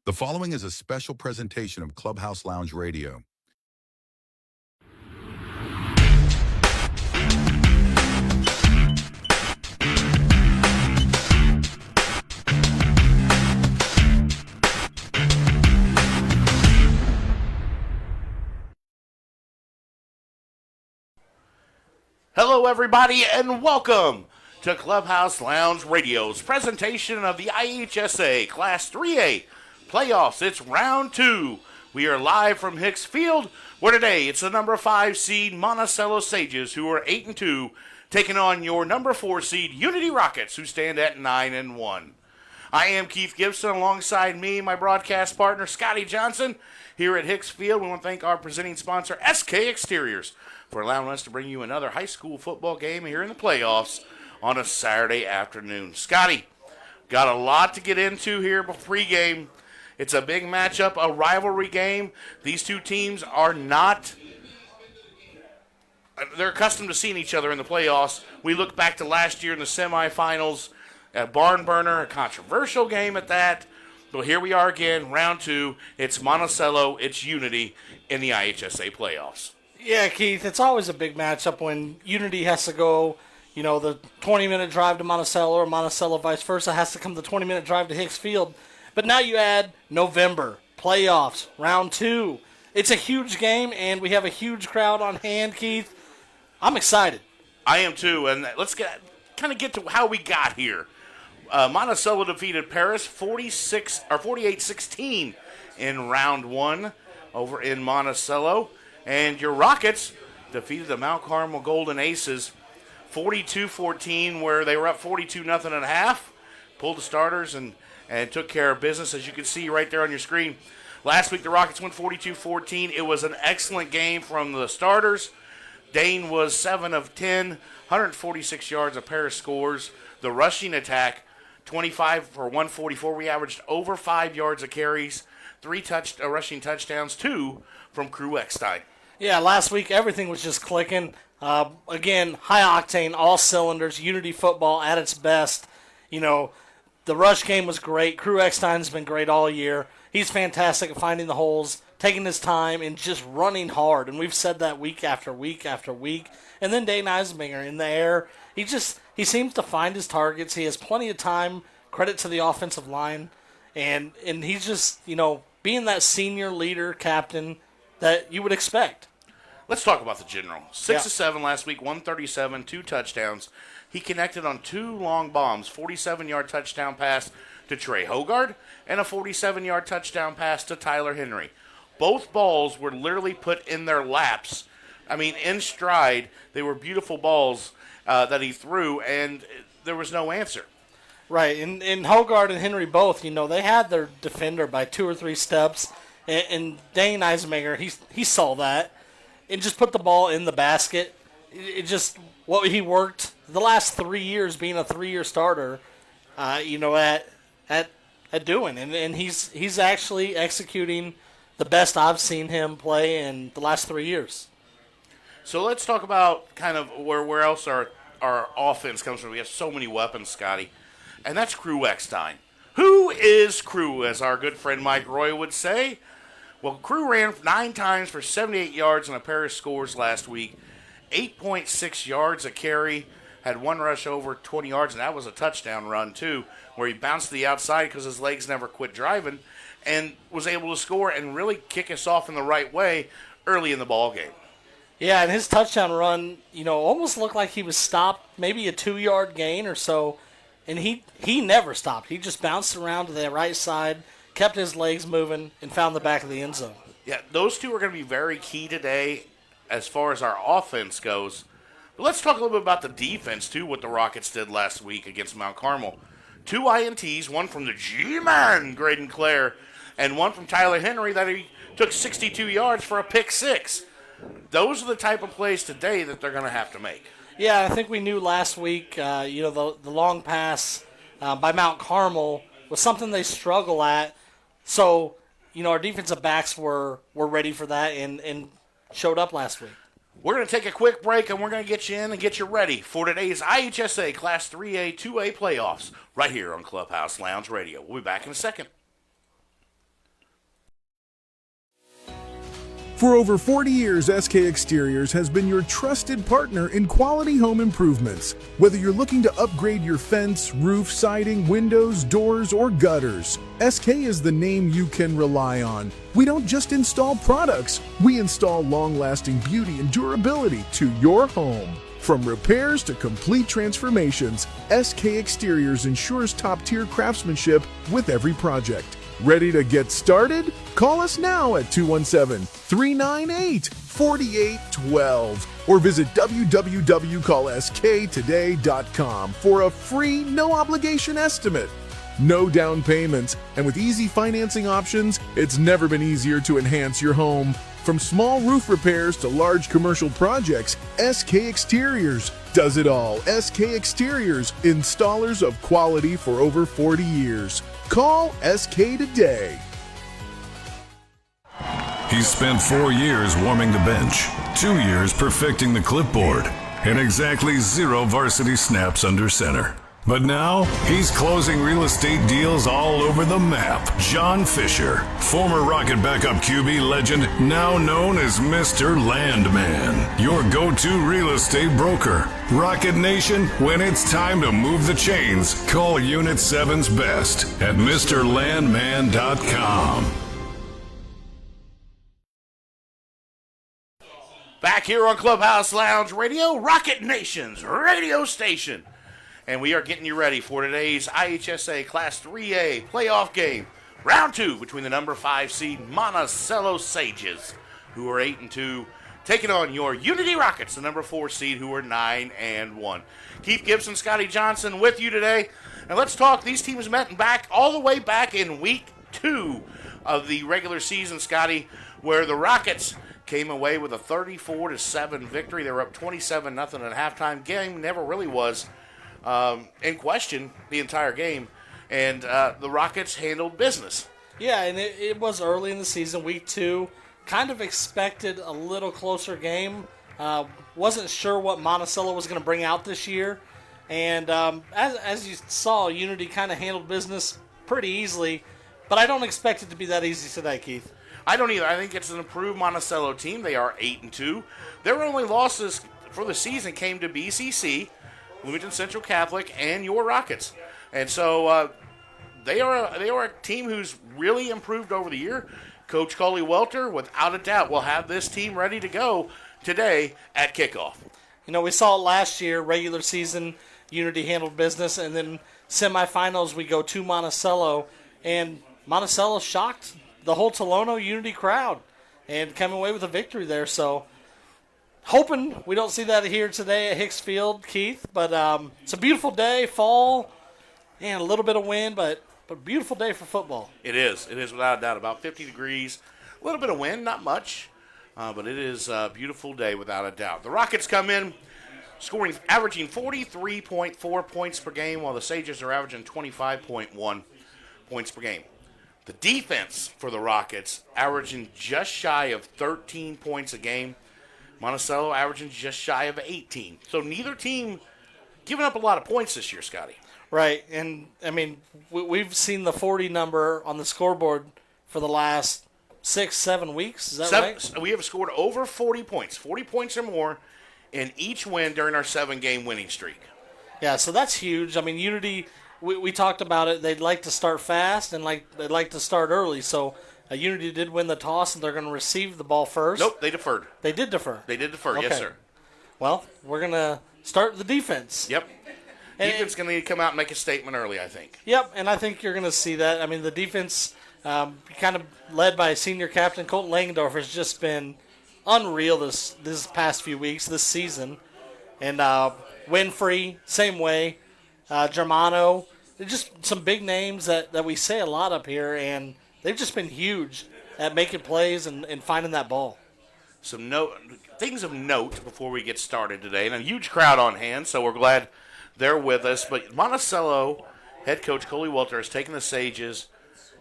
The following is a special presentation of Clubhouse Lounge Radio. Hello, everybody, and welcome to Clubhouse Lounge Radio's presentation of the IHSA Class 3A playoffs. It's round 2. We are live from Hicks Field, where today it's the number 5 seed Monticello Sages, who are 8-2, taking on your number 4 seed Unity Rockets, who stand at 9-1. I am Keith Gibson. Alongside me, my broadcast partner, Scotty Johnson, here at Hicks Field. We want to thank our presenting sponsor, SK Exteriors, for allowing us to bring you another high school football game here in the playoffs on a Saturday afternoon. Scotty, got a lot to get into here pregame. It's a big matchup, a rivalry game. These two teams are not, they're accustomed to seeing each other in the playoffs. We look back to last year in the semifinals, a barn burner, a controversial game at that. But here we are again, round 2. It's Monticello, it's Unity in the IHSA playoffs. Yeah, Keith, it's always a big matchup when Unity has to go, the 20-minute drive to Monticello, or Monticello vice versa has to come the 20-minute drive to Hicks Field. But now you add November, playoffs, round 2. It's a huge game, and we have a huge crowd on hand, Keith. I'm excited. I am too, and let's get to how we got here. Monticello defeated Paris 48-16 in round 1 over in Monticello. And your Rockets defeated the Mount Carmel Golden Aces 42-14, where they were up 42-0 at half. Pulled the starters and took care of business, as you can see right there on your screen. Last week, the Rockets went 42-14. It was an excellent game from the starters. Dane was 7 of 10, 146 yards of Paris scores. The rushing attack, 25 for 144. We averaged over 5 yards of carries, 3 rushing touchdowns, 2 from Crew Eckstein. Yeah, last week everything was just clicking. Again, high octane, all cylinders, Unity football at its best. The rush game was great. Crew Eckstein's been great all year. He's fantastic at finding the holes, taking his time, and just running hard. And we've said that week after week after week. And then Dane Eisenbinger in the air. He seems to find his targets. He has plenty of time. Credit to the offensive line. And he's just, being that senior leader, captain that you would expect. Let's talk about the general. 6 of 7 last week, 137, 2 touchdowns. He connected on 2 long bombs, 47-yard touchdown pass to Trey Hogard and a 47-yard touchdown pass to Tyler Henry. Both balls were literally put in their laps. In stride. They were beautiful balls that he threw, and there was no answer. Right, and Hogard and Henry both, they had their defender by 2 or 3 steps, and Dane Eisenbinger, he saw that and just put the ball in the basket. It just, what he worked the last 3 years being a 3-year starter, at doing, and he's actually executing the best I've seen him play in the last 3 years. So let's talk about kind of where else our offense comes from. We have so many weapons, Scotty. And that's Crew Eckstein. Who is Crew, as our good friend Mike Roy would say? Well, Crew ran 9 times for 78 yards and a pair of scores last week. 8.6 yards a carry. Had 1 rush over 20 yards, and that was a touchdown run, too, where he bounced to the outside because his legs never quit driving and was able to score and really kick us off in the right way early in the ball game. Yeah, and his touchdown run, almost looked like he was stopped, maybe a 2-yard gain or so. And he never stopped. He just bounced around to the right side, kept his legs moving, and found the back of the end zone. Yeah, those two are going to be very key today as far as our offense goes. But let's talk a little bit about the defense, too, what the Rockets did last week against Mount Carmel. 2 INTs, one from the G-Man, Graydon Clare, and one from Tyler Henry that he took 62 yards for a pick 6. Those are the type of plays today that they're going to have to make. Yeah, I think we knew last week, the long pass by Mount Carmel was something they struggle at. So, our defensive backs were ready for that and showed up last week. We're going to take a quick break, and we're going to get you in and get you ready for today's IHSA Class 3A, 2A playoffs right here on Clubhouse Lounge Radio. We'll be back in a second. For over 40 years, SK Exteriors has been your trusted partner in quality home improvements. Whether you're looking to upgrade your fence, roof, siding, windows, doors, or gutters, SK is the name you can rely on. We don't just install products, we install long-lasting beauty and durability to your home. From repairs to complete transformations, SK Exteriors ensures top-tier craftsmanship with every project. Ready to get started? Call us now at 217-398-4812 or visit www.callsktoday.com for a free, no-obligation estimate. No down payments, and with easy financing options, it's never been easier to enhance your home. From small roof repairs to large commercial projects, SK Exteriors does it all. SK Exteriors, installers of quality for over 40 years. Call SK today. He spent 4 years warming the bench, 2 years perfecting the clipboard, and exactly 0 varsity snaps under center. But now, he's closing real estate deals all over the map. John Fisher, former Rocket backup QB legend, now known as Mr. Landman, your go-to real estate broker. Rocket Nation, when it's time to move the chains, call Unit 7's best at MrLandman.com. Back here on Clubhouse Lounge Radio, Rocket Nation's radio station. And we are getting you ready for today's IHSA Class 3A playoff game. Round 2 between the number 5 seed Monticello Sages, who are 8-2, taking on your Unity Rockets, the number 4 seed, who are 9-1. Keith Gibson, Scotty Johnson with you today. And let's talk. These teams met all the way back in week 2 of the regular season, Scotty, where the Rockets came away with a 34-7 victory. They were up 27-0 at halftime. Game never really was in question the entire game, and the Rockets handled business. Yeah, and it was early in the season, week 2. Kind of expected a little closer game. Wasn't sure what Monticello was going to bring out this year. And as you saw, Unity kind of handled business pretty easily, but I don't expect it to be that easy today, Keith. I don't either. I think it's an improved Monticello team. They are 8-2. Their only losses for the season came to BCC, Bloomington Central Catholic, and your Rockets. And so they are a team who's really improved over the year. Coach Coley Welter, without a doubt, will have this team ready to go today at kickoff. You know, we saw it last year, regular season, Unity handled business, and then semifinals we go to Monticello, and Monticello shocked the whole Tolono Unity crowd and came away with a victory there. So hoping we don't see that here today at Hicks Field, Keith. But it's a beautiful day, fall, and a little bit of wind, but a beautiful day for football. It is. It is without a doubt. About 50 degrees, a little bit of wind, not much, but it is a beautiful day without a doubt. The Rockets come in averaging 43.4 points per game, while the Sages are averaging 25.1 points per game. The defense for the Rockets averaging just shy of 13 points a game. Monticello averaging just shy of 18. So neither team giving up a lot of points this year, Scotty. Right, and, I mean, we've seen the 40 number on the scoreboard for the last 6-7 weeks. Is that right? We have scored over 40 points, 40 points or more in each win during our 7-game winning streak. Yeah, so that's huge. I mean, Unity, we talked about it. They'd like to start fast and they'd like to start early. So Unity did win the toss, and they're going to receive the ball first. Nope, they deferred. They did defer. They did defer, okay. Yes, sir. Well, we're going to start the defense. Yep. Defense going to need to come out and make a statement early, I think. Yep, and I think you're going to see that. I mean, the defense, kind of led by senior captain Colton Langendorf, has just been unreal this past few weeks, this season. And Winfrey, same way. Germano, just some big names that we say a lot up here, and they've just been huge at making plays and finding that ball. Some things of note before we get started today, and a huge crowd on hand, so we're glad they're with us. But Monticello head coach Coley Welter has taken the Sages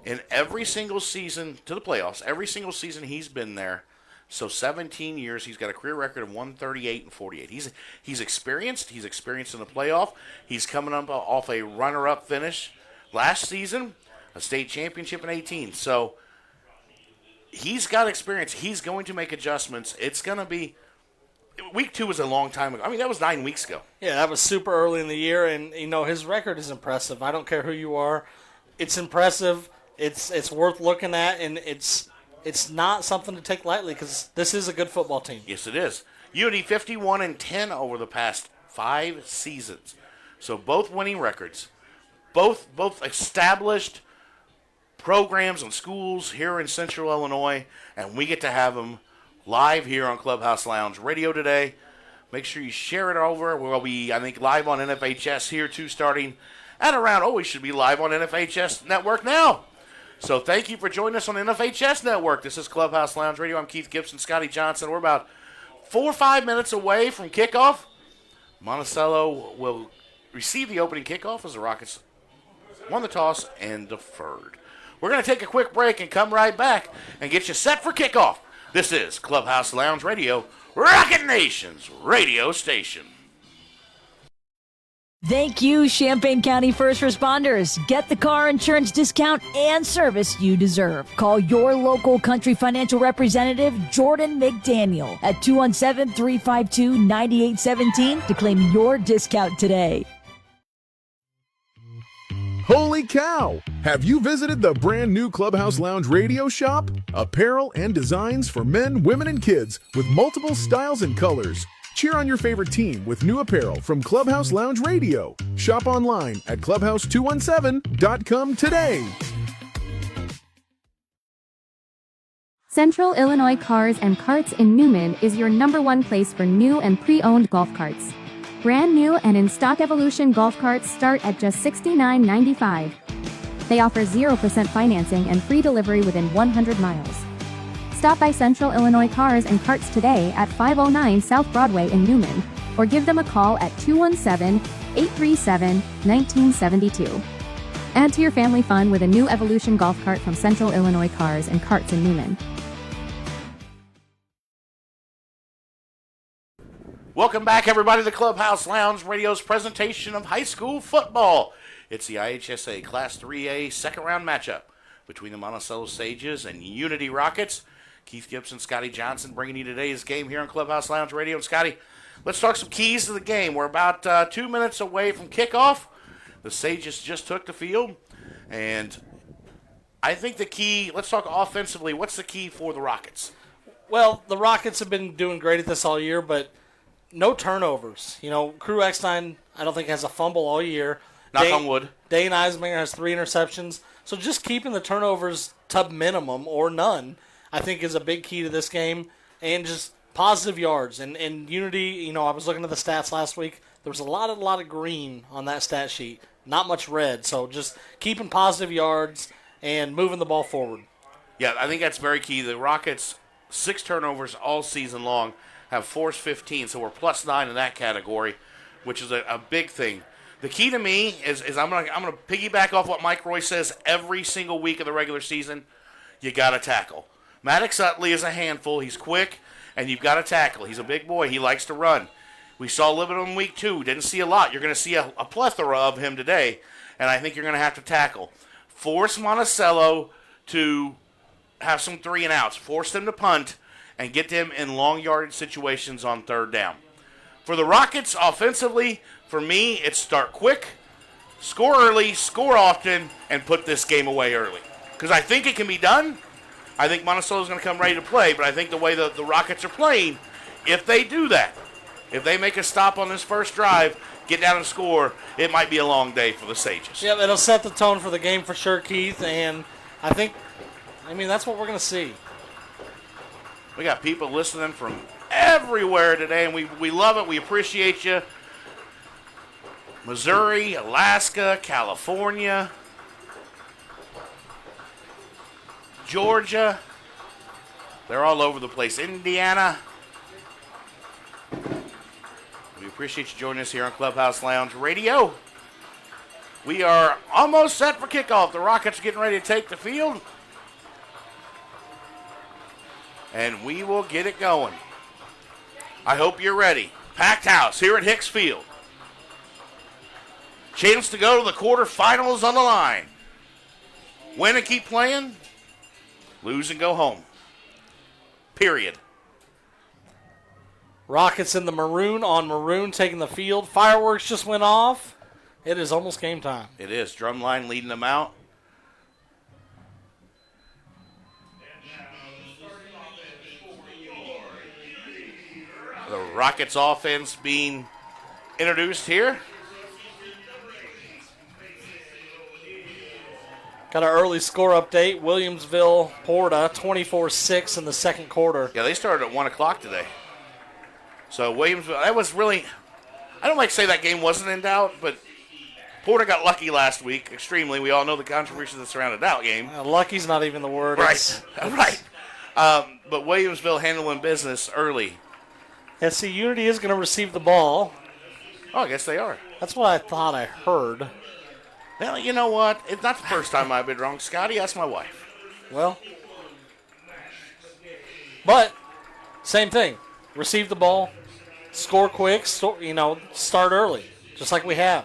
in every single season to the playoffs. Every single season he's been there. So 17 years, he's got a career record of 138-48. He's experienced. He's experienced in the playoff. He's coming up off a runner-up finish last season, a state championship in 18. So he's got experience. He's going to make adjustments. It's going to be week 2 was a long time ago. I mean, that was 9 weeks ago. Yeah, that was super early in the year, and his record is impressive. I don't care who you are, it's impressive. It's worth looking at, and it's not something to take lightly because this is a good football team. Yes, it is. Unity 51-10 over the past 5 seasons, so both winning records, both established programs and schools here in Central Illinois, and we get to have them live here on Clubhouse Lounge Radio today. Make sure you share it over. We'll be, I think, live on NFHS here too, starting at around, we should be live on NFHS Network now. So thank you for joining us on NFHS Network. This is Clubhouse Lounge Radio. I'm Keith Gibson, Scotty Johnson. We're about 4 or 5 minutes away from kickoff. Monticello will receive the opening kickoff as the Rockets won the toss and deferred. We're going to take a quick break and come right back and get you set for kickoff. This is Clubhouse Lounge Radio, Rocket Nation's radio station. Thank you, Champaign County First Responders. Get the car insurance discount and service you deserve. Call your local Country Financial representative, Jordan McDaniel, at 217-352-9817 to claim your discount today. Holy cow! Have you visited the brand new Clubhouse Lounge Radio shop? Apparel and designs for men, women, and kids with multiple styles and colors. Cheer on your favorite team with new apparel from Clubhouse Lounge Radio. Shop online at clubhouse217.com today. Central Illinois Cars and Carts in Newman is your #1 place for new and pre-owned golf carts. Brand new and in stock Evolution golf carts start at just $69.95. They offer 0% financing and free delivery within 100 miles. Stop by Central Illinois Cars and Carts today at 509 South Broadway in Newman, or give them a call at 217-837-1972. Add to your family fun with a new Evolution golf cart from Central Illinois Cars and Carts in Newman. Welcome back, everybody, to the Clubhouse Lounge Radio's presentation of high school football. It's the IHSA Class 3A second-round matchup between the Monticello Sages and Unity Rockets. Keith Gibson, Scotty Johnson bringing you today's game here on Clubhouse Lounge Radio. And, Scotty, let's talk some keys to the game. We're about 2 minutes away from kickoff. The Sages just took the field. And I think the key, let's talk offensively. What's the key for the Rockets? Well, the Rockets have been doing great at this all year, but no turnovers. Crew Eckstein, I don't think, has a fumble all year. Knock on wood. Dane Eisminger has 3 interceptions. So just keeping the turnovers to minimum or none, I think, is a big key to this game. And just positive yards. And Unity, I was looking at the stats last week. There was a lot of green on that stat sheet. Not much red. So just keeping positive yards and moving the ball forward. Yeah, I think that's very key. The Rockets, 6 turnovers all season long, have forced 15. So we're +9 in that category, which is a big thing. The key to me is I'm gonna piggyback off what Mike Roy says every single week of the regular season. You got to tackle. Maddox Utley is a handful. He's quick, and you've got to tackle. He's a big boy. He likes to run. We saw a little bit of him week 2. Didn't see a lot. You're going to see a plethora of him today, and I think you're going to have to tackle. Force Monticello to have some 3 and outs. Force them to punt and get them in long yardage situations on 3rd down. For the Rockets, offensively, for me, it's start quick, score early, score often, and put this game away early. Because I think it can be done. I think Monticello's going to come ready to play, but I think the way the Rockets are playing, if they do that, if they make a stop on this first drive, get down and score, it might be a long day for the Sages. Yeah, it'll set the tone for the game for sure, Keith, and that's what we're going to see. We got people listening from everywhere today, and we love it. We appreciate you. Missouri, Alaska, California, Georgia. They're all over the place. Indiana. We appreciate you joining us here on Clubhouse Lounge Radio. We are almost set for kickoff. The Rockets are getting ready to take the field. And we will get it going. I hope you're ready. Packed house here at Hicks Field. Chance to go to the quarterfinals on the line. Win and keep playing. Lose and go home. period. Rockets in the maroon on maroon taking the field. Fireworks just went off. It is almost game time. It is. Drumline leading them out. The Rockets offense being introduced here. Got an early score update. Williamsville, Porta, 24-6 in the second quarter. Yeah, they started at 1 o'clock today. So Williamsville, that was really, I don't like to say that game wasn't in doubt, but Porter got lucky last week, extremely. We all know the controversy that surrounded that game. Lucky's not even the word. Right, right. But Williamsville handling business early. Yeah, see, Unity is going to receive the ball. Oh, I guess they are. That's what I thought I heard. Well, you know what? It's not the first time I've been wrong. Scotty, ask my wife. Well, but same thing. Receive the ball, score quick, start early, just like we have.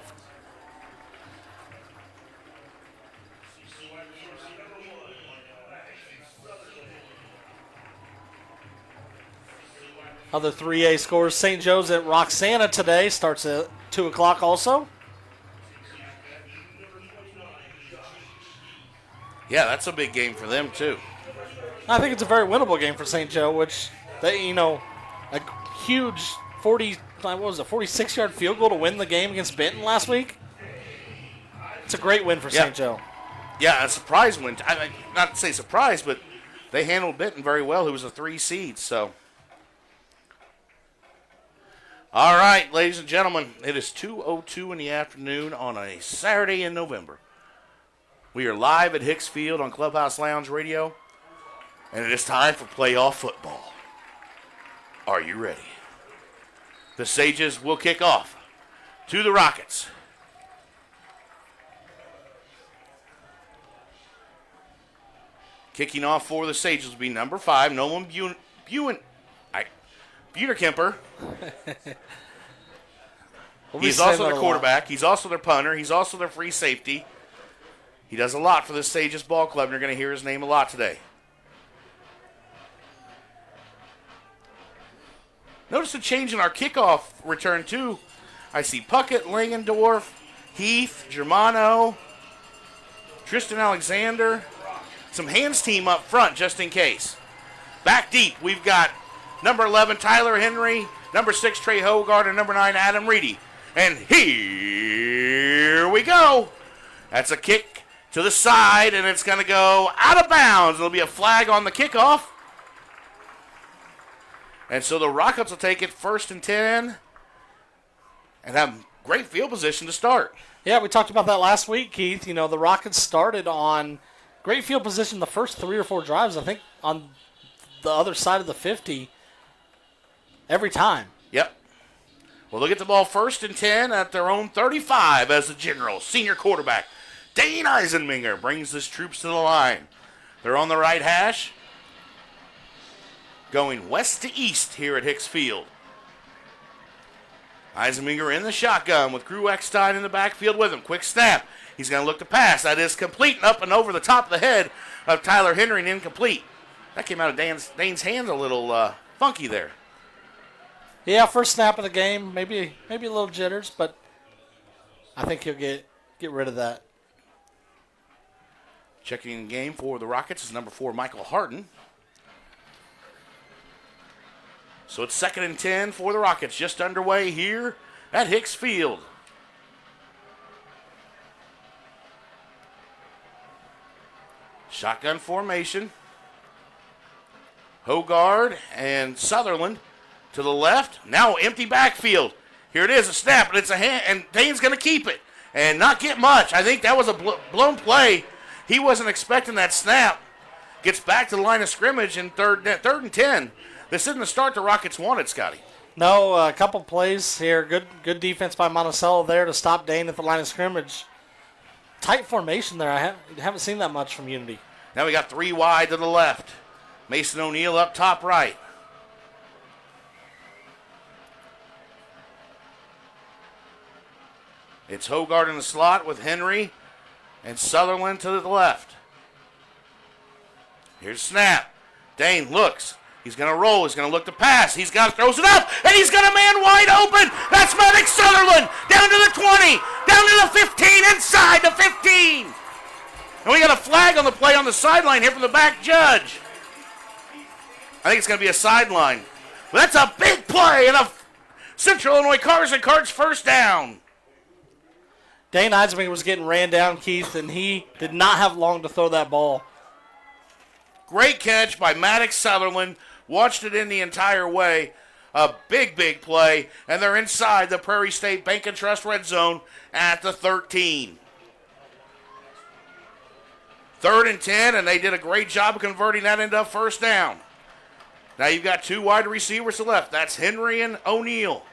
Other 3A scores. St. Joe's at Roxana today. Starts at 2 o'clock also. Yeah, that's a big game for them, too. I think it's a very winnable game for St. Joe, which, they, a huge 46-yard field goal to win the game against Benton last week. It's a great win for St. Joe. Yeah, a surprise win. Not to say surprise, but they handled Benton very well, who was a 3 seed, so. All right, ladies and gentlemen, it is 2:02 in the afternoon on a Saturday in November. We are live at Hicks Field on Clubhouse Lounge Radio, and it is time for playoff football. Are you ready? The Sages will kick off to the Rockets. Kicking off for the Sages will be number 5, Nolan Buterkemper. He's also their quarterback. He's also their punter. He's also their free safety. He does a lot for the Sages Ball Club, and you're going to hear his name a lot today. Notice a change in our kickoff return, too. I see Puckett, Langendorf, Heath, Germano, Tristan Alexander. Some hands team up front, just in case. Back deep, we've got number 11, Tyler Henry, number 6, Trey Hogard, and number 9, Adam Reedy. And here we go. That's a kick to the side, and it's going to go out of bounds. There'll be a flag on the kickoff. And so the Rockets will take it 1st and 10 and have great field position to start. Yeah, we talked about that last week, Keith. The Rockets started on great field position the first 3 or 4 drives, I think, on the other side of the 50 every time. Yep. Well, they'll get the ball 1st and 10 at their own 35 as the general senior quarterback, Dane Eisenminger, brings his troops to the line. They're on the right hash, going west to east here at Hicks Field. Eisenminger in the shotgun with Crew Eckstein in the backfield with him. Quick snap. He's going to look to pass. That is complete and up and over the top of the head of Tyler Henry and incomplete. That came out of Dane's hands a little funky there. Yeah, first snap of the game, maybe a little jitters, but I think he'll get rid of that. Checking in game for the Rockets is number 4, Michael Harden. So it's 2nd and 10 for the Rockets, just underway here at Hicks Field. Shotgun formation. Hogard and Sutherland to the left. Now empty backfield. Here it is, a snap, and it's a hand, and Dane's going to keep it and not get much. I think that was a blown play. He wasn't expecting that snap. Gets back to the line of scrimmage in 3rd and 10. This isn't the start the Rockets wanted, Scotty. No, a couple plays here. Good defense by Monticello there to stop Dane at the line of scrimmage. Tight formation there. I haven't seen that much from Unity. Now we got 3 wide to the left. Mason O'Neill up top right. It's Hogard in the slot with Henry and Sutherland to the left. Here's snap. Dane looks, He's going to roll. He's going to look to pass. Throws it up, and he's got a man wide open. That's Maddox Sutherland. Down to the 20, down to the 15, inside the 15. And we got a flag on the play on the sideline here from the back judge. I think it's going to be a sideline. But that's a big play, and a Central Illinois Cars and Carts first down. Dane Eisenberg was getting ran down, Keith, and he did not have long to throw that ball. Great catch by Maddox Sutherland. Watched it in the entire way. A big, big play. And they're inside the Prairie State Bank and Trust red zone at the 13. 3rd and 10, and they did a great job of converting that into a first down. Now you've got 2 wide receivers to the left. That's Henry and O'Neal.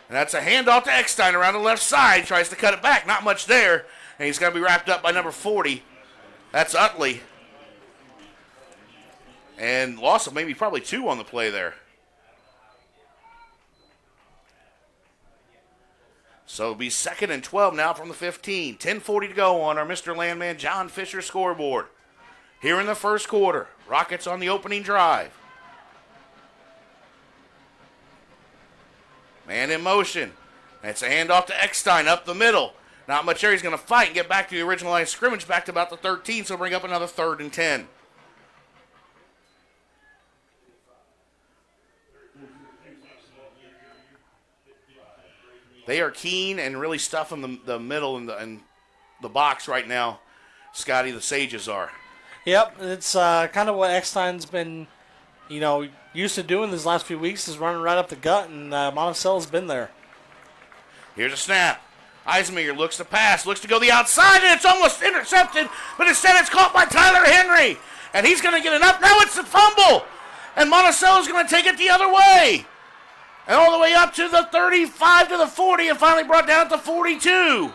And that's a handoff to Eckstein around the left side. Tries to cut it back. Not much there. And he's going to be wrapped up by number 40. That's Utley. And loss of maybe probably 2 on the play there. So it'll be 2nd and 12 now from the 15. 10:40 to go on our Mr. Landman John Fisher scoreboard. Here in the first quarter. Rockets on the opening drive. Man in motion. That's a handoff to Eckstein up the middle. Not much there. He's going to fight and get back to the original line of scrimmage, back to about the 13, so bring up another 3rd and 10. They are keen and really stuffing the middle and the box right now, Scotty, the Sages are. Yep, it's kind of what Eckstein's been, used to doing these last few weeks, is running right up the gut, and Monticello's been there. Here's a snap. Eisenmeyer looks to pass, looks to go the outside, and it's almost intercepted, but instead it's caught by Tyler Henry, and he's going to get it up. Now it's a fumble, and Monticello's going to take it the other way. And all the way up to the 35 to the 40 and finally brought down at the 42.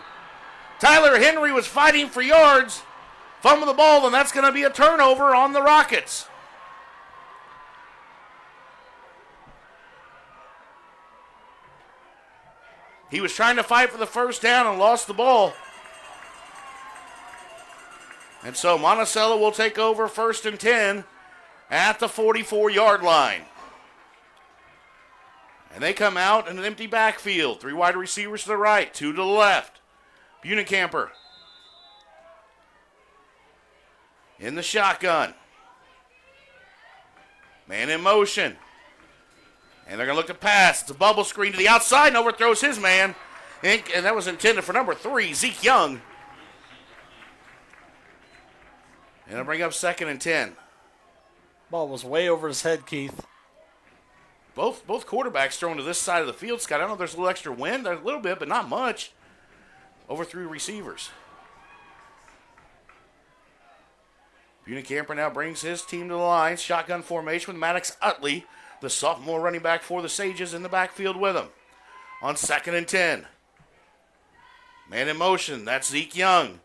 Tyler Henry was fighting for yards. Fumble the ball, and that's going to be a turnover on the Rockets. He was trying to fight for the first down and lost the ball. And so Monticello will take over 1st and 10 at the 44-yard line. And they come out in an empty backfield. 3 wide receivers to the right, 2 to the left. Bunicamper in the shotgun. Man in motion. And they're going to look to pass. It's a bubble screen to the outside and overthrows his man. And that was intended for number 3, Zeke Young. And they'll bring up 2nd and 10. Ball was way over his head, Keith. Both quarterbacks thrown to this side of the field, Scott. I don't know if there's a little extra wind. There's a little bit, but not much. Over 3 receivers. Bunicamper now brings his team to the line. Shotgun formation with Maddox Utley, the sophomore running back for the Sages, in the backfield with him. On 2nd and 10. Man in motion. That's Zeke Young.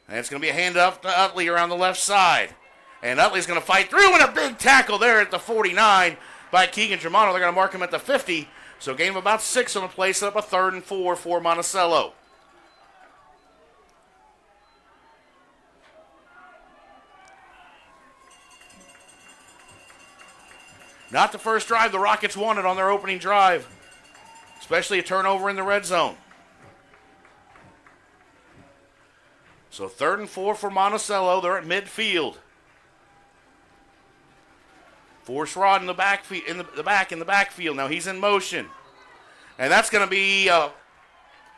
And it's going to be a handoff to Utley around the left side. And Utley's going to fight through, and a big tackle there at the 49 by Keegan Germano. They're going to mark him at the 50. So gain of about 6 on the play, set up a 3rd and 4 for Monticello. Not the first drive the Rockets wanted on their opening drive, especially a turnover in the red zone. So 3rd and 4 for Monticello. They're at midfield. Force Rod in the backfield. Now he's in motion. And that's going to be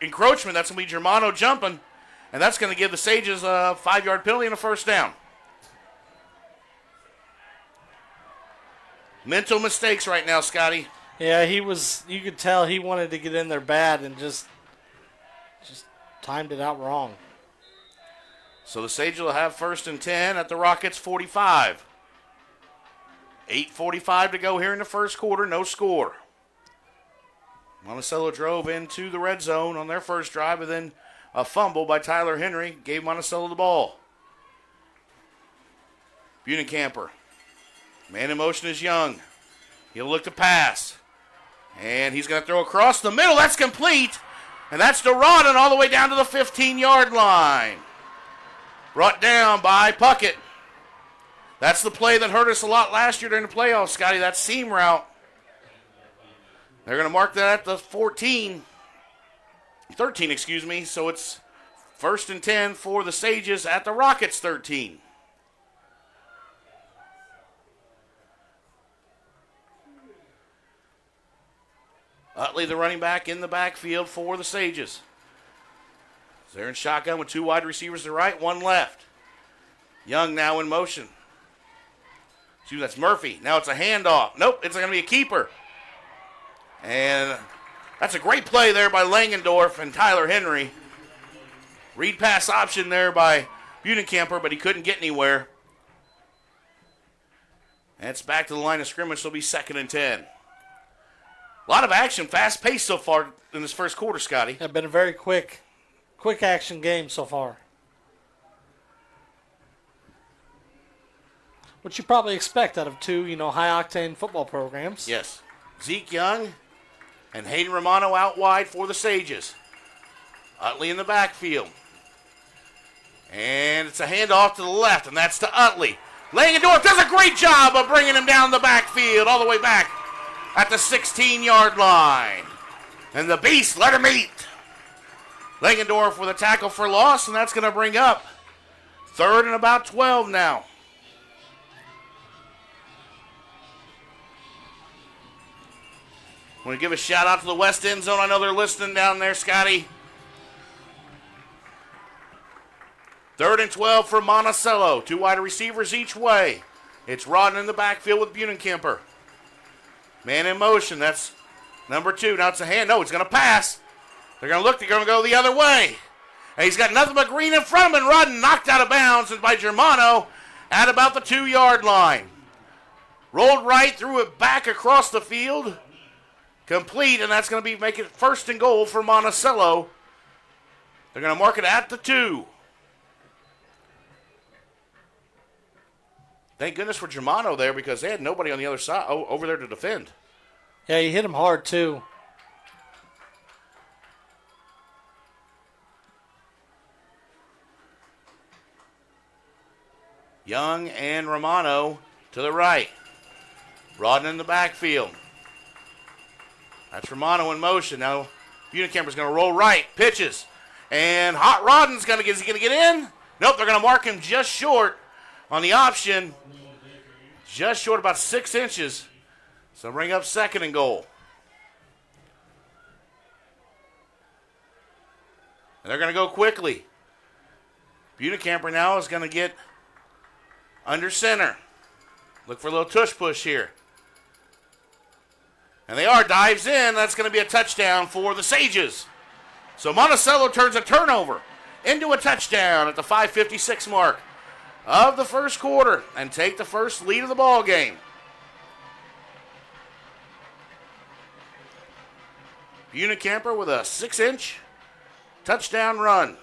encroachment. That's going to be Germano jumping. And that's going to give the Sages a 5-yard penalty and a first down. Mental mistakes right now, Scotty. Yeah, you could tell he wanted to get in there bad and just timed it out wrong. So the Sages will have 1st and 10 at the Rockets' 45. 8:45 to go here in the first quarter, no score. Monticello drove into the red zone on their first drive, and then a fumble by Tyler Henry gave Monticello the ball. Bunicamper. Man in motion is Young. He'll look to pass. And he's going to throw across the middle. That's complete. And that's to Rodden all the way down to the 15-yard line. Brought down by Puckett. That's the play that hurt us a lot last year during the playoffs, Scotty. That seam route. They're going to mark that at the 13, excuse me. So it's 1st and 10 for the Sages at the Rockets 13. Utley, the running back, in the backfield for the Sages. They're in shotgun with 2 wide receivers to the right, 1 left. Young now in motion. See, that's Murphy. Now it's a handoff. Nope, it's going to be a keeper. And that's a great play there by Langendorf and Tyler Henry. Read pass option there by Buenekamper, but he couldn't get anywhere. And it's back to the line of scrimmage, so it'll be 2nd and 10. A lot of action, fast-paced so far in this first quarter, Scotty. It's been a very quick action game so far. What you probably expect out of 2, high-octane football programs. Yes. Zeke Young and Hayden Romano out wide for the Sages. Utley in the backfield. And it's a handoff to the left, and that's to Utley. Langendorf does a great job of bringing him down the backfield, all the way back at the 16-yard line. And the Beast let him eat. Langendorf with a tackle for loss, and that's going to bring up 3rd and about 12 now. I want to give a shout out to the West End Zone. I know they're listening down there, Scotty. 3rd and 12 for Monticello. 2 wide receivers each way. It's Rodden in the backfield with Buenekamper. Man in motion. That's number 2. Now it's a hand. No, he's going to pass. They're going to look. They're going to go the other way. And he's got nothing but green in front of him. And Rodden knocked out of bounds by Germano at about the 2-yard line. Rolled right, threw it back across the field. Complete, and that's going to be make it 1st and goal for Monticello. They're going to mark it at the 2. Thank goodness for Germano there because they had nobody on the other side over there to defend. Yeah, you hit him hard too. Young and Romano to the right. Rodden in the backfield. That's Romano in motion. Now Buenekamper's going to roll right. Pitches. And Hot Rodden's going to get, is he going to get in? Nope, they're going to mark him just short on the option. Just short, about 6 inches. So bring up 2nd and goal. And they're going to go quickly. Buenekamper now is going to get under center. Look for a little tush push here. And they are, dives in. That's going to be a touchdown for the Sages. So Monticello turns a turnover into a touchdown at the 5:56 mark of the first quarter and take the first lead of the ball game. Buenekamper with a 6-inch touchdown run.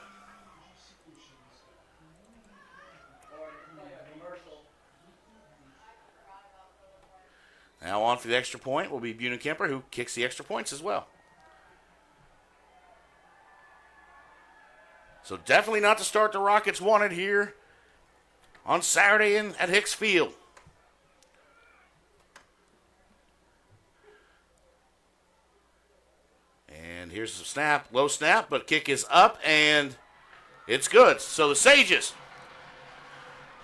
Now on for the extra point will be Buenekamper, who kicks the extra points as well. So definitely not the start the Rockets wanted here on Saturday at Hicks Field. And here's the snap, low snap, but kick is up and it's good. So the Sages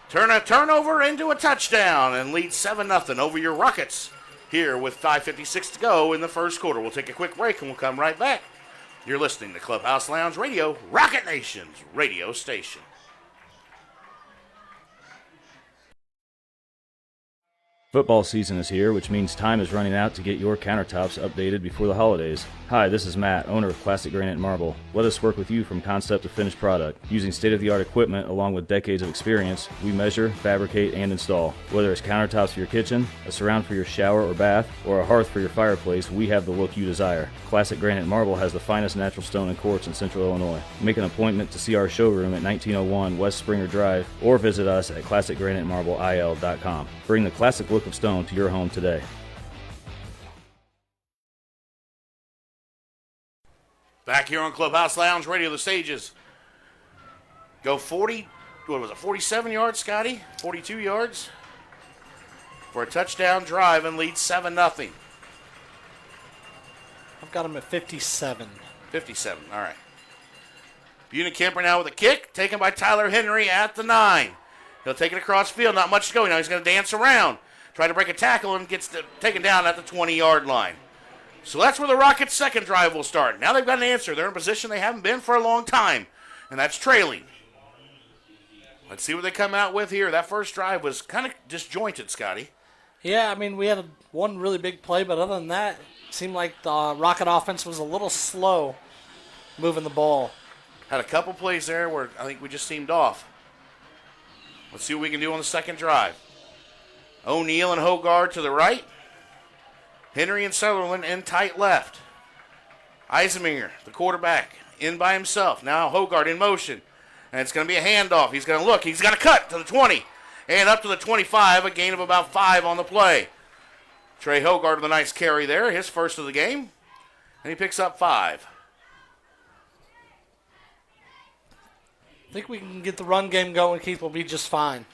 turn a turnover into a touchdown and lead 7-0 over your Rockets here with 5:56 to go in the first quarter. We'll take a quick break and we'll come right back. You're listening to Clubhouse Lounge Radio, Rocket Nation's radio station. Football season is here, which means time is running out to get your countertops updated before the holidays. Hi, this is Matt, owner of Classic Granite Marble. Let us work with you from concept to finished product. Using state-of-the-art equipment along with decades of experience, we measure, fabricate, and install. Whether it's countertops for your kitchen, a surround for your shower or bath, or a hearth for your fireplace, we have the look you desire. Classic Granite Marble has the finest natural stone and quartz in Central Illinois. Make an appointment to see our showroom at 1901 West Springer Drive or visit us at ClassicGraniteMarbleIL.com. Bring the classic look of stone to your home today. Back here on Clubhouse Lounge Radio, the Sages go 47 yards, Scotty? 42 yards? for a touchdown drive and lead 7-0. I've got him at 57. 57, all right. Buchanan-Kemper now with a kick, taken by Tyler Henry at the 9. He'll take it across field, not much to go. Now he's going to dance around, try to break a tackle, and gets taken down at the 20-yard line. So that's where the Rockets' second drive will start. Now they've got an answer. They're in a position they haven't been for a long time, and that's trailing. Let's see what they come out with here. That first drive was kind of disjointed, Scotty. Yeah, I mean, we had one really big play, but other than that, it seemed like the Rocket offense was a little slow moving the ball. Had a couple plays there where I think we just seemed off. Let's see what we can do on the second drive. O'Neal and Hogard to the right. Henry and Sutherland in tight left. Eisenminger, the quarterback, in by himself. Now Hogard in motion. And it's going to be a handoff. He's going to look. He's got to cut to the 20. And up to the 25, a gain of about 5 on the play. Trey Hogard with a nice carry there, his first of the game. And he picks up 5. I think we can get the run game going. Keith will be just fine.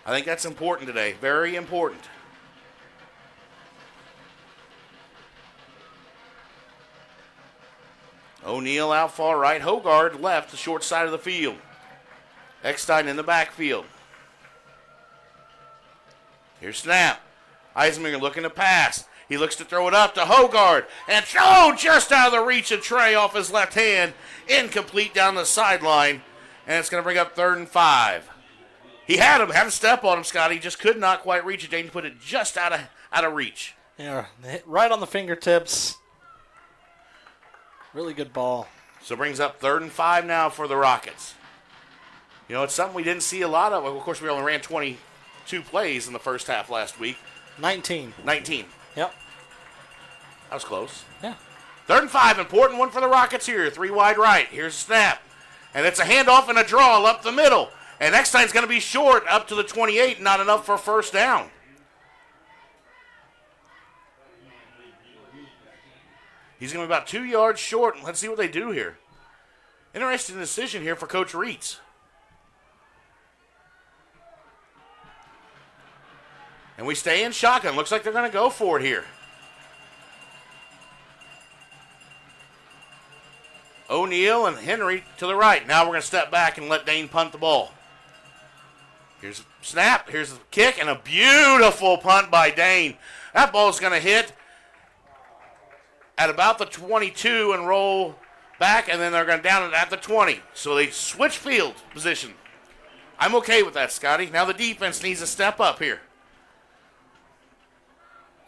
I think that's important today. Very important. O'Neal out far right. Hogard left, the short side of the field. Eckstein in the backfield. Here's snap. Eisenminger looking to pass. He looks to throw it up to Hogard. And just out of the reach of Trey off his left hand. Incomplete down the sideline. And it's going to bring up 3rd and 5. He had a step on him, Scotty. He just could not quite reach it. Dane put it just out of reach. Yeah, right on the fingertips. Really good ball. So brings up 3rd and 5 now for the Rockets. You know, it's something we didn't see a lot of. Of course, we only ran 22 plays in the first half last week. 19. 19. Yep. That was close. Yeah. 3rd and 5, important one for the Rockets here. 3 wide right. Here's a snap. And it's a handoff and a draw up the middle. And Eckstein's going to be short up to the 28, not enough for first down. He's going to be about 2 yards short. Let's see what they do here. Interesting decision here for Coach Reitz. And we stay in shotgun. Looks like they're going to go for it here. O'Neal and Henry to the right. Now we're going to step back and let Dane punt the ball. Here's a snap. Here's the kick. And a beautiful punt by Dane. That ball's going to hit at about the 22 and roll back, and then they're going down it at the 20. So they switch field position. I'm okay with that, Scotty. Now the defense needs to step up here.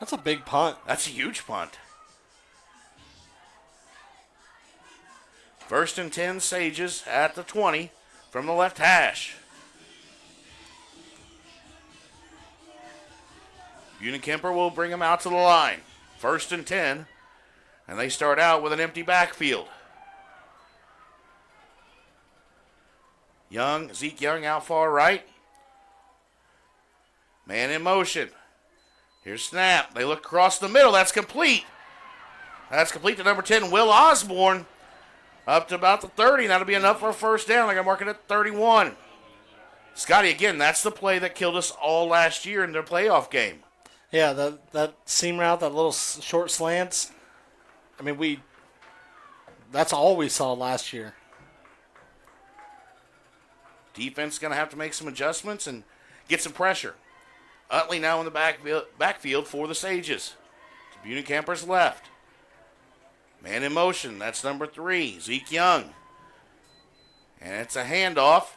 That's a big punt. That's a huge punt. 1st and 10, Sages at the 20 from the left hash. Buchanan-Kemper will bring him out to the line. 1st and 10. And they start out with an empty backfield. Zeke Young out far right. Man in motion. Here's snap. They look across the middle. That's complete. That's complete to number 10, Will Osborne. Up to about the 30. That'll be enough for a first down. They're going to mark it at 31. Scotty, again, that's the play that killed us all last year in their playoff game. Yeah, that seam route, that little short slants. I mean, that's all we saw last year. Defense going to have to make some adjustments and get some pressure. Utley now in the backfield for the Sages. Buchanan-Kemper's left. Man in motion. That's number 3, Zeke Young. And it's a handoff.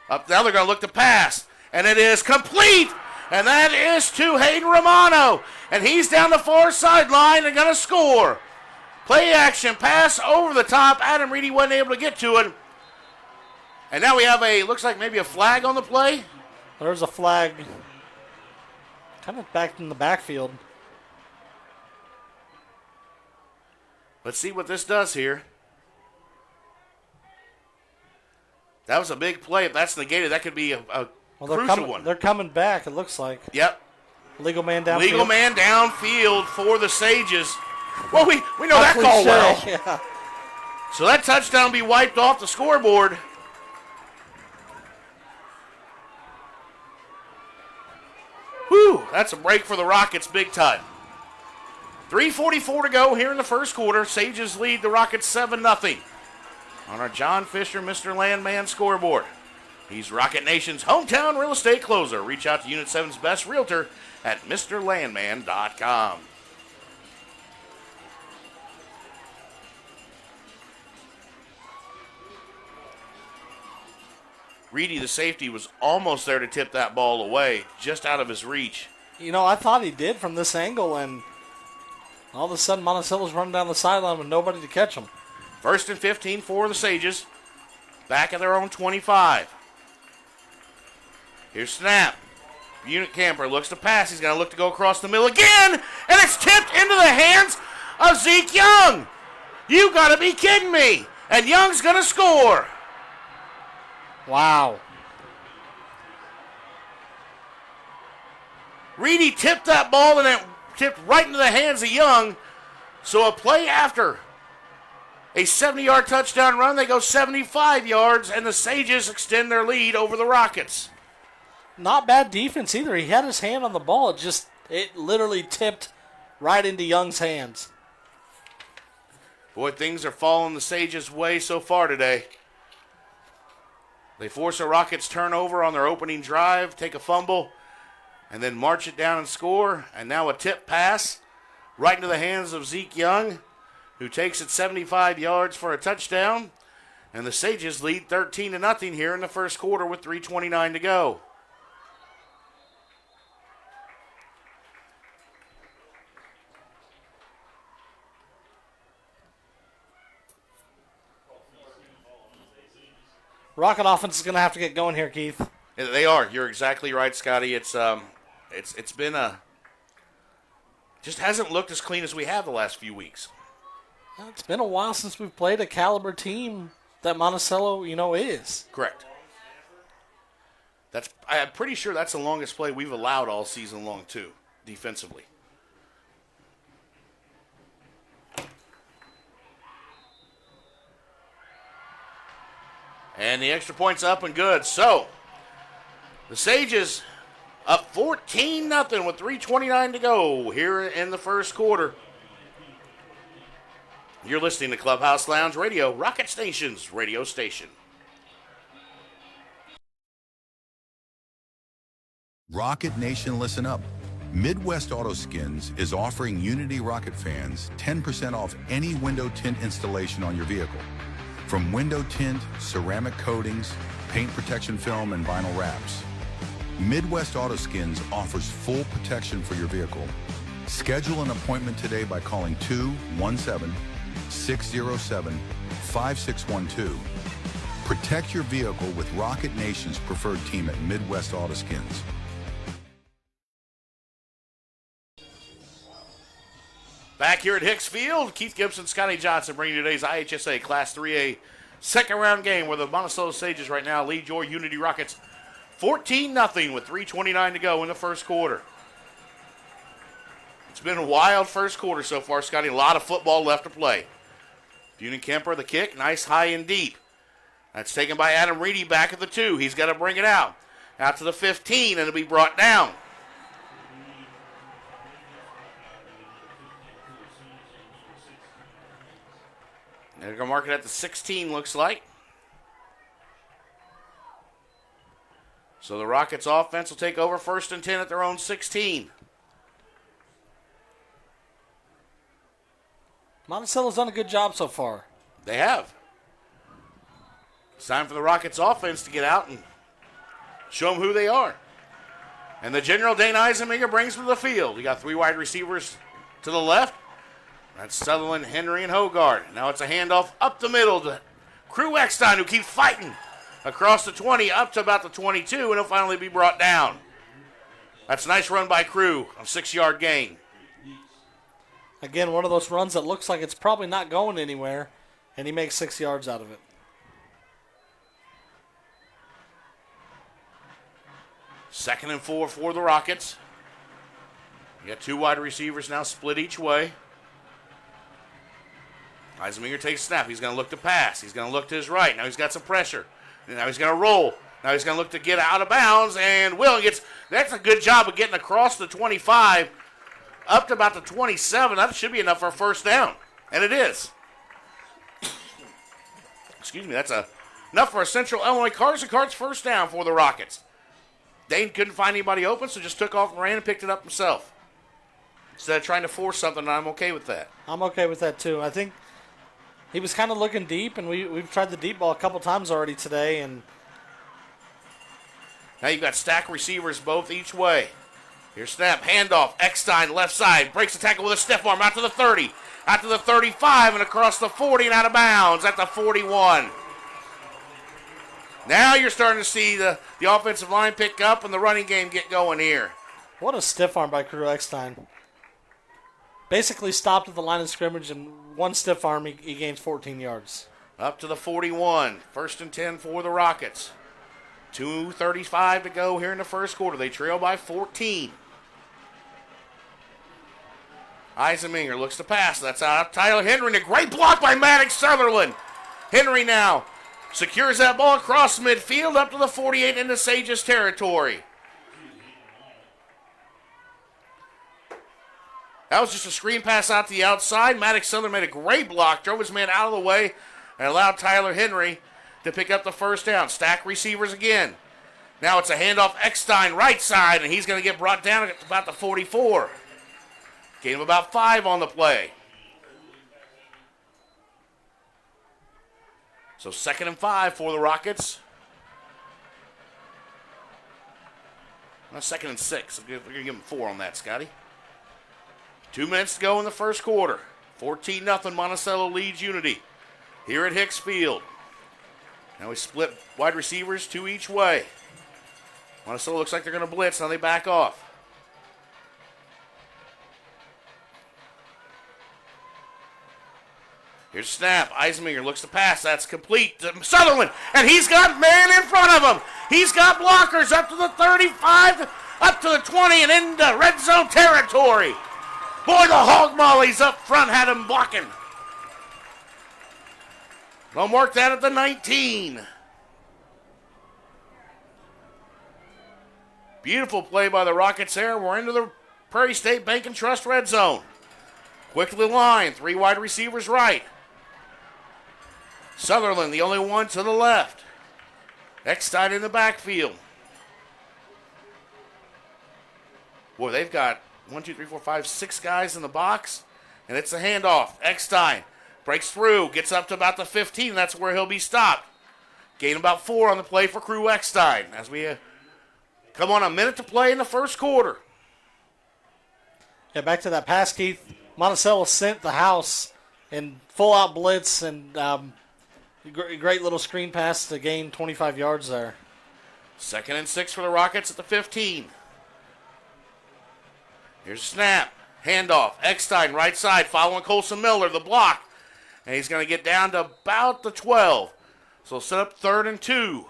Up now they're going to look to pass. And it is complete. And that is to Hayden Romano. And he's down the far sideline and going to score. Play action pass over the top. Adam Reedy wasn't able to get to it. And now we have looks like maybe a flag on the play. There's a flag kind of back in the backfield. Let's see what this does here. That was a big play. If that's negated, that could be a crucial one. They're coming back, it looks like. Yep. Legal man downfield. Legal man downfield for the Sages. Well, we know that call well. Yeah. So that touchdown will be wiped off the scoreboard. Whew. That's a break for the Rockets big time. 3:44 to go here in the first quarter. Sages lead the Rockets 7-0 on our John Fisher Mr. Landman scoreboard. He's Rocket Nation's hometown real estate closer. Reach out to Unit 7's best realtor at MrLandman.com. Reedy, the safety, was almost there to tip that ball away, just out of his reach. You know, I thought he did from this angle, and all of a sudden Monticello's running down the sideline with nobody to catch him. 1st and 15 for the Sages. Back at their own 25. Here's snap. Unit Camper looks to pass. He's going to look to go across the middle again, and it's tipped into the hands of Zeke Young. You got to be kidding me. And Young's going to score. Wow. Reedy tipped that ball, and it tipped right into the hands of Young. So a play after a 70-yard touchdown run, they go 75 yards, and the Sages extend their lead over the Rockets. Not bad defense either. He had his hand on the ball. It literally tipped right into Young's hands. Boy, things are falling the Sages' way so far today. They force a Rockets turnover on their opening drive, take a fumble, and then march it down and score. And now a tip pass right into the hands of Zeke Young, who takes it 75 yards for a touchdown. And the Sages lead 13-0 here in the first quarter with 3:29 to go. Rocket offense is going to have to get going here, Keith. They are. You're exactly right, Scotty. It's been just hasn't looked as clean as we have the last few weeks. It's been a while since we've played a caliber team that Monticello, is. Correct. I'm pretty sure that's the longest play we've allowed all season long, too, defensively. And the extra point's up and good. So, the Sages up 14-0 with 3:29 to go here in the first quarter. You're listening to Clubhouse Lounge Radio, Rocket Station's radio station. Rocket Nation, listen up. Midwest Auto Skins is offering Unity Rocket fans 10% off any window tint installation on your vehicle. From window tint, ceramic coatings, paint protection film, and vinyl wraps. Midwest Auto Skins offers full protection for your vehicle. Schedule an appointment today by calling 217-607-5612. Protect your vehicle with Rocket Nation's preferred team at Midwest Auto Skins. Back here at Hicks Field, Keith Gibson, Scotty Johnson bringing you today's IHSA Class 3A second round game where the Monticello Sages right now lead your Unity Rockets 14-0 with 3:29 to go in the first quarter. It's been a wild first quarter so far, Scotty. A lot of football left to play. Bunin Kemper, the kick, nice high and deep. That's taken by Adam Reedy back at the 2. He's got to bring it out to the 15, and it'll be brought down. They're going to mark it at the 16, looks like. So the Rockets offense will take over 1st and 10 at their own 16. Monticello's done a good job so far. They have. It's time for the Rockets offense to get out and show them who they are. And the General Dane Eisenmenger brings them to the field. You got 3 wide receivers to the left. That's Sutherland, Henry, and Hogard. Now it's a handoff up the middle to Crew Eckstein, who keeps fighting across the 20 up to about the 22, and he'll finally be brought down. That's a nice run by Crew, a 6-yard gain. Again, one of those runs that looks like it's probably not going anywhere, and he makes 6 yards out of it. Second and 4 for the Rockets. You got 2 wide receivers now split each way. Eisenmenger takes snap. He's going to look to pass. He's going to look to his right. Now he's got some pressure. And now he's going to roll. Now he's going to look to get out of bounds, and that's a good job of getting across the 25 up to about the 27. That should be enough for a first down, and it is. Excuse me, that's enough for a Central Illinois Carson Carts first down for the Rockets. Dane couldn't find anybody open, so just took off and ran and picked it up himself. Instead of trying to force something, I'm okay with that. I'm okay with that, too. I think he was kind of looking deep, and we've tried the deep ball a couple times already today. And now you've got stack receivers both each way. Here's snap, handoff, Eckstein left side, breaks the tackle with a stiff arm out to the 30, out to the 35, and across the 40 and out of bounds at the 41. Now you're starting to see the offensive line pick up and the running game get going here. What a stiff arm by Crew Eckstein. Basically stopped at the line of scrimmage, and one stiff arm, he gains 14 yards. Up to the 41. First and 10 for the Rockets. 2:35 to go here in the first quarter. They trail by 14. Eisenmenger looks to pass. That's out. Tyler Henry. And a great block by Maddox Sutherland. Henry now secures that ball across midfield up to the 48 into Sages territory. That was just a screen pass out to the outside. Maddox Sutherland made a great block, drove his man out of the way, and allowed Tyler Henry to pick up the first down. Stack receivers again. Now it's a handoff, Eckstein right side, and he's going to get brought down at about the 44. Gain of about 5 on the play. So 2nd and 5 for the Rockets. 2nd and 6. We're going to give them 4 on that, Scotty. 2 minutes to go in the first quarter. 14-0 Monticello leads Unity here at Hicks Field. Now we split wide receivers 2 each way. Monticello looks like they're going to blitz. Now they back off. Here's snap. Eisenmenger looks to pass. That's complete to Sutherland. And he's got man in front of him. He's got blockers up to the 35, up to the 20, and into red zone territory. Boy, the hog mollies up front had him blocking. They'll mark that at the 19. Beautiful play by the Rockets there. We're into the Prairie State Bank and Trust red zone. Quick to the line. 3 wide receivers right. Sutherland, the only one to the left. Eckstein in the backfield. Boy, they've got 6 guys in the box, and it's a handoff. Eckstein breaks through, gets up to about the 15. That's where he'll be stopped. Gain about 4 on the play for Crew Eckstein as we come on a minute to play in the first quarter. Yeah, back to that pass, Keith. Monticello sent the house in full-out blitz, and great little screen pass to gain 25 yards there. 2nd and 6 for the Rockets at the 15. Here's a snap. Handoff. Eckstein, right side, following Colson Miller, the block. And he's going to get down to about the 12. So set up 3rd and 2.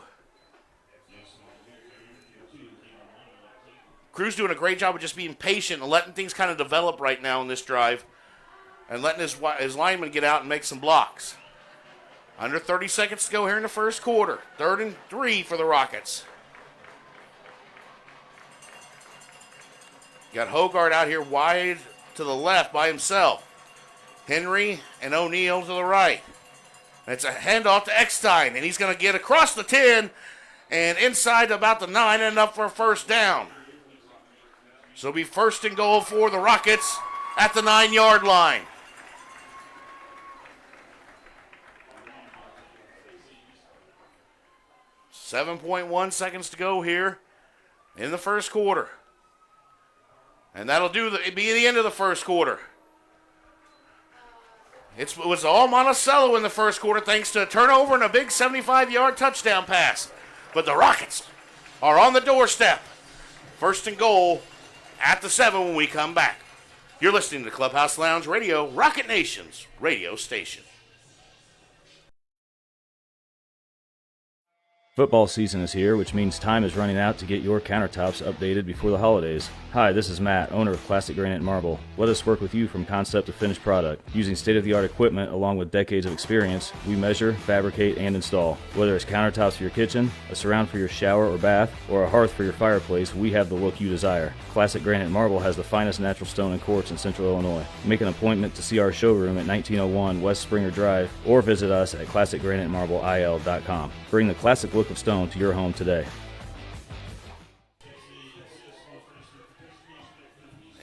Crew's doing a great job of just being patient and letting things kind of develop right now in this drive. And letting his lineman get out and make some blocks. Under 30 seconds to go here in the first quarter. 3rd and 3 for the Rockets. Got Hogard out here wide to the left by himself. Henry and O'Neal to the right. It's a handoff to Eckstein, and he's going to get across the 10 and inside about the 9 and up for a first down. So it'll be 1st and goal for the Rockets at the 9-yard line. .1 seconds to go here in the first quarter. And that'll be the end of the first quarter. It was all Monticello in the first quarter thanks to a turnover and a big 75-yard touchdown pass. But the Rockets are on the doorstep. 1st and goal at the 7 when we come back. You're listening to Clubhouse Lounge Radio, Rocket Nation's radio station. Football season is here, which means time is running out to get your countertops updated before the holidays. Hi, this is Matt, owner of Classic Granite and Marble. Let us work with you from concept to finished product. Using state-of-the-art equipment along with decades of experience, we measure, fabricate, and install. Whether it's countertops for your kitchen, a surround for your shower or bath, or a hearth for your fireplace, we have the look you desire. Classic Granite and Marble has the finest natural stone and quartz in Central Illinois. Make an appointment to see our showroom at 1901 West Springer Drive or visit us at classicgraniteandmarbleil.com. Bring the classic look of stone to your home today.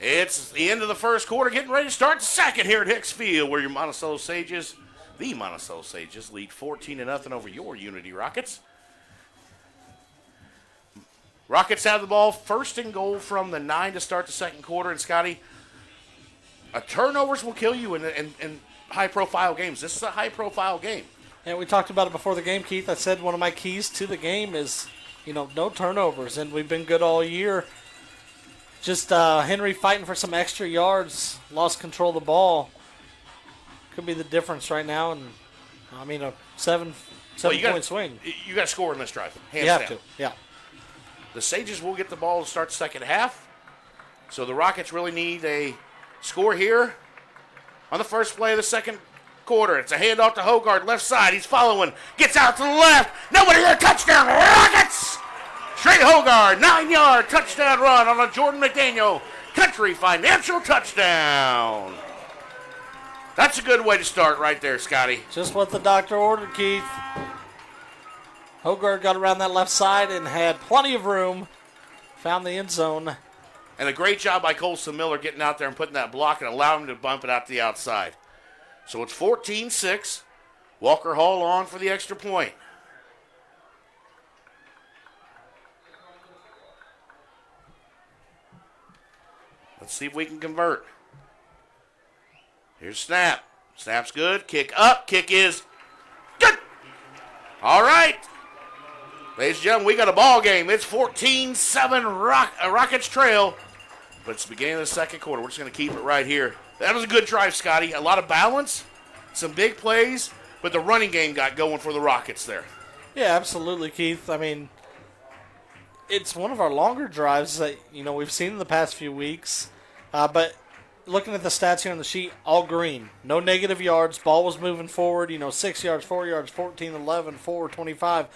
It's the end of the first quarter, getting ready to start the second here at Hicks Field, where your Monticello Sages, the Monticello Sages, lead 14-0 over your Unity Rockets. Rockets have the ball, first and goal from the 9 to start the second quarter. And Scotty, turnovers will kill you in high-profile games. This is a high-profile game. And we talked about it before the game, Keith. I said one of my keys to the game is, no turnovers, and we've been good all year. Just Henry fighting for some extra yards, lost control of the ball. Could be the difference right now, and a seven-point swing. You got to score in this drive. Hands you have down. to, yeah. The Sages will get the ball to start the second half, so the Rockets really need a score here on the first play of the second quarter. It's a handoff to Hogard, left side. He's following, gets out to the left. Nobody there, touchdown, Rockets! Straight Hogard, 9-yard touchdown run on a Jordan McDaniel Country Financial touchdown. That's a good way to start right there, Scotty. Just what the doctor ordered, Keith. Hogard got around that left side and had plenty of room. Found the end zone. And a great job by Colson Miller getting out there and putting that block and allowing him to bump it out to the outside. So it's 14-6. Walker Hall on for the extra point. Let's see if we can convert. Here's snap. Snap's good. Kick up. Kick is good. All right. Ladies and gentlemen, we got a ball game. It's 14-7 Rockets trail. But it's the beginning of the second quarter. We're just going to keep it right here. That was a good drive, Scotty. A lot of balance, some big plays, but the running game got going for the Rockets there. Yeah, absolutely, Keith. It's one of our longer drives that, we've seen in the past few weeks. But looking at the stats here on the sheet, all green. No negative yards. Ball was moving forward, 6 yards, 4 yards, 14, 11, 4, 25.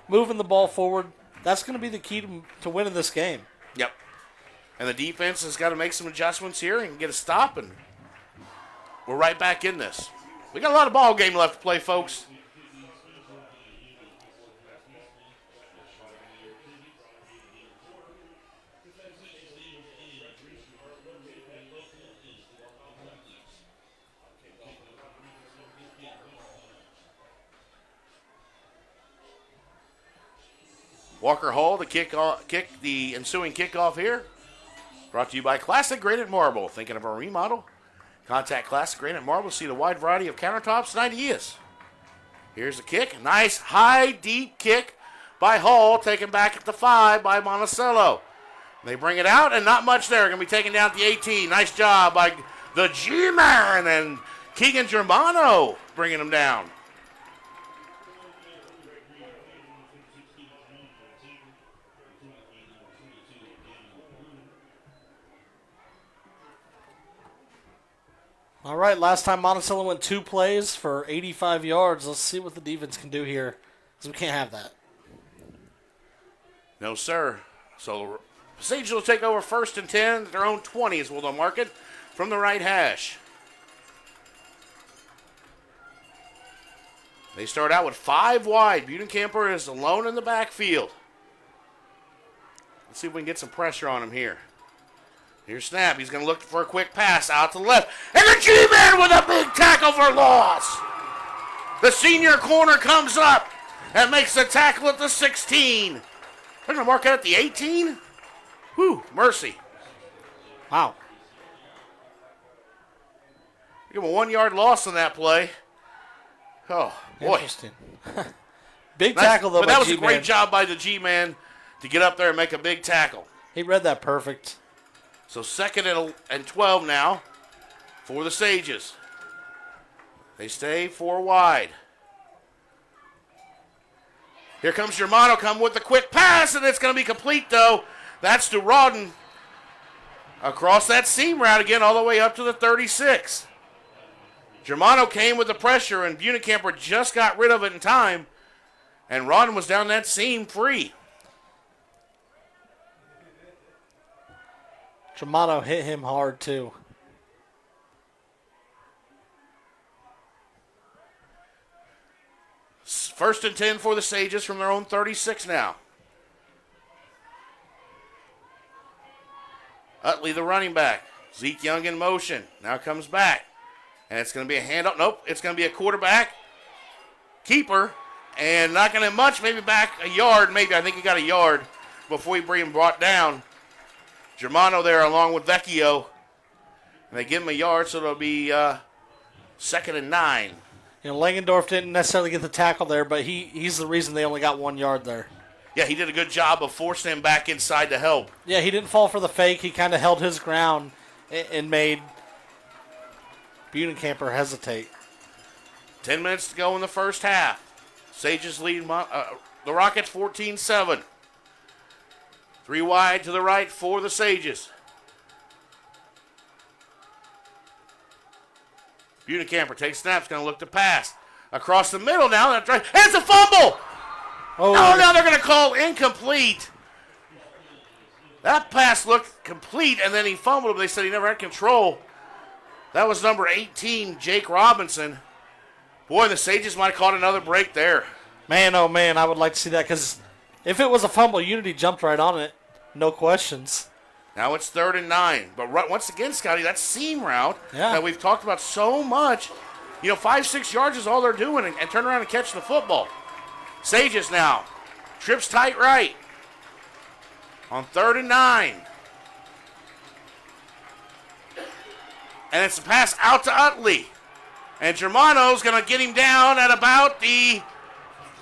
Moving the ball forward, that's going to be the key to winning this game. Yep. And the defense has got to make some adjustments here and get a stop, and we're right back in this. We got a lot of ball game left to play, folks. Walker Hall to kick the ensuing kickoff here. Brought to you by Classic Granite Marble. Thinking of a remodel? Contact Classic Granite Marble. See the wide variety of countertops and ideas. Here's the kick. Nice high, deep kick by Hall. Taken back at the 5 by Monticello. They bring it out, and not much there. Going to be taken down at the 18. Nice job by the G-Man and Keegan Germano bringing him down. All right, last time Monticello went 2 plays for 85 yards. Let's see what the defense can do here, because we can't have that. No, sir. So the Sages will take over 1st and 10 at their own 20 as well. They'll mark it from the right hash. They start out with 5 wide. Butencamper is alone in the backfield. Let's see if we can get some pressure on him here. Here's snap. He's going to look for a quick pass out to the left. And the G-Man with a big tackle for loss. The senior corner comes up and makes the tackle at the 16. They're going to mark it at the 18. Whew, mercy. Wow. Give him a 1-yard loss on that play. Oh, boy. Interesting. Big tackle, though, but by that was G-Man. a great job by the G-Man to get up there and make a big tackle. He read that perfect. So 2nd and 12 now for the Sages. They stay 4 wide. Here comes Germano, come with the quick pass, and it's going to be complete, though. That's to Rawdon. Across that seam route again, all the way up to the 36. Germano came with the pressure, and Bunicamper just got rid of it in time. And Rawdon was down that seam free. Germano hit him hard, too. First and 10 for the Sages from their own 36 now. Utley, the running back. Zeke Young in motion. Now comes back. And it's going to be a handoff. Nope, it's going to be a quarterback. Keeper. And not going to much. Maybe back a yard. Maybe. I think he got a yard before he bring him brought down. Germano there along with Vecchio. And they give him a yard, so it'll be 2nd and 9. You know, Langendorf didn't necessarily get the tackle there, but he's the reason they only got 1 yard there. Yeah, he did a good job of forcing him back inside to help. Yeah, he didn't fall for the fake. He kind of held his ground and made Bunicamper hesitate. 10 minutes to go in the first half. Sages lead the Rockets 14-7. 3 wide to the right for the Sages. Bunicamper takes snaps, going to look to pass. Across the middle now. And it's a fumble! Oh, now they're going to call incomplete. That pass looked complete, and then he fumbled, but they said he never had control. That was number 18, Jake Robinson. Boy, the Sages might have caught another break there. Man, oh man, I would like to see that, because if it was a fumble, Unity jumped right on it. No questions. Now it's 3rd and 9. But once again, Scotty, that seam route that we've talked about so much, 5-6 yards is all they're doing, and turn around and catch the football. Sages now. Trips tight right. On 3rd and 9. And it's a pass out to Utley. And Germano's going to get him down at about the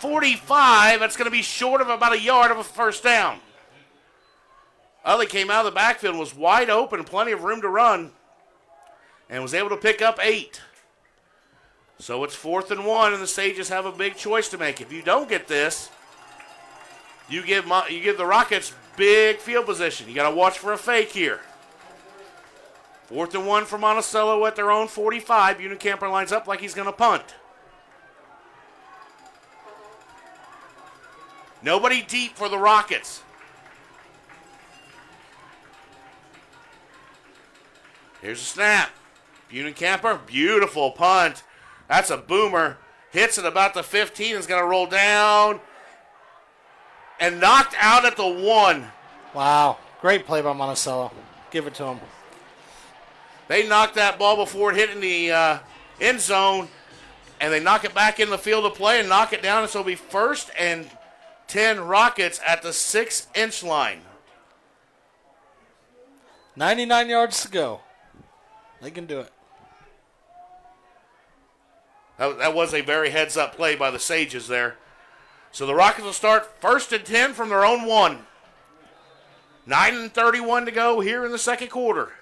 45. That's going to be short of about a yard of a first down. Utley came out of the backfield and was wide open, plenty of room to run, and was able to pick up 8. So it's 4th and 1, and the Sages have a big choice to make. If you don't get this, you give the Rockets big field position. You got to watch for a fake here. 4th and 1 for Monticello at their own 45. Bunicamper lines up like he's going to punt. Nobody deep for the Rockets. Here's a snap. Bunicamper, beautiful punt. That's a boomer. Hits at about the 15. Is going to roll down. And knocked out at the 1. Wow. Great play by Monticello. Give it to him. They knocked that ball before it hit in the end zone. And they knock it back in the field of play and knock it down. And so it'll be 1st and 10 Rockets at the 6-inch line. 99 yards to go. They can do it. That was a very heads-up play by the Sages there. So the Rockets will start 1st and 10 from their own 1. 9:31 to go here in the second quarter.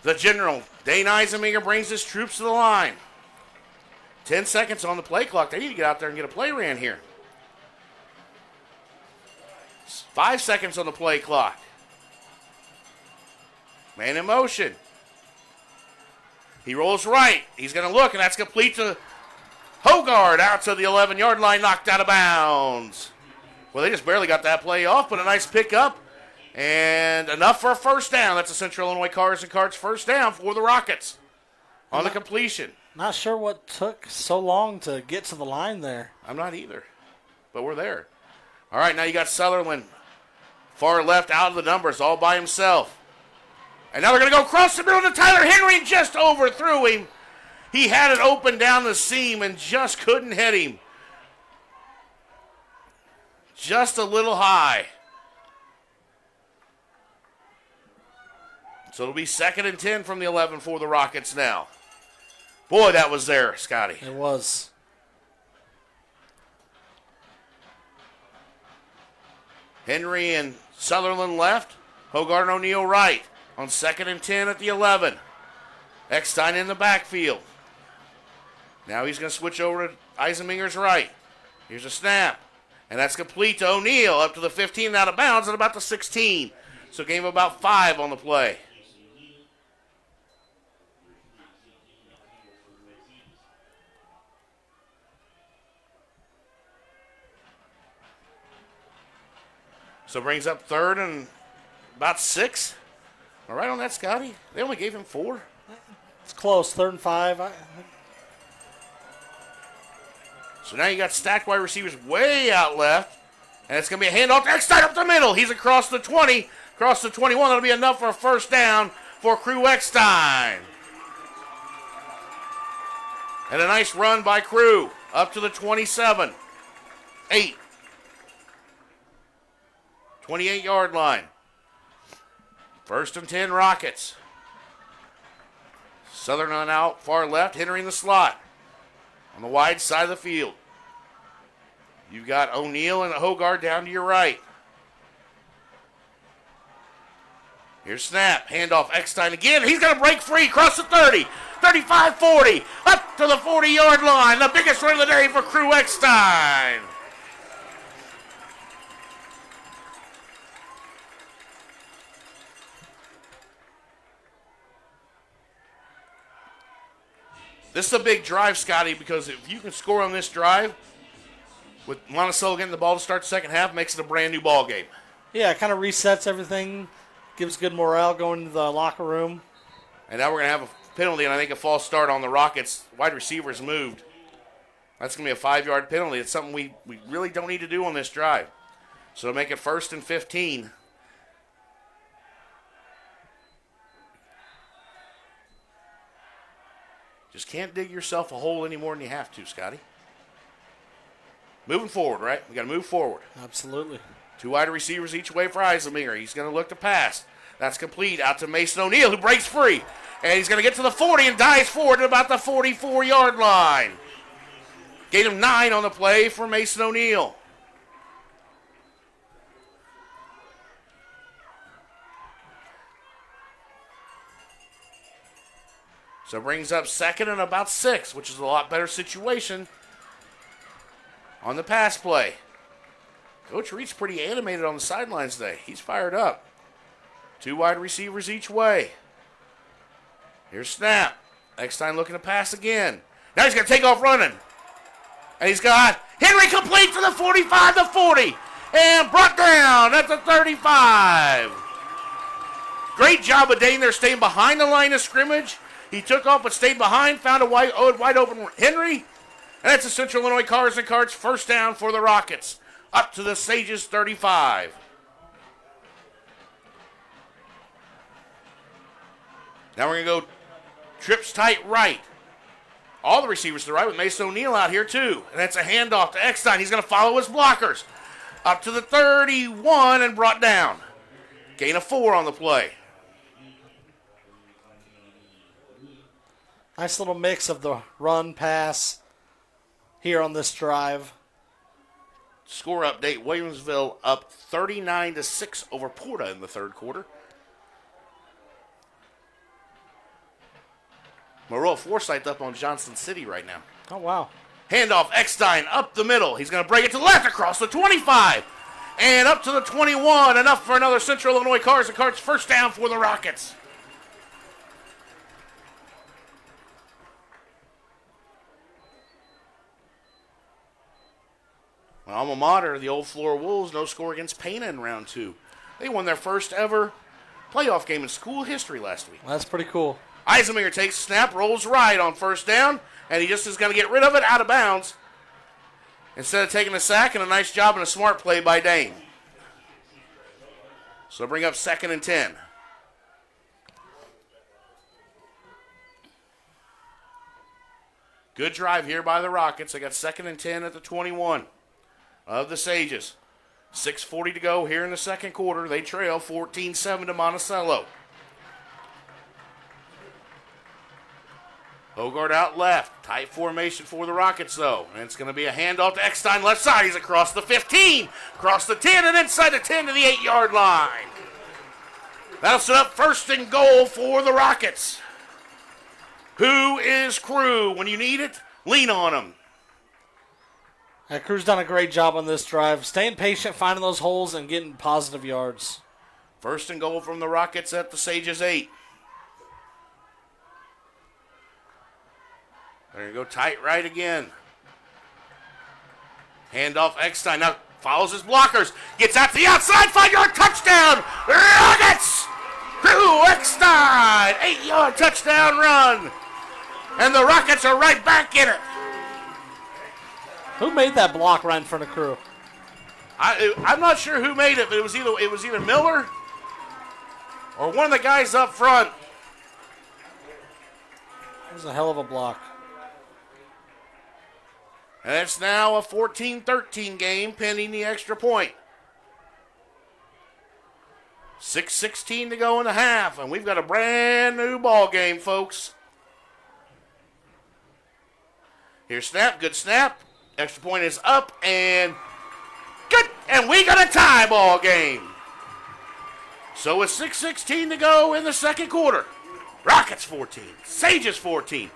The general, Dane Eisenmenger, brings his troops to the line. 10 seconds on the play clock. They need to get out there and get a play ran here. 5 seconds on the play clock. Man in motion. He rolls right. He's going to look, and that's complete to Hogard out to the 11-yard line, knocked out of bounds. Well, they just barely got that play off, but a nice pickup and enough for a first down. That's a Central Illinois Cars and Carts first down for the Rockets on the completion. Not sure what took so long to get to the line there. I'm not either, but we're there. All right, now you got Sutherland far left out of the numbers all by himself. And now they're going to go across the middle to Tyler Henry and just overthrew him. He had it open down the seam and just couldn't hit him. Just a little high. So it'll be 2nd and 10 from the 11 for the Rockets now. Boy, that was there, Scotty. It was. Henry and Sutherland left. Hogard and O'Neill right on 2nd and 10 at the 11. Eckstein in the backfield. Now he's going to switch over to Eisenminger's right. Here's a snap. And that's complete to O'Neal up to the 15 out of bounds at about the 16. So gain of about 5 on the play. So brings up 3rd and about 6. All right on that, Scotty? They only gave him 4. It's close, 3rd and 5. So now you got stacked wide receivers way out left. And it's going to be a handoff to Eckstein up the middle. He's across the 20, across the 21. That'll be enough for a first down for Crew Eckstein. And a nice run by Crew up to the 27. 8. 28-yard line. 1st and 10 Rockets. Southern on out, far left, Henry in the slot. On the wide side of the field. You've got O'Neal and Hogard down to your right. Here's snap. Handoff. Eckstein again. He's going to break free. Across the 30. 35-40. Up to the 40-yard line. The biggest run of the day for Crew Eckstein. This is a big drive, Scotty, because if you can score on this drive, with Monticello getting the ball to start the second half, makes it a brand new ball game. Yeah, it kind of resets everything, gives good morale going into the locker room. And now we're going to have a penalty, and I think a false start on the Rockets. Wide receivers moved. That's going to be a 5-yard penalty. It's something we really don't need to do on this drive. So to make it 1st and 15. Just can't dig yourself a hole any more than you have to, Scotty. Moving forward, right? We got to move forward. Absolutely. 2 wide receivers each way for Eisenminger. He's going to look to pass. That's complete out to Mason O'Neal, who breaks free. And he's going to get to the 40 and dives forward at about the 44-yard line. Gain of 9 on the play for Mason O'Neal. So brings up 2nd and about 6, which is a lot better situation on the pass play. Coach Reed's pretty animated on the sidelines today. He's fired up. 2 wide receivers each way. Here's snap. Eckstein looking to pass again. Now he's going to take off running. And he's got Henry complete to the 45, the 40. And brought down at the 35. Great job of Dane there staying behind the line of scrimmage. He took off but stayed behind, found a wide open Henry. And that's the Central Illinois Cars and Carts first down for the Rockets. Up to the Sages 35. Now we're going to go trips tight right. All the receivers to the right with Mason O'Neal out here too. And that's a handoff to Eckstein. He's going to follow his blockers. Up to the 31 and brought down. Gain of 4 on the play. Nice little mix of the run, pass here on this drive. Score update, Williamsville up 39-6 over Porta in the third quarter. Maroa Forsyth up on Johnson City right now. Oh, wow. Handoff, Eckstein up the middle. He's going to break it to the left across the 25. And up to the 21. Enough for another Central Illinois Cars and Carts first down for the Rockets. Alma Mater, the Old Flora Wolves, no score against Pana in round 2. They won their first ever playoff game in school history last week. That's pretty cool. Eisenminger takes snap, rolls right on first down, and he just is going to get rid of it out of bounds instead of taking a sack, and a nice job and a smart play by Dane. So bring up 2nd and 10. Good drive here by the Rockets. They got 2nd and 10 at the 21 of the Sages. 6:40 to go here in the second quarter. They trail 14-7 to Monticello. Hogard out left. Tight formation for the Rockets, though. And it's going to be a handoff to Eckstein left side. He's across the 15, across the 10, and inside the 10 to the 8-yard line. That'll set up 1st and goal for the Rockets. Who is Crew? When you need it, lean on them. Crew's done a great job on this drive, staying patient, finding those holes, and getting positive yards. First and goal from the Rockets at the Sages 8. They're going to go tight right again. Handoff Eckstein. Now follows his blockers. Gets out to the outside. 5-yard touchdown. Rockets! Crew Eckstein. 8-yard touchdown run. And the Rockets are right back in it. Who made that block right in front of Crew? I'm not sure who made it, but it was either Miller or one of the guys up front. It was a hell of a block. And it's now a 14-13 game pending the extra point. 6:16 to go in the half, and we've got a brand new ball game, folks. Here's snap, good snap. Extra point is up and good, and we got a tie ball game. So with 6:16 to go in the second quarter, Rockets 14, Sages 14.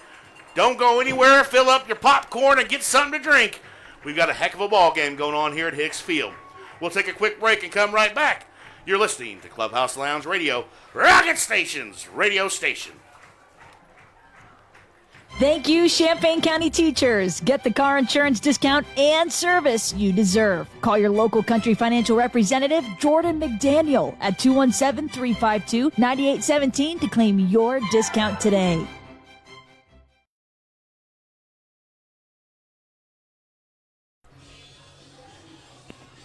Don't go anywhere. Fill up your popcorn and get something to drink. We've got a heck of a ball game going on here at Hicks Field. We'll take a quick break and come right back. You're listening to Clubhouse Lounge Radio, Rocket Station's radio station. Thank you, Champaign County teachers. Get the car insurance discount and service you deserve. Call your local Country Financial representative, Jordan McDaniel, at 217-352-9817 to claim your discount today.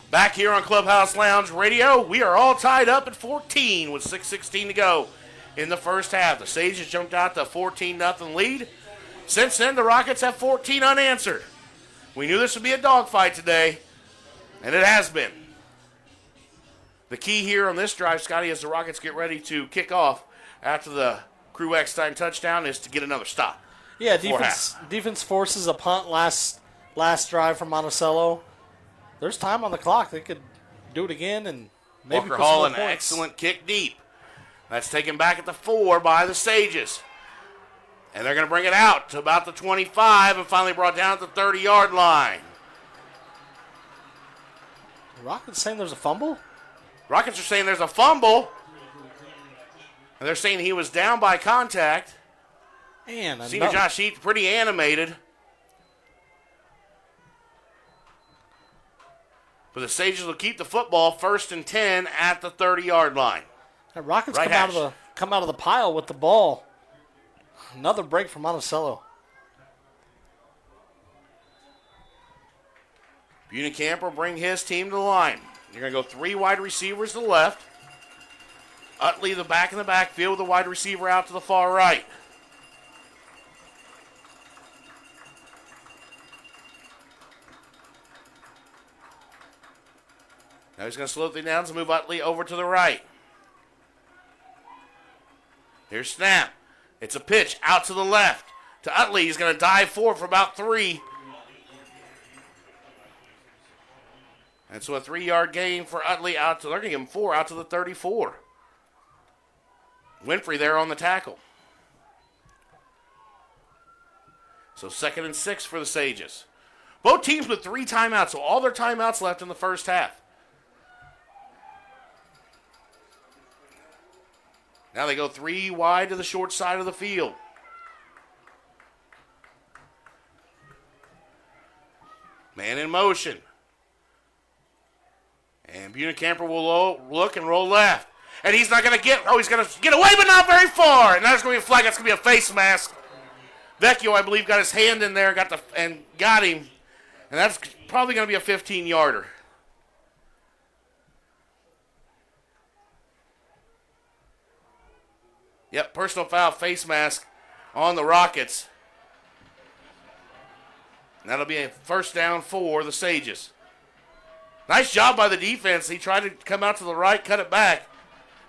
Back here on Clubhouse Lounge Radio, we are all tied up at 14 with 6:16 to go in the first half. The Sages jumped out to a 14-0 lead. Since then, the Rockets have 14 unanswered. We knew this would be a dogfight today, and it has been. The key here on this drive, Scotty, as the Rockets get ready to kick off after the Crew Eckstein touchdown, is to get another stop. Yeah, defense forces a punt last drive from Monticello. There's time on the clock. They could do it again and maybe Walker put Hall, some an more points. excellent kick deep. That's taken back at the 4 by the Sages. And they're going to bring it out to about the 25 and finally brought down at the 30-yard line. Rockets saying there's a fumble? Rockets are saying there's a fumble. And they're saying he was down by contact. Man, Senior Josh Heath pretty animated. But the Sages will keep the football 1st and 10 at the 30-yard line. And Rockets Right come out of the pile with the ball. Another break from Monticello. Bunicamp will bring his team to the line. You're going to go 3 wide receivers to the left. Utley, the back in the backfield with the wide receiver out to the far right. Now he's going to slow things down to move Utley over to the right. Here's snap. It's a pitch out to the left to Utley. He's going to dive forward for about 3. And so a 3-yard gain for Utley out to, they're going to give him 4 out to the 34. Winfrey there on the tackle. So 2nd and 6 for the Sages. Both teams with 3 timeouts, so all their timeouts left in the first half. Now they go 3 wide to the short side of the field. Man in motion. And Bunicamper will look and roll left. And he's not going to he's going to get away, but not very far. And that's going to be a flag. That's going to be a face mask. Vecchio, I believe, got his hand in there, got him. And that's probably going to be a 15-yarder. Yep, personal foul, face mask on the Rockets. And that'll be a 1st down for the Sages. Nice job by the defense. He tried to come out to the right, cut it back.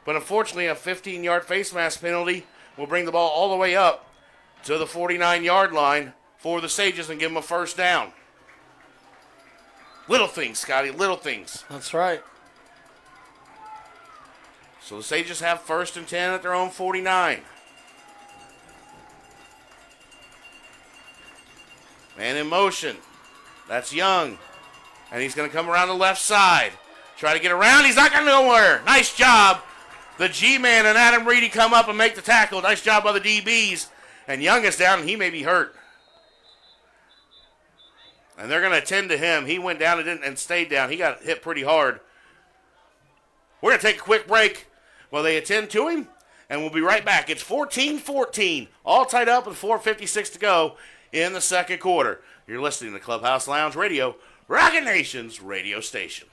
But unfortunately, a 15-yard face mask penalty will bring the ball all the way up to the 49-yard line for the Sages and give them a 1st down. Little things, Scotty, little things. That's right. So the Sages have 1st and 10 at their own 49. Man in motion. That's Young. And he's going to come around the left side. Try to get around. He's not going to go nowhere. Nice job. The G-Man and Adam Reedy come up and make the tackle. Nice job by the DBs. And Young is down, and he may be hurt. And they're going to attend to him. He went down and stayed down. He got hit pretty hard. We're going to take a quick break while they attend to him, and we'll be right back. It's 14-14, all tied up with 4:56 to go in the second quarter. You're listening to Clubhouse Lounge Radio, Rocket Nation's radio station.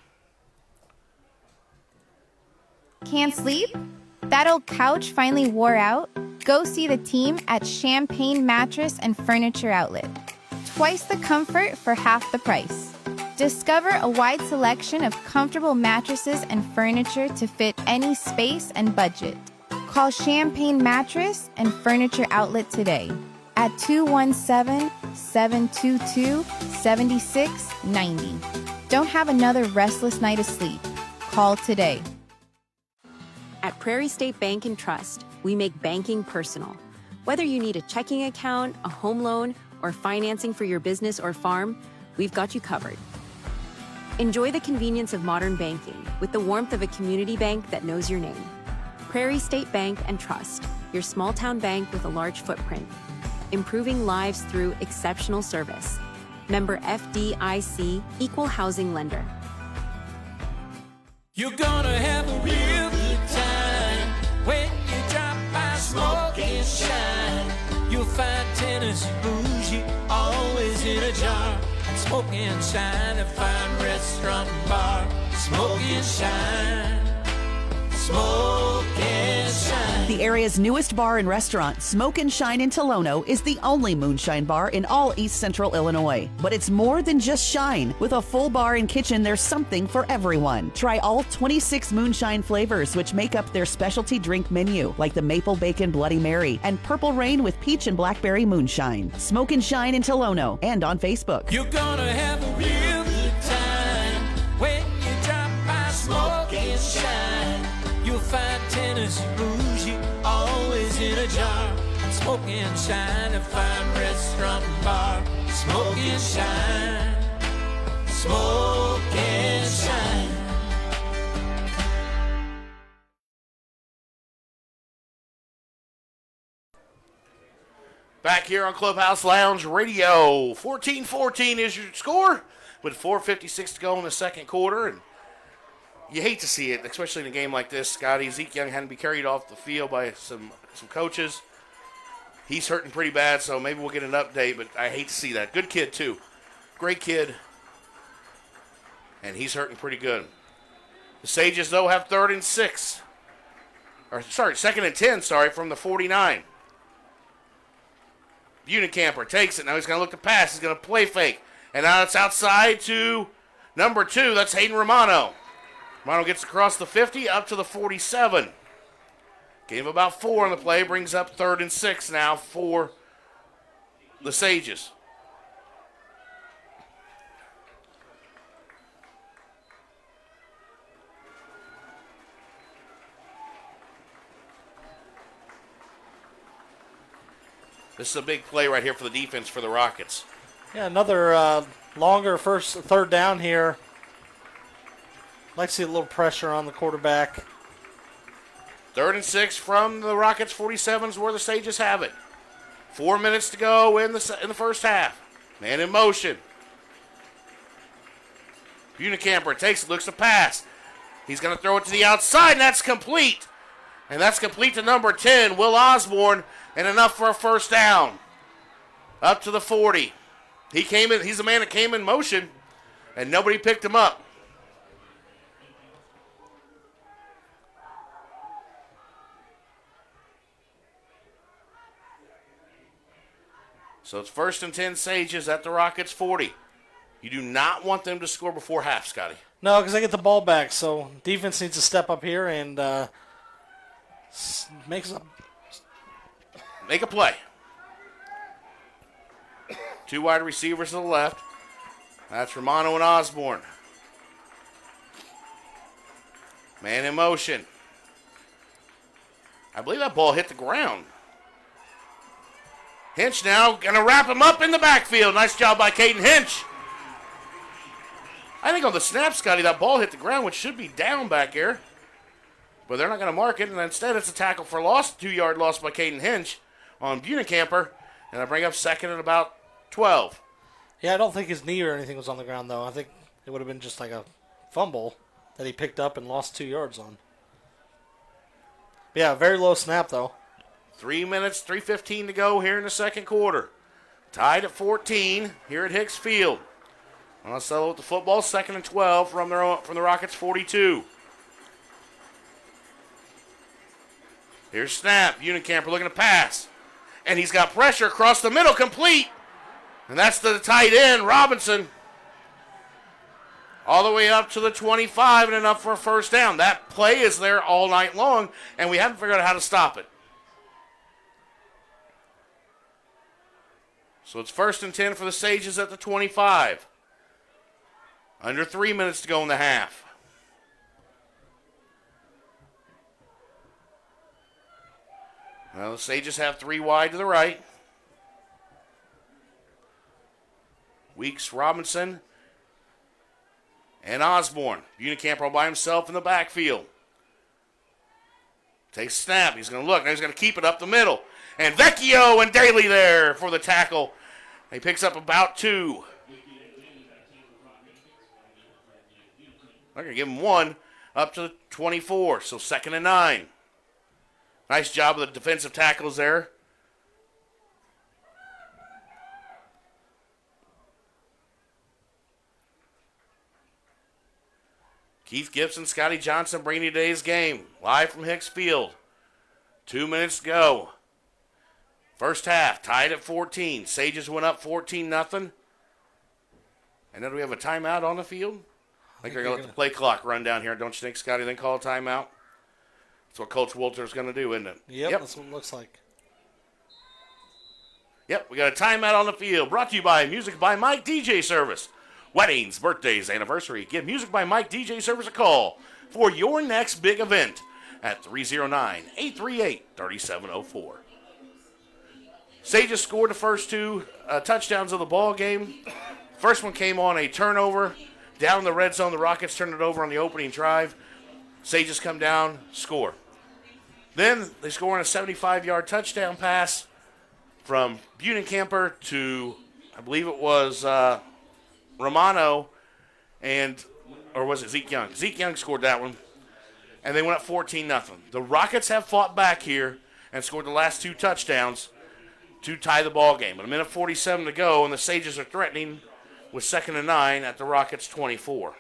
Can't sleep? That old couch finally wore out? Go see the team at Champagne Mattress and Furniture Outlet. Twice the comfort for half the price. Discover a wide selection of comfortable mattresses and furniture to fit any space and budget. Call Champagne Mattress and Furniture Outlet today at 217-722-7690. Don't have another restless night of sleep. Call today. At Prairie State Bank and Trust, we make banking personal. Whether you need a checking account, a home loan, or financing for your business or farm, we've got you covered. Enjoy the convenience of modern banking with the warmth of a community bank that knows your name. Prairie State Bank and Trust, your small-town bank with a large footprint. Improving lives through exceptional service. Member FDIC, Equal Housing Lender. You're gonna have a real good time when you drop by Smoke and Shine. You'll find Tennessee bougie always in a jar. Smoke and Shine, a fine restaurant and bar. Smoke and Shine. Smoke and Shine. The area's newest bar and restaurant, Smoke and Shine in Tolono, is the only moonshine bar in all East Central Illinois. But it's more than just shine. With a full bar and kitchen, there's something for everyone. Try all 26 moonshine flavors, which make up their specialty drink menu, like the Maple Bacon Bloody Mary and Purple Rain with Peach and Blackberry Moonshine. Smoke and Shine in Tolono and on Facebook. You're gonna have a real good time when you drop by Smoke and Shine. You'll find Tennessee bougie always in a jar. Smoke and Shine, a fine restaurant and bar. Smoke and Shine. Smoke and Shine. Back here on Clubhouse Lounge Radio, 14-14 is your score with 4:56 to go in the second quarter. And you hate to see it, especially in a game like this, Scotty. Zeke Young had to be carried off the field by some coaches. He's hurting pretty bad, so maybe we'll get an update, but I hate to see that. Good kid, too. Great kid. And he's hurting pretty good. The Sages, though, have 3rd and 6. Or, sorry, 2nd and 10, from the 49. Bunicamper takes it. Now he's going to look to pass. He's going to play fake. And now it's outside to number 2. That's Hayden Romano. Romano gets across the 50 up to the 47. Gave about 4 on the play. Brings up 3rd and 6 now for the Sages. This is a big play right here for the defense for the Rockets. Yeah, another longer 3rd down here. Like to see a little pressure on the quarterback. 3rd and 6 from the Rockets 47s where the Sages have it. 4 minutes to go in the first half. Man in motion. Bunicamper takes it, looks to pass. He's going to throw it to the outside, and that's complete. And that's complete to number 10, Will Osborne, and enough for a first down. Up to the 40. He's the man that came in motion, and nobody picked him up. So it's 1st and 10 Sages at the Rockets 40. You do not want them to score before half, Scotty. No, because they get the ball back. So defense needs to step up here and make a play. 2 wide receivers to the left. That's Romano and Osborne. Man in motion. I believe that ball hit the ground. Hinch now going to wrap him up in the backfield. Nice job by Caden Hinch. I think on the snap, Scotty, that ball hit the ground, which should be down back there. But they're not going to mark it, and instead it's a tackle for loss, 2-yard loss by Caden Hinch on Bunicamper, and I bring up second at about 12. Yeah, I don't think his knee or anything was on the ground, though. I think it would have been just like a fumble that he picked up and lost 2 yards on. Yeah, very low snap, though. 3 minutes, 3:15 to go here in the second quarter. Tied at 14 here at Hicks Field. Monticello with the football, second and 12 from the Rockets' 42. Here's snap. Unicamper looking to pass. And he's got pressure across the middle, complete. And that's the tight end, Robinson. All the way up to the 25 and enough for a first down. That play is there all night long, and we haven't figured out how to stop it. So it's first and 10 for the Sages at the 25. Under 3 minutes to go in the half. Well, the Sages have 3 wide to the right. Weeks, Robinson, and Osborne. Unicamper all by himself in the backfield. Takes a snap. He's going to look. Now he's going to keep it up the middle. And Vecchio and Daly there for the tackle. He picks up about 2. They're going to give him 1 up to the 24. So second and 9. Nice job of the defensive tackles there. Keith Gibson, Scotty Johnson bringing you today's game. Live from Hicks Field. 2 minutes to go. First half, tied at 14. Sages went up 14-0. And then do we have a timeout on the field? I think they're going to let the play clock run down here. Don't you think, Scotty? Then call a timeout? That's what Coach Walter's going to do, isn't it? Yep, that's what it looks like. Yep, we got a timeout on the field. Brought to you by Music by Mike DJ Service. Weddings, birthdays, anniversary. Give Music by Mike DJ Service a call for your next big event at 309-838-3704. Sages scored the first 2 touchdowns of the ball game. First one came on a turnover. Down in the red zone, the Rockets turned it over on the opening drive. Sages come down, score. Then they score on a 75-yard touchdown pass from Bunicamper to, I believe it was Romano, or was it Zeke Young? Zeke Young scored that one, and they went up 14-0. The Rockets have fought back here and scored the last 2 touchdowns to tie the ball game. But a minute 47 to go, and the Sages are threatening with second and 9 at the Rockets' 24.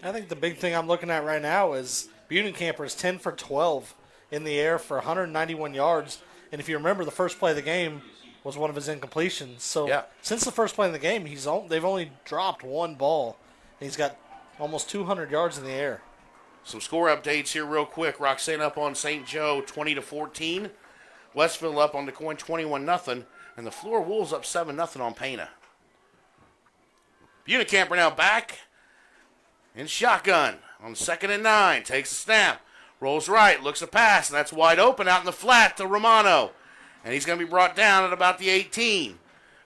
I think the big thing I'm looking at right now is Bunicamper is 10 for 12 in the air for 191 yards. And if you remember, the first play of the game was one of his incompletions. So since the first play of the game, they've only dropped 1 ball. And he's got almost 200 yards in the air. Some score updates here real quick. Roxanne up on St. Joe 20-14. Westville up on DeCoin 21-0. And the Fleur Wolves up 7-0 on Pana. Bunicamper now back in shotgun on second and 9. Takes a snap. Rolls right. Looks a pass. And that's wide open out in the flat to Romano. And he's going to be brought down at about the 18.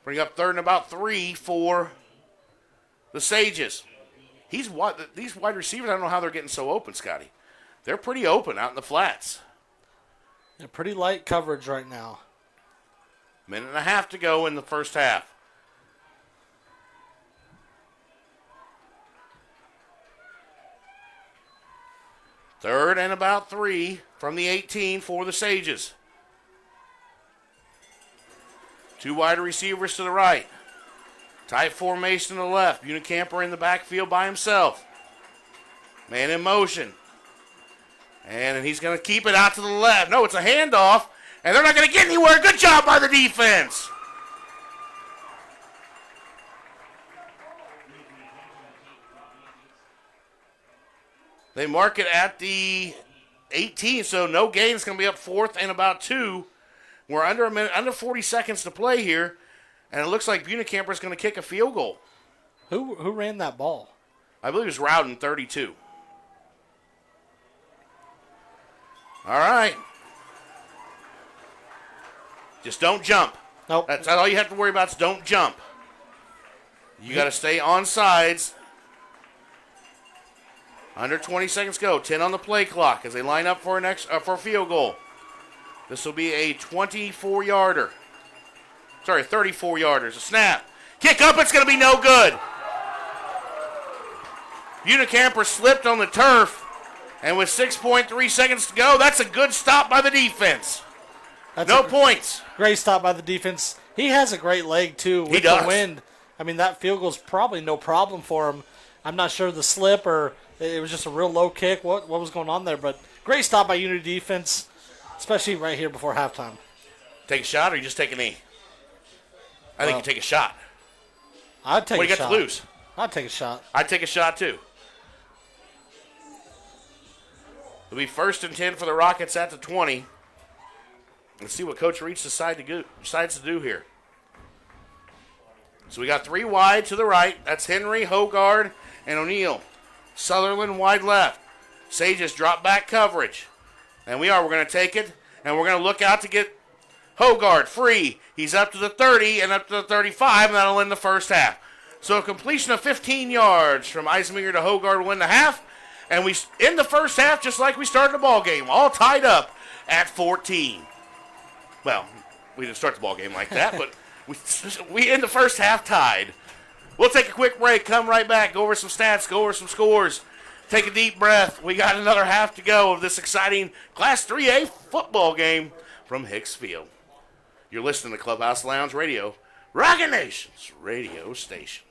Bring up third and about 3 for the Sages. These wide receivers, I don't know how they're getting so open, Scotty. They're pretty open out in the flats. They're pretty light coverage right now. Minute and a half to go in the first half. Third and about 3 from the 18 for the Sages. 2 wide receivers to the right. Tight formation to the left. Unicamper in the backfield by himself. Man in motion. And he's going to keep it out to the left. No, it's a handoff. And they're not going to get anywhere. Good job by the defense. They mark it at the 18, so no gain. It's going to be up 4th and about 2. We're under a minute, under 40 seconds to play here, and it looks like Bunicamper is going to kick a field goal. Who ran that ball? I believe it was Rowden, 32. All right. Just don't jump. Nope. That's all you have to worry about is don't jump. You got to stay on sides. Under 20 seconds go. 10 on the play clock as they line up for for a field goal. This will be a 24-yarder. Sorry, 34-yarders. A snap. Kick up. It's going to be no good. Unicamper slipped on the turf. And with 6.3 seconds to go, that's a good stop by the defense. No points. Great stop by the defense. He has a great leg, too, with the wind. I mean, that field goal's probably no problem for him. I'm not sure the slip or it was just a real low kick. What was going on there? But great stop by Unity defense, especially right here before halftime. Take a shot or you just take a knee? I think you take a shot. I'd take a shot. What do you got to lose? I'd take a shot. I'd take a shot, too. It'll be 1st and 10 for the Rockets at the 20. Let's see what Coach Reach decides to do here. So we got 3 wide to the right. That's Henry, Hogard, and O'Neal. Sutherland wide left. Sages drop back coverage. And we're going to take it, and we're going to look out to get Hogard free. He's up to the 30 and up to the 35, and that'll end the first half. So a completion of 15 yards from Eisminger to Hogard will win the half. And we end the first half just like we started the ball game, all tied up at 14. Well, we didn't start the ball game like that, but we end the first half tied. We'll take a quick break, come right back, go over some stats, go over some scores, take a deep breath. We got another half to go of this exciting Class 3A football game from Hicks Field. You're listening to Clubhouse Lounge Radio, Rocket Nation's radio station.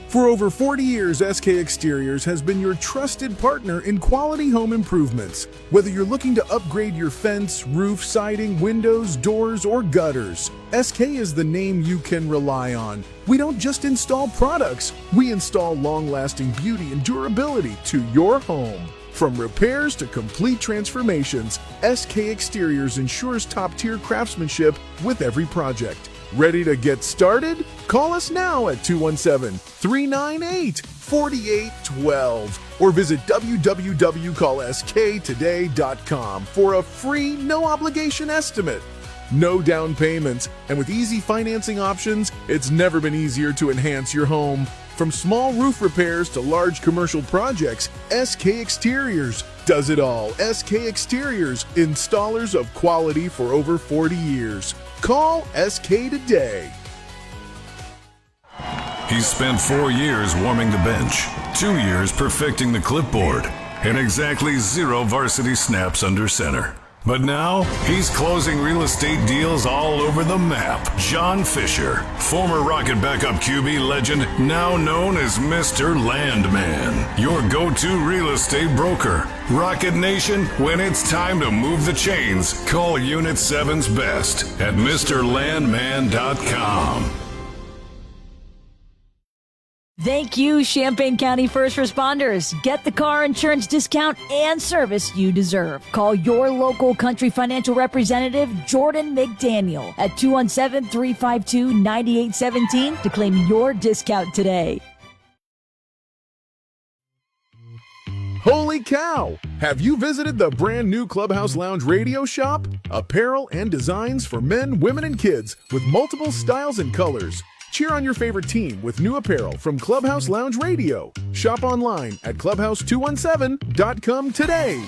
For over 40 years, SK Exteriors has been your trusted partner in quality home improvements. Whether you're looking to upgrade your fence, roof, siding, windows, doors, or gutters, SK is the name you can rely on. We don't just install products, we install long-lasting beauty and durability to your home. From repairs to complete transformations, SK Exteriors ensures top-tier craftsmanship with every project. Ready to get started? Call us now at 217-398-4812 or visit www.callsktoday.com for a free, no-obligation estimate. No down payments, and with easy financing options, it's never been easier to enhance your home. From small roof repairs to large commercial projects, SK Exteriors does it all. SK Exteriors, installers of quality for over 40 years. Call SK today. He's spent 4 years warming the bench, 2 years perfecting the clipboard, and exactly 0 varsity snaps under center. But now, he's closing real estate deals all over the map. John Fisher, former Rocket backup QB legend, now known as Mr. Landman, your go-to real estate broker. Rocket Nation, when it's time to move the chains, call Unit 7's best at MrLandman.com. Thank you, Champaign County First Responders. Get the car insurance discount and service you deserve. Call your local Country Financial representative, Jordan McDaniel, at 217-352-9817 to claim your discount today. Holy cow! Have you visited the brand new Clubhouse Lounge Radio shop? Apparel and designs for men, women, and kids with multiple styles and colors. Cheer on your favorite team with new apparel from Clubhouse Lounge Radio. Shop online at clubhouse217.com today.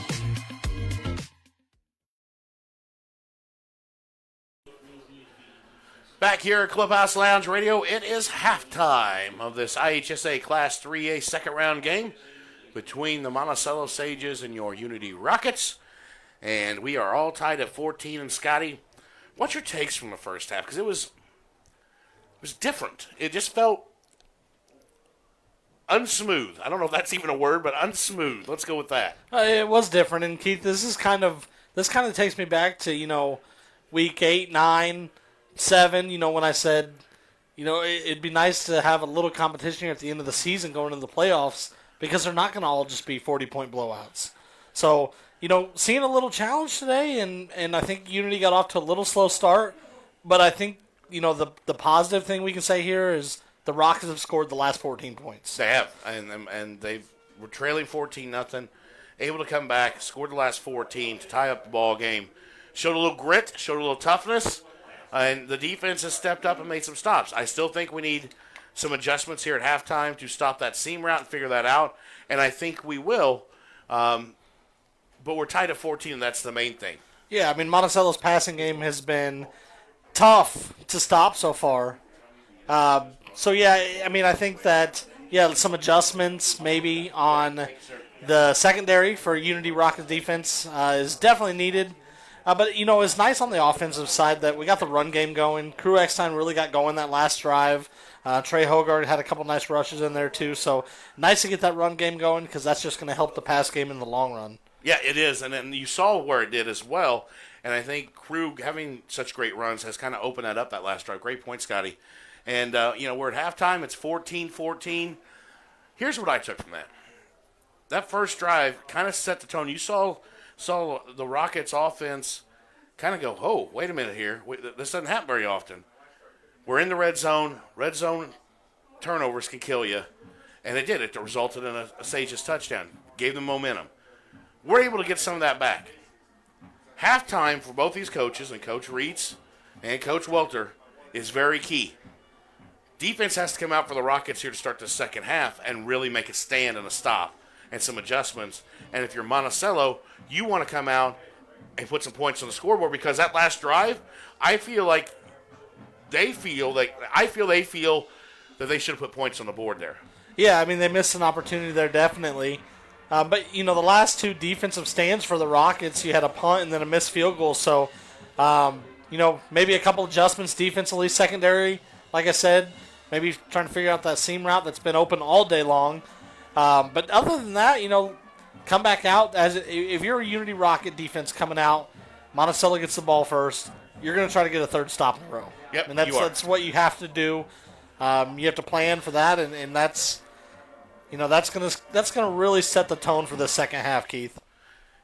Back here at Clubhouse Lounge Radio, it is halftime of this IHSA Class 3A second round game between the Monticello Sages and your Unity Rockets. And we are all tied at 14. And Scotty, what's your takes from the first half? Because it was different. It just felt unsmooth. I don't know if that's even a word, but unsmooth. Let's go with that. It was different. And Keith, this kind of takes me back to, week 8, 9, 7, when I said, it'd be nice to have a little competition here at the end of the season going into the playoffs because they're not going to all just be 40-point blowouts. So, seeing a little challenge today, and I think Unity got off to a little slow start, but I think the positive thing we can say here is the Rockets have scored the last 14 points. They have, and they were trailing 14-0, able to come back, scored the last 14 to tie up the ball game showed a little grit, showed a little toughness, and the defense has stepped up and made some stops. I still think we need some adjustments here at halftime to stop that seam route and figure that out, and I think we will. But we're tied at 14, and that's the main thing. Yeah, I mean, Monticello's passing game has been tough to stop so far. So, yeah, I mean, I think that, some adjustments maybe on the secondary for Unity Rockets defense is definitely needed. But, it's nice on the offensive side that we got the run game going. Crew Eckstein really got going that last drive. Trey Hogard had a couple nice rushes in there, too. So, nice to get that run game going because that's just going to help the pass game in the long run. Yeah, it is, and then you saw where it did as well. And I think Crew having such great runs has kind of opened that up that last drive. Great point, Scotty. And, we're at halftime. It's 14-14. Here's what I took from that. That first drive kind of set the tone. You saw the Rockets offense kind of go, oh, wait a minute here. This doesn't happen very often. We're in the red zone. Red zone turnovers can kill you. And it did. It resulted in a Sages touchdown. Gave them momentum. We're able to get some of that back. Halftime for both these coaches, and Coach Reitz and Coach Welter, is very key. Defense has to come out for the Rockets here to start the second half and really make a stand and a stop and some adjustments. And if you're Monticello, you want to come out and put some points on the scoreboard because that last drive, I feel they feel that they should have put points on the board there. Yeah, I mean, they missed an opportunity there definitely. But, the last two defensive stands for the Rockets, you had a punt and then a missed field goal. So, maybe a couple adjustments defensively, secondary, like I said, maybe trying to figure out that seam route that's been open all day long. But other than that, come back out. If you're a Unity Rocket defense coming out, Monticello gets the ball first, you're going to try to get a third stop in a row. Yep, and that's what you have to do. You have to plan for that, and that's gonna really set the tone for the second half, Keith.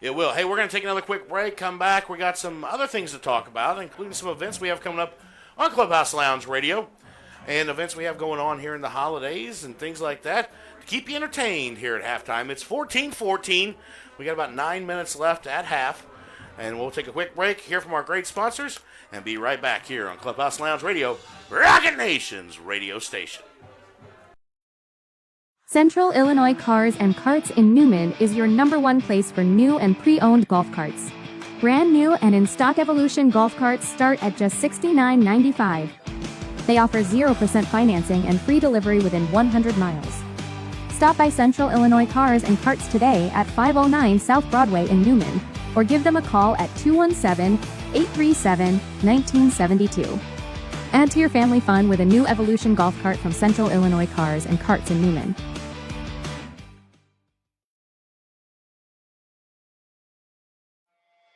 It will. Hey, we're going to take another quick break, come back. We got some other things to talk about, including some events we have coming up on Clubhouse Lounge Radio and events we have going on here in the holidays and things like that to keep you entertained here at halftime. It's 14-14. We got about 9 minutes left at half, and we'll take a quick break, hear from our great sponsors, and be right back here on Clubhouse Lounge Radio, Rocket Nation's radio station. Central Illinois Cars and Carts in Newman is your #1 place for new and pre-owned golf carts. Brand new and in stock Evolution golf carts start at just $69.95. They offer 0% financing and free delivery within 100 miles. Stop by Central Illinois Cars and Carts today at 509 South Broadway in Newman, or give them a call at 217-837-1972. Add to your family fun with a new Evolution golf cart from Central Illinois Cars and Carts in Newman.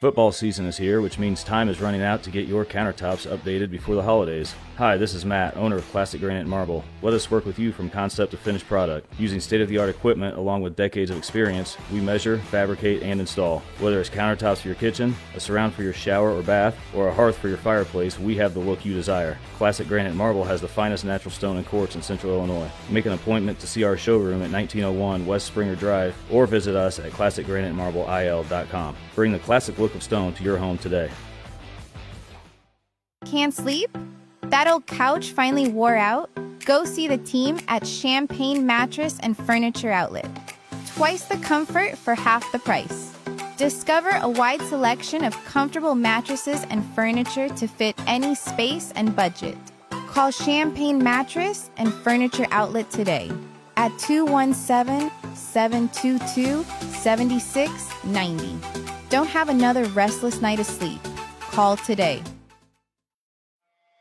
Football season is here, which means time is running out to get your countertops updated before the holidays. Hi, this is Matt, owner of Classic Granite Marble. Let us work with you from concept to finished product. Using state-of-the-art equipment along with decades of experience, we measure, fabricate, and install. Whether it's countertops for your kitchen, a surround for your shower or bath, or a hearth for your fireplace, we have the look you desire. Classic Granite Marble has the finest natural stone and quartz in Central Illinois. Make an appointment to see our showroom at 1901 West Springer Drive, or visit us at ClassicGraniteMarbleIL.com. Bring the classic look of stone to your home today. Can't sleep? That old couch finally wore out? Go see the team at Champagne Mattress and Furniture Outlet. Twice the comfort for half the price. Discover a wide selection of comfortable mattresses and furniture to fit any space and budget. Call Champagne Mattress and Furniture Outlet today at 217-722-7690. Don't have another restless night of sleep. Call today.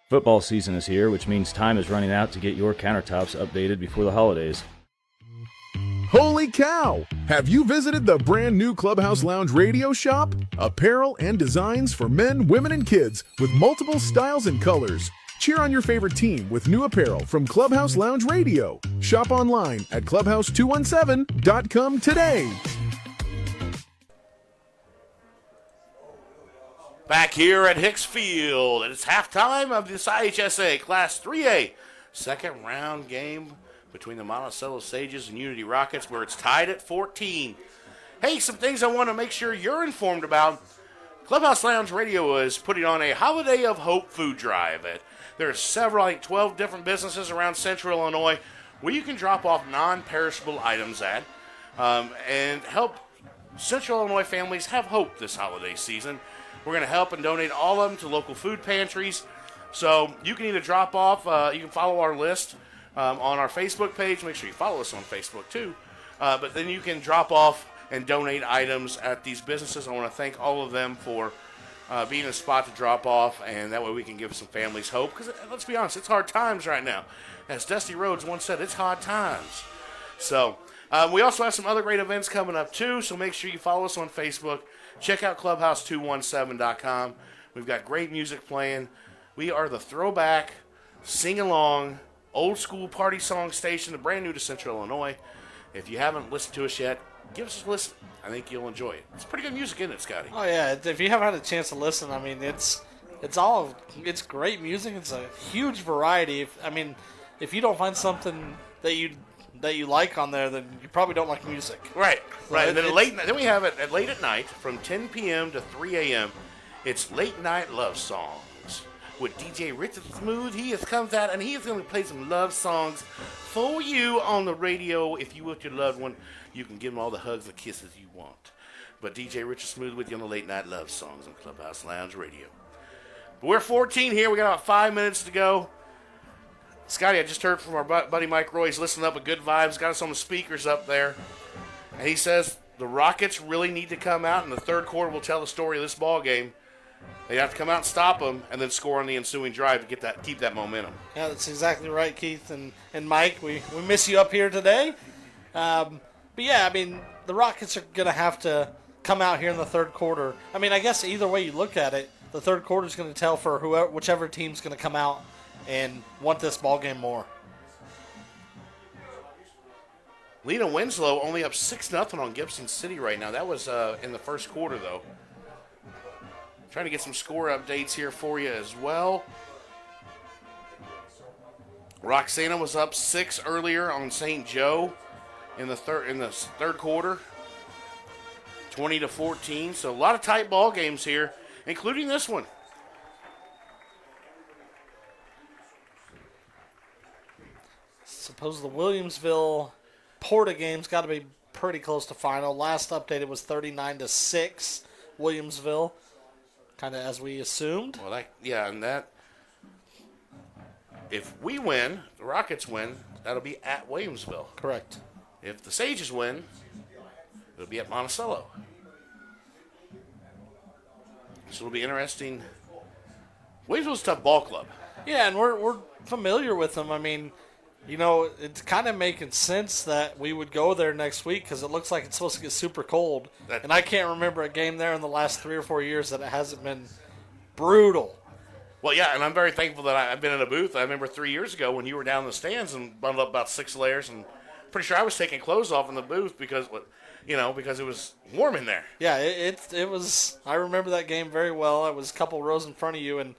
Football season is here, which means time is running out to get your countertops updated before the holidays. Holy cow! Have you visited the brand new Clubhouse Lounge Radio shop? Apparel and designs for men, women, and kids with multiple styles and colors. Cheer on your favorite team with new apparel from Clubhouse Lounge Radio. Shop online at clubhouse217.com today. Back here at Hicks Field, and it's halftime of this IHSA Class 3A second round game between the Monticello Sages and Unity Rockets, where it's tied at 14. Hey, some things I want to make sure you're informed about. Clubhouse Lounge Radio is putting on a Holiday of Hope food drive. There are several, I think 12 different businesses around Central Illinois where you can drop off non-perishable items at and help Central Illinois families have hope this holiday season. We're going to help and donate all of them to local food pantries. So you can either drop off, you can follow our list on our Facebook page. Make sure you follow us on Facebook too. But then you can drop off and donate items at these businesses. I want to thank all of them for being a spot to drop off, and that way we can give some families hope. Because let's be honest, it's hard times right now. As Dusty Rhodes once said, it's hard times. So we also have some other great events coming up too, so make sure you follow us on Facebook. Check out clubhouse217.com. We've got great music playing. We are the throwback, sing-along, old-school party song station, brand new to Central Illinois. If you haven't listened to us yet, give us a listen. I think you'll enjoy it. It's pretty good music, isn't it, Scotty? Oh, yeah. If you haven't had a chance to listen, I mean, it's great music. It's a huge variety. If you don't find something that you like on there, then you probably don't like music. Right. And then we have it at late at night from 10 p.m. to 3 a.m. It's Late Night Love Songs with DJ Richard Smooth. He has comes out and he is going to play some love songs for you on the radio. If you with your loved one, you can give them all the hugs and kisses you want. But DJ Richard Smooth with you on the Late Night Love Songs on Clubhouse Lounge Radio. But we're 14 here. We got about 5 minutes to go. Scotty, I just heard from our buddy Mike Roy. He's listening up with good vibes. Got us on the speakers up there. And he says the Rockets really need to come out, and the third quarter will tell the story of this ball game. They have to come out and stop them and then score on the ensuing drive to keep that momentum. Yeah, that's exactly right, Keith. And Mike, we miss you up here today. But, yeah, I mean, the Rockets are going to have to come out here in the third quarter. I mean, I guess either way you look at it, the third quarter is going to tell for whichever team's going to come out and want this ball game more. Lena Winslow only up 6-0 on Gibson City right now. That was in the first quarter, though. Trying to get some score updates here for you as well. Roxana was up 6 earlier on St. Joe in the third quarter. 20-14. So a lot of tight ball games here, including this one. Suppose the Williamsville Porta game's got to be pretty close to final. Last update, it was 39-6 Williamsville, kind of as we assumed. Well, if we win, the Rockets win, that'll be at Williamsville. Correct. If the Sages win, it'll be at Monticello. So it'll be interesting. Williamsville's a tough ball club. Yeah, and we're familiar with them. I mean, you know, it's kind of making sense that we would go there next week because it looks like it's supposed to get super cold. And I can't remember a game there in the last 3 or 4 years that it hasn't been brutal. Well, yeah, and I'm very thankful that I've been in a booth. I remember 3 years ago when you were down in the stands and bundled up about 6 layers, and pretty sure I was taking clothes off in the booth because it was warm in there. Yeah, it was. I remember that game very well. I was a couple rows in front of you, and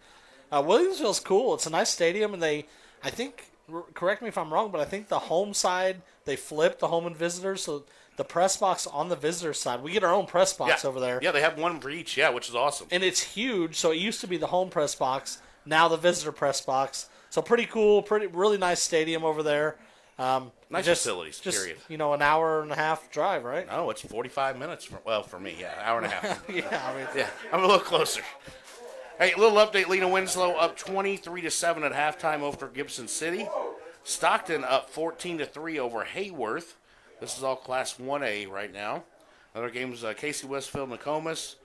Williamsville's cool. It's a nice stadium, and I think, correct me if I'm wrong, but I think the home side, they flipped the home and visitors, so the press box on the visitor side, we get our own press box over there. Yeah, they have one for each, which is awesome. And it's huge, so it used to be the home press box, now the visitor press box. So pretty cool, really nice stadium over there. Nice facilities, period. An hour and a half drive, right? No, it's 45 minutes. For me, an hour and a half. Yeah, I'm a little closer. Hey, a little update. Lena Winslow up 23-7 at halftime over Gibson City. Stockton up 14-3 over Hayworth. This is all Class 1A right now. Other games, Casey Westfield, Nokomis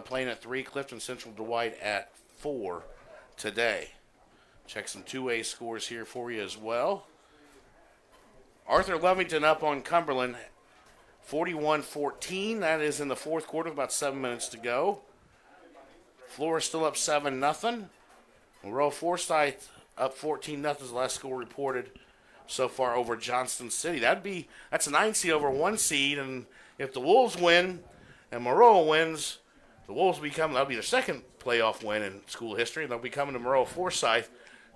playing at 3. Clifton Central Dwight at 4 today. Check some 2A scores here for you as well. Arthur Lovington up on Cumberland, 41-14. That is in the fourth quarter, about 7 minutes to go. Flora still up 7-0. Monroe Forsyth up 14-0 is the last score reported so far over Johnston City. That's a 9 seed over 1 seed, and if the Wolves win and Monroe wins, the Wolves that'll be their second playoff win in school history, and they'll be coming to Monroe Forsyth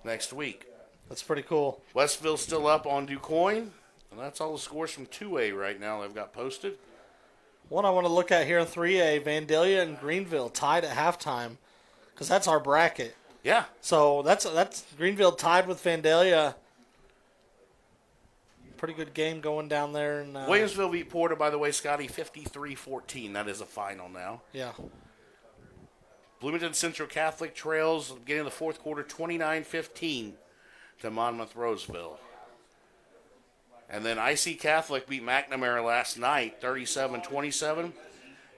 next week. That's pretty cool. Westville's still up on DuQuoin, and that's all the scores from 2A right now they've got posted. One I want to look at here in 3A, Vandalia and Greenville tied at halftime, because that's our bracket. Yeah. So that's Greenville tied with Vandalia. Pretty good game going down there. And Williamsville beat Porter, by the way, Scotty, 53-14. That is a final now. Yeah. Bloomington Central Catholic trails beginning of the fourth quarter, 29-15 to Monmouth Roseville. And then IC Catholic beat McNamara last night, 37-27.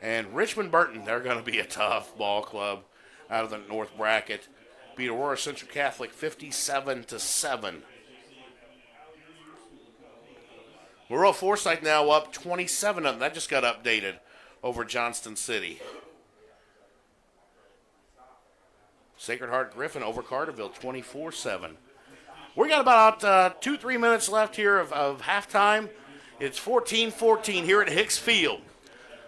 And Richmond Burton, they're going to be a tough ball club out of the North bracket. Beat Aurora Central Catholic 57-7. Laurel Forsyth now up 27 of them. That just got updated over Johnston City. Sacred Heart Griffin over Carterville 24-7. We got about 2-3 minutes left here of halftime. It's 14-14 here at Hicks Field.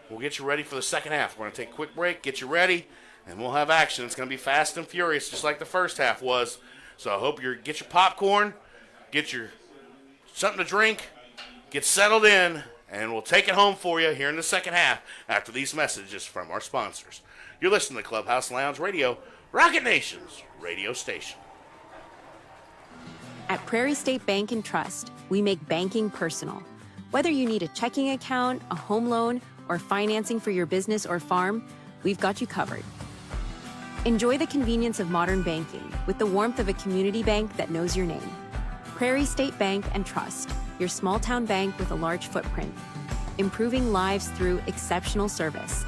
We'll get you ready for the second half. We're going to take a quick break, get you ready, and we'll have action. It's going to be fast and furious, just like the first half was. So I hope you get your popcorn, get your something to drink, get settled in, and we'll take it home for you here in the second half after these messages from our sponsors. You're listening to Clubhouse Lounge Radio, Rocket Nation's radio station. At Prairie State Bank and Trust, we make banking personal. Whether you need a checking account, a home loan, or financing for your business or farm, we've got you covered. Enjoy the convenience of modern banking with the warmth of a community bank that knows your name. Prairie State Bank and Trust, your small town bank with a large footprint. Improving lives through exceptional service.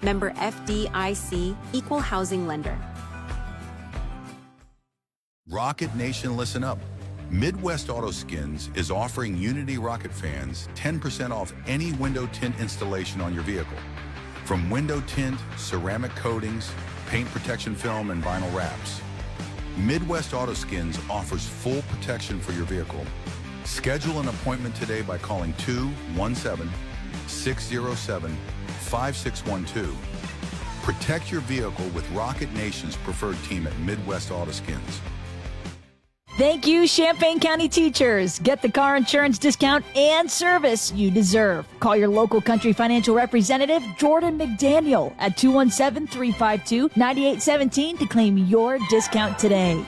Member FDIC, Equal Housing Lender. Rocket Nation, listen up. Midwest Auto Skins is offering Unity Rocket fans 10% off any window tint installation on your vehicle. From window tint, ceramic coatings, paint protection film, and vinyl wraps. Midwest Auto Skins offers full protection for your vehicle. Schedule an appointment today by calling 217-607-5612. Protect your vehicle with Rocket Nation's preferred team at Midwest Auto Skins. Thank you, Champaign County teachers. Get the car insurance discount and service you deserve. Call your local country financial representative, Jordan McDaniel, at 217-352-9817 to claim your discount today.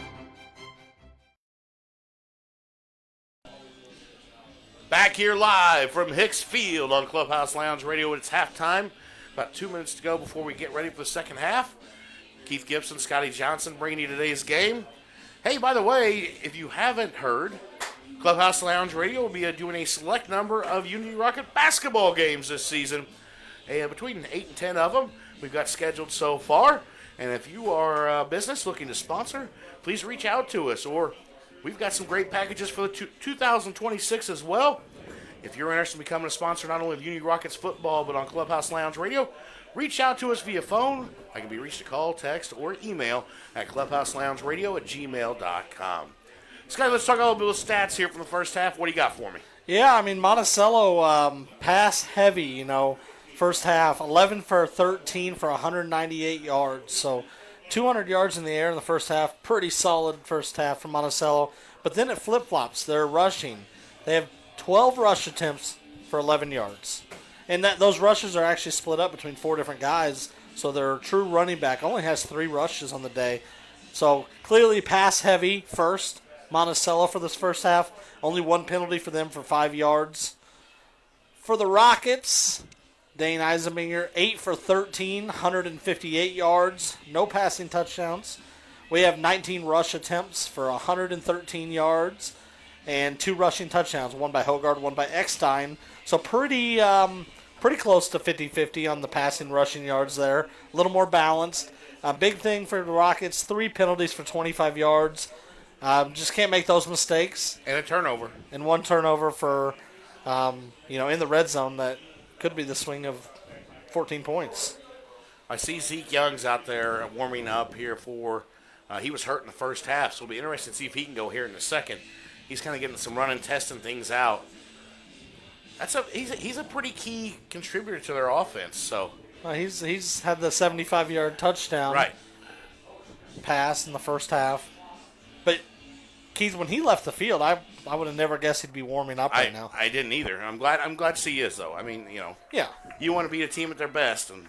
Back here live from Hicks Field on Clubhouse Lounge Radio. It's halftime. About 2 minutes to go before we get ready for the second half. Keith Gibson, Scotty Johnson bringing you today's game. Hey, by the way, if you haven't heard, Clubhouse Lounge Radio will be doing a select number of Unity Rocket basketball games this season. And between 8 and 10 of them we've got scheduled so far. And if you are a business looking to sponsor, please reach out to us. Or we've got some great packages for the 2026 as well. If you're interested in becoming a sponsor not only of Unity Rockets football but on Clubhouse Lounge Radio, reach out to us via phone. I can be reached to call, text, or email at clubhouselaungeradio@gmail.com. Scott, let's talk a little bit of stats here from the first half. What do you got for me? Yeah, I mean, Monticello pass heavy, first half, 11 for 13 for 198 yards. So 200 yards in the air in the first half. Pretty solid first half from Monticello. But then it flip-flops. They're rushing. They have 12 rush attempts for 11 yards. And those rushes are actually split up between 4 different guys. So their true running back only has 3 rushes on the day. So clearly pass heavy first. Monticello for this first half. Only 1 penalty for them for 5 yards. For the Rockets, Dane Eisenbinger, 8 for 13, 158 yards. No passing touchdowns. We have 19 rush attempts for 113 yards. And 2 rushing touchdowns. One by Hogard, one by Eckstein. So pretty close to 50-50 on the passing rushing yards there. A little more balanced. Big thing for the Rockets, 3 penalties for 25 yards. Just can't make those mistakes. And a turnover. And 1 turnover for, in the red zone that could be the swing of 14 points. I see Zeke Young's out there warming up here for, he was hurt in the first half, so it'll be interesting to see if he can go here in the second. He's kind of getting some running, testing things out. He's a pretty key contributor to their offense. So he's had the 75-yard touchdown right pass in the first half. But Keith, when he left the field, I would have never guessed he'd be warming up right now. I didn't either. I'm glad to see he is, though. I mean, Yeah. you want to beat a team at their best, and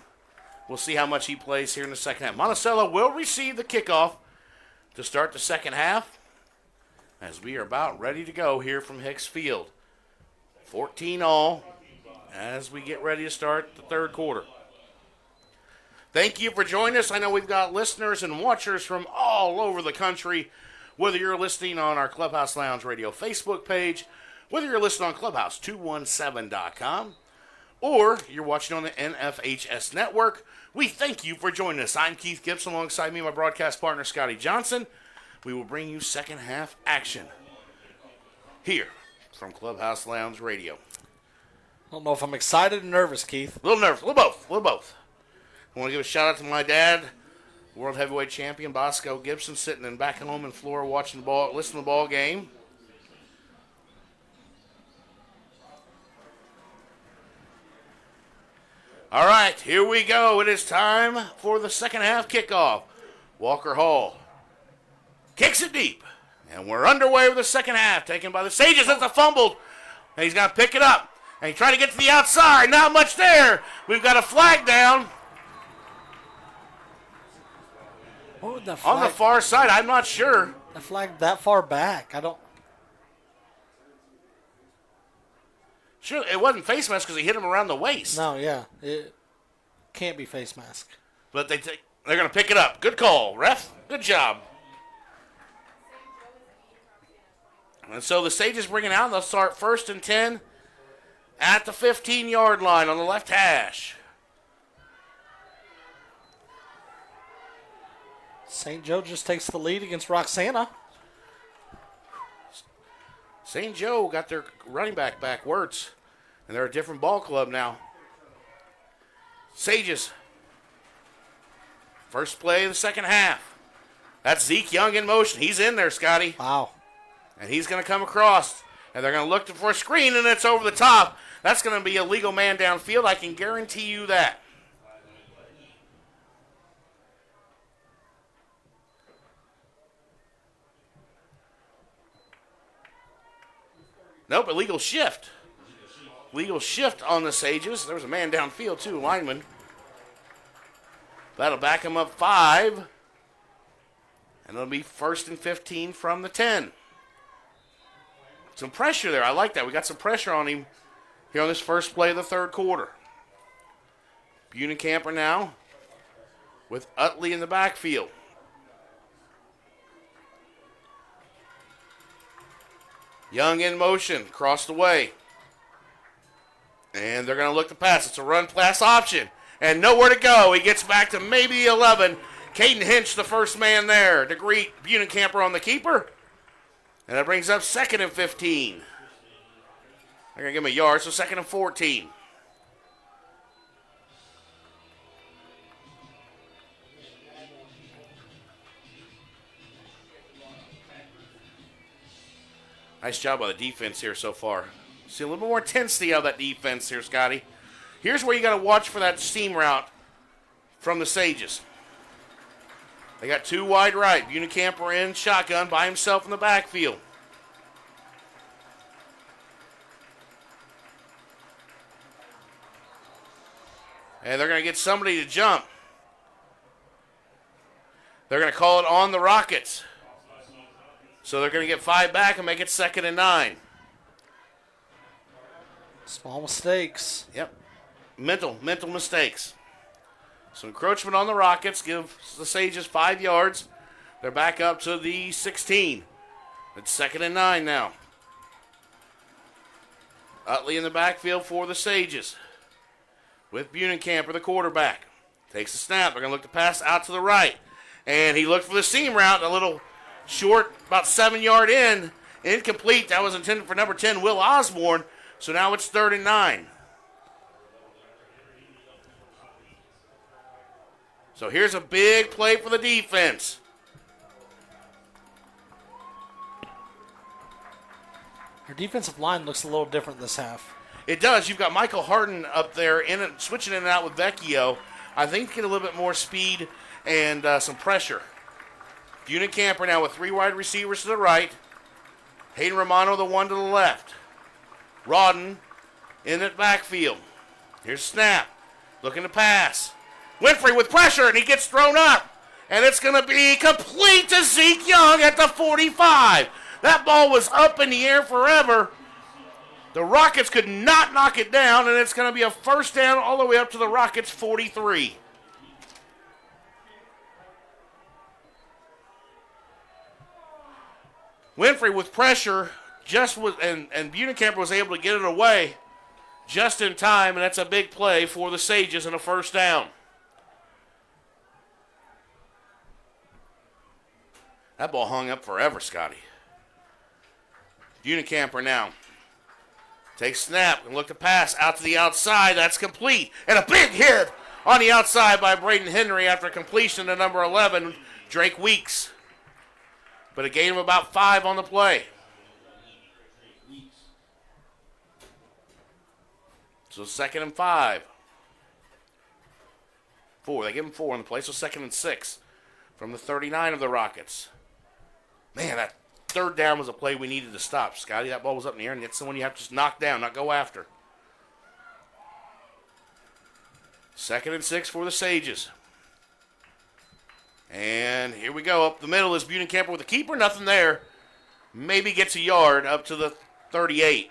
we'll see how much he plays here in the second half. Monticello will receive the kickoff to start the second half as we are about ready to go here from Hicks Field. 14 all as we get ready to start the third quarter. Thank you for joining us. I know we've got listeners and watchers from all over the country, whether you're listening on our Clubhouse Lounge Radio Facebook page, whether you're listening on Clubhouse217.com, or you're watching on the NFHS Network. We thank you for joining us. I'm Keith Gibson, alongside me, my broadcast partner, Scotty Johnson. We will bring you second half action here from Clubhouse Lounge Radio. I don't know if I'm excited or nervous, Keith. A little nervous, a little both. I want to give a shout out to my dad, world heavyweight champion Bosco Gibson, sitting in back home in Florida watching the ball, listening to the ball game. All right, here we go. It is time for the second half kickoff. Walker Hall kicks it deep, and we're underway with the second half, taken by the Sages. It's a fumbled, and he's going to pick it up, and he's trying to get to the outside. Not much there. We've got a flag down. What would that flag? On the far side, I'm not sure. The flag that far back. I don't. Sure, it wasn't face mask because he hit him around the waist. No, yeah. It can't be face mask. But they're going to pick it up. Good call, ref. Good job. And so the Sages bring it out. They'll start 1st and 10 at the 15-yard line on the left hash. St. Joe just takes the lead against Roxana. St. Joe got their running back backwards, and they're a different ball club now. Sages, first play of the second half. That's Zeke Young in motion. He's in there, Scotty. Wow. And he's going to come across, and they're going to look for a screen, and it's over the top. That's going to be a legal man downfield. I can guarantee you that. Nope, illegal shift. Legal shift on the Sages. There was a man downfield, too, lineman. That'll back him up 5. And it'll be 1st and 15 from the 10. Some pressure there. I like that. We got some pressure on him here on this first play of the third quarter. Buenicamper now with Utley in the backfield. Young in motion, across the way. And they're going to look to pass. It's a run-pass option. And nowhere to go. He gets back to maybe 11. Caden Hinch, the first man there, to greet Buenicamper on the keeper. And that brings up 2nd and 15. They're going to give him a yard, so 2nd and 14. Nice job by the defense here so far. See a little bit more intensity out of that defense here, Scotty. Here's where you got to watch for that seam route from the Sages. They got 2 wide right. Buenicamper in shotgun by himself in the backfield. And they're going to get somebody to jump. They're going to call it on the Rockets. So they're going to get 5 back and make it 2nd and 9. Small mistakes. Yep. Mental mistakes. So encroachment on the Rockets gives the Sages 5 yards. They're back up to the 16. It's 2nd and 9 now. Utley in the backfield for the Sages. With Buenicamper, the quarterback. Takes the snap. They're going to look to pass out to the right. And he looked for the seam route. A little short, about 7-yard in. Incomplete. That was intended for number 10, Will Osborne. So now it's 3rd and 9. So here's a big play for the defense. Your defensive line looks a little different this half. It does. You've got Michael Harden up there switching in and out with Vecchio. I think get a little bit more speed and some pressure. Buenicamper now with 3 wide receivers to the right. Hayden Romano, the one to the left. Rodden in the backfield. Here's snap. Looking to pass. Winfrey with pressure, and he gets thrown up. And it's going to be complete to Zeke Young at the 45. That ball was up in the air forever. The Rockets could not knock it down, and it's going to be a first down all the way up to the Rockets' 43. Winfrey with pressure, and Buenicamper was able to get it away just in time, and that's a big play for the Sages and a first down. That ball hung up forever, Scotty. Buenicamper now takes snap and look to pass out to the outside. That's complete. And a big hit on the outside by Braden Henry after completion to number 11, Drake Weeks. But a gain of about 5 on the play. So 2nd and 5. 4. They give him 4 on the play, so 2nd and 6 from the 39 of the Rockets. Man, that third down was a play we needed to stop, Scotty. That ball was up in the air, and it's someone you have to just knock down, not go after. 2nd and 6 for the Sages. And here we go. Up the middle is Buenicamper with the keeper. Nothing there. Maybe gets a yard up to the 38.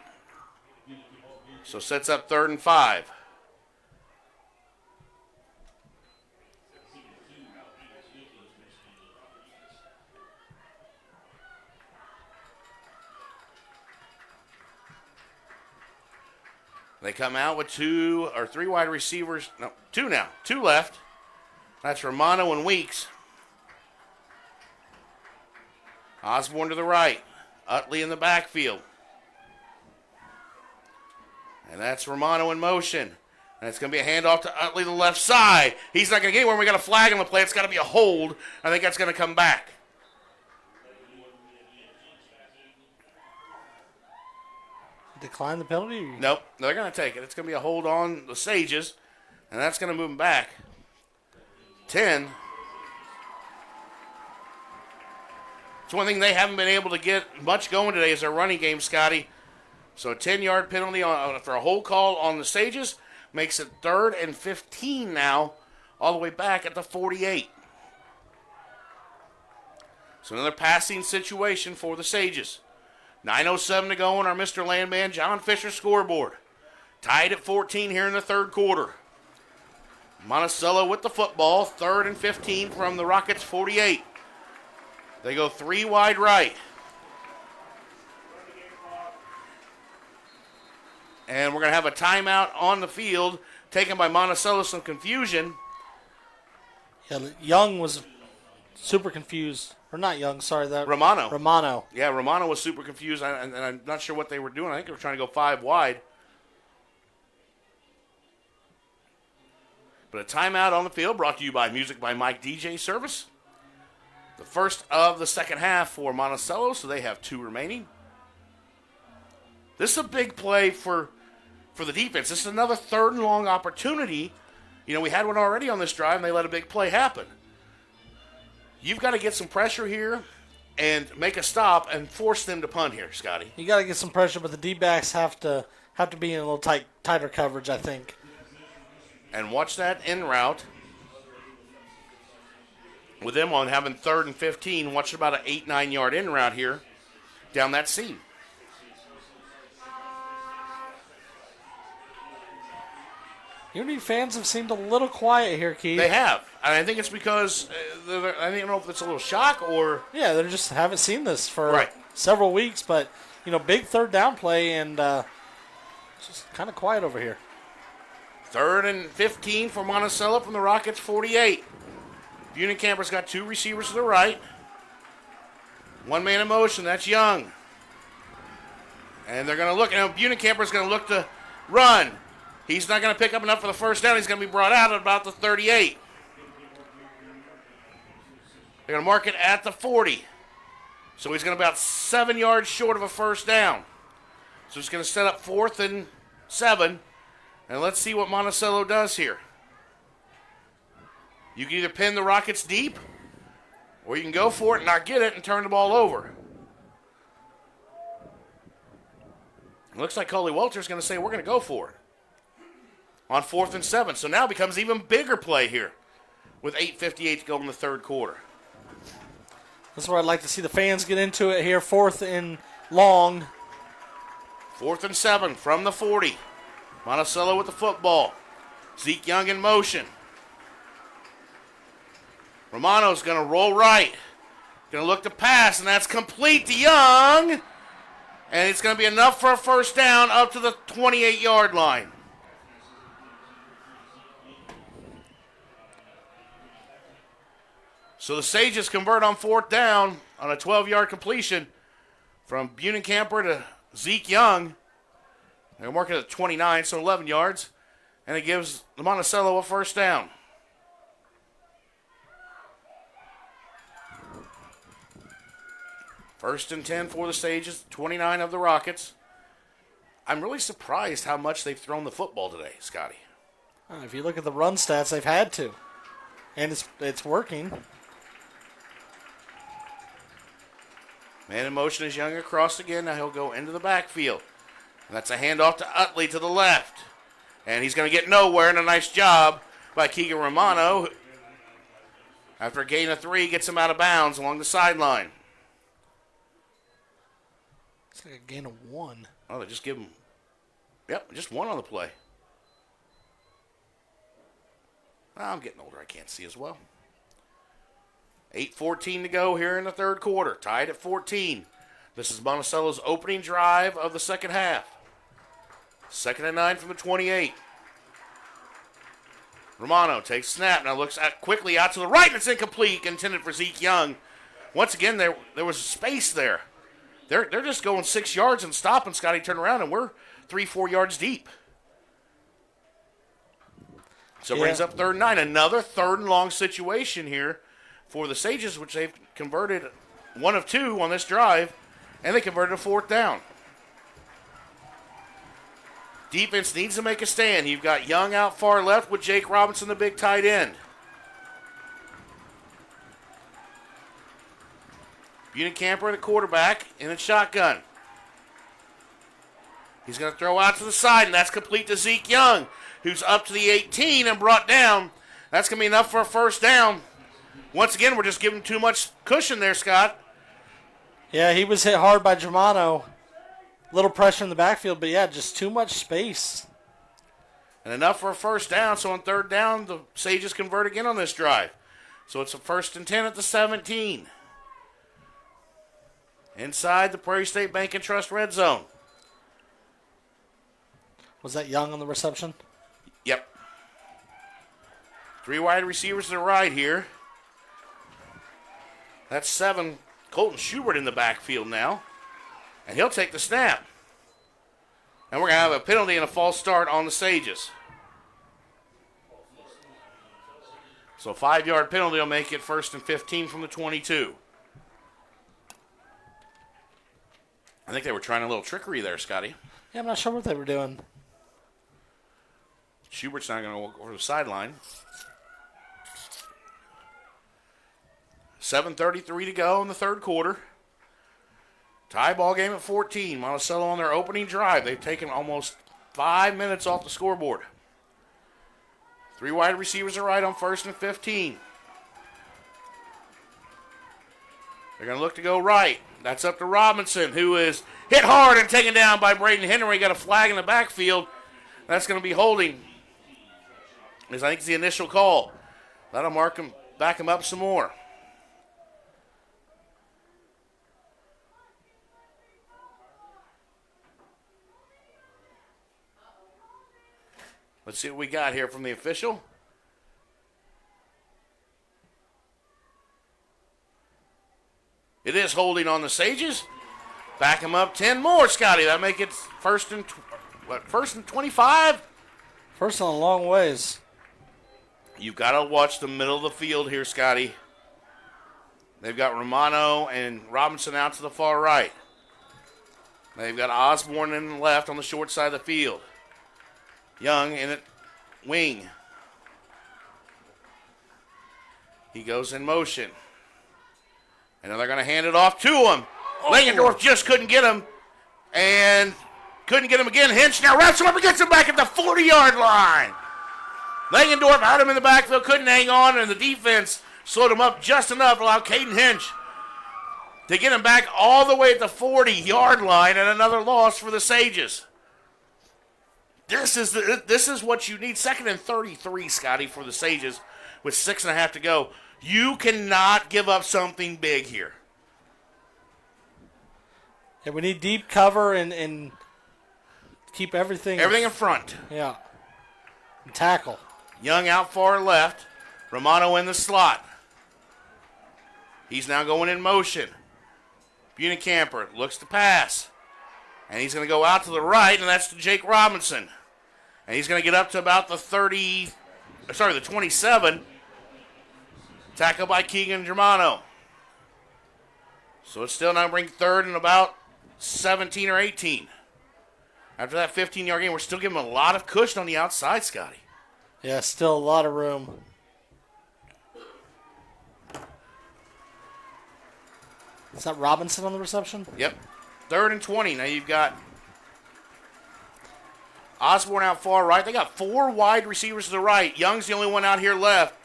So sets up 3rd and 5. They come out with 2 or 3 wide receivers. No, 2 now. 2 left. That's Romano and Weeks. Osborne to the right. Utley in the backfield. And that's Romano in motion. And it's going to be a handoff to Utley to the left side. He's not going to get anywhere. We got a flag on the play. It's got to be a hold. I think that's going to come back. Decline the penalty? Nope. They're going to take it. It's going to be a hold on the Sages. And that's going to move them back. 10. It's one thing they haven't been able to get much going today is their running game, Scotty. So a 10-yard penalty for a hold call on the Sages makes it 3rd and 15 now, all the way back at the 48. So another passing situation for the Sages. 9:07 to go on our Mr. Landman John Fisher scoreboard. Tied at 14 here in the 3rd quarter. Monticello with the football, 3rd and 15 from the Rockets' 48. They go 3 wide right. And we're going to have a timeout on the field taken by Monticello. Some confusion. Yeah, Young was super confused. Or not Young, sorry. Romano. Yeah, Romano was super confused, and I'm not sure what they were doing. I think they were trying to go 5 wide. But a timeout on the field brought to you by Music by Mike DJ Service. The first of the second half for Monticello, so they have 2 remaining. This is a big play for the defense. This is another 3rd and long opportunity. You know, we had one already on this drive, and they let a big play happen. You've got to get some pressure here and make a stop and force them to punt here, Scotty. You got to get some pressure, but the D-backs have to be in a little tighter coverage, I think. And watch that en route. With them on having 3rd and 15, watch about an 8-9 yard in route here down that seam. Unity fans have seemed a little quiet here, Keith. They have. And I think it's because, I don't know if it's a little shock or... Yeah, they just haven't seen this for several weeks. But, big 3rd down play and just kind of quiet over here. 3rd and 15 for Monticello from the Rockets' 48. Buenicamper's got 2 receivers to the right. 1 man in motion. That's Young. And they're going to look. Buenicamper's going to look to run. He's not going to pick up enough for the first down. He's going to be brought out at about the 38. They're going to mark it at the 40. So he's going to be about 7 yards short of a first down. So he's going to set up 4th and 7. And let's see what Monticello does here. You can either pin the Rockets deep, or you can go for it and not get it and turn the ball over. It looks like Coley Welter's going to say we're going to go for it on 4th and 7. So now it becomes even bigger play here with 8:58 to go in the third quarter. This is where I'd like to see the fans get into it here. 4th and long. 4th and 7 from the 40. Monticello with the football. Zeke Young in motion. Romano's going to roll right. Going to look to pass, and that's complete to Young. And it's going to be enough for a first down up to the 28-yard line. So the Sages convert on 4th down on a 12-yard completion from Buenencamper to Zeke Young. They're marking at 29, so 11 yards. And it gives the Monticello a first down. First and 10 for the Sages, 29 of the Rockets. I'm really surprised how much they've thrown the football today, Scotty. If you look at the run stats, they've had to. And it's working. Man in motion is Young across again. Now he'll go into the backfield. And that's a handoff to Utley to the left. And he's going to get nowhere, and a nice job by Keegan Romano. After a gain of 3, gets him out of bounds along the sideline. It's like a gain of 1. Oh, they just give him, just 1 on the play. I'm getting older. I can't see as well. 8:14 to go here in the third quarter. Tied at 14. This is Monticello's opening drive of the second half. 2nd and 9 from the 28. Romano takes snap. Now looks quickly out to the right, and it's incomplete. Intended for Zeke Young. Once again, there was space there. They're just going 6 yards and stopping. Scotty turn around, and we're 3-4 yards deep. So it brings up 3rd and 9. Another 3rd and long situation here for the Sages, which they've converted 1 of 2 on this drive, and they converted a 4th down. Defense needs to make a stand. You've got Young out far left with Jake Robinson, the big tight end. Buenencamper, the quarterback, in a shotgun. He's going to throw out to the side, and that's complete to Zeke Young, who's up to the 18 and brought down. That's going to be enough for a first down. Once again, we're just giving too much cushion there, Scott. Yeah, he was hit hard by Germano. Little pressure in the backfield, but just too much space. And enough for a first down, so on 3rd down, the Sages convert again on this drive. So it's a 1st and 10 at the 17. Inside the Prairie State Bank and Trust red zone. Was that Young on the reception? Yep. 3 wide receivers to the right here. That's 7. Colton Schubert in the backfield now. And he'll take the snap. And we're going to have a penalty and a false start on the Sages. So 5-yard penalty will make it 1st and 15 from the 22. I think they were trying a little trickery there, Scotty. Yeah, I'm not sure what they were doing. Schubert's not going to walk over the sideline. 7:33 to go in the third quarter. Tie ball game at 14. Monticello on their opening drive. They've taken almost 5 minutes off the scoreboard. 3 wide receivers are right on 1st and 15. They're going to look to go right. That's up to Robinson, who is hit hard and taken down by Braden Henry. Got a flag in the backfield. That's going to be holding. I think it's the initial call. That'll mark him, back him up some more. Let's see what we got here from the official. It is holding on the Sages. Back him up 10 more, Scotty. That make it 1st and 25? First on a long ways. You've got to watch the middle of the field here, Scotty. They've got Romano and Robinson out to the far right. They've got Osborne in the left on the short side of the field. Young in it, wing. He goes in motion. And now they're going to hand it off to him. Langendorf just couldn't get him. And Couldn't get him again. Hinch now wraps him up and gets him back at the 40-yard line. Langendorf had him in the backfield, couldn't hang on, and the defense slowed him up just enough to allow Caden Hinch to get him back all the way at the 40-yard line, and another loss for the Sages. This is what you need. 2nd and 33, Scotty, for the Sages with 6.5 to go. You cannot give up something big here. Yeah, we need deep cover and keep everything in front. Yeah. And tackle. Young out far left. Romano in the slot. He's now going in motion. Bunicamper looks to pass. And he's going to go out to the right, and that's to Jake Robinson. And he's going to get up to about the 27. Tackled by Keegan Germano. So it's still now bring 3rd and about 17 or 18. After that 15-yard gain, we're still giving him a lot of cushion on the outside, Scotty. Yeah, still a lot of room. Is that Robinson on the reception? Yep. 3rd and 20. Now you've got Osborne out far right. They got 4 wide receivers to the right. Young's the only one out here left.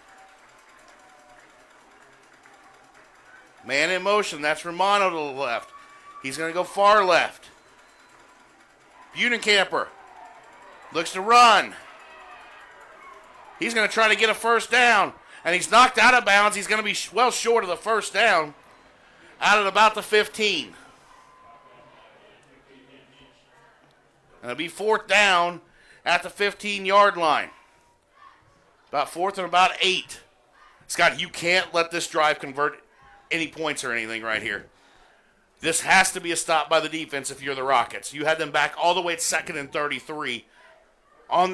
Man in motion. That's Romano to the left. He's going to go far left. Budenkamper looks to run. He's going to try to get a first down, and he's knocked out of bounds. He's going to be well short of the first down, out at about the 15. And it'll be 4th down at the 15-yard line. About 4th and about 8. Scott, you can't let this drive convert any points or anything right here. This has to be a stop by the defense if you're the Rockets. You had them back all the way at 2nd and 33 on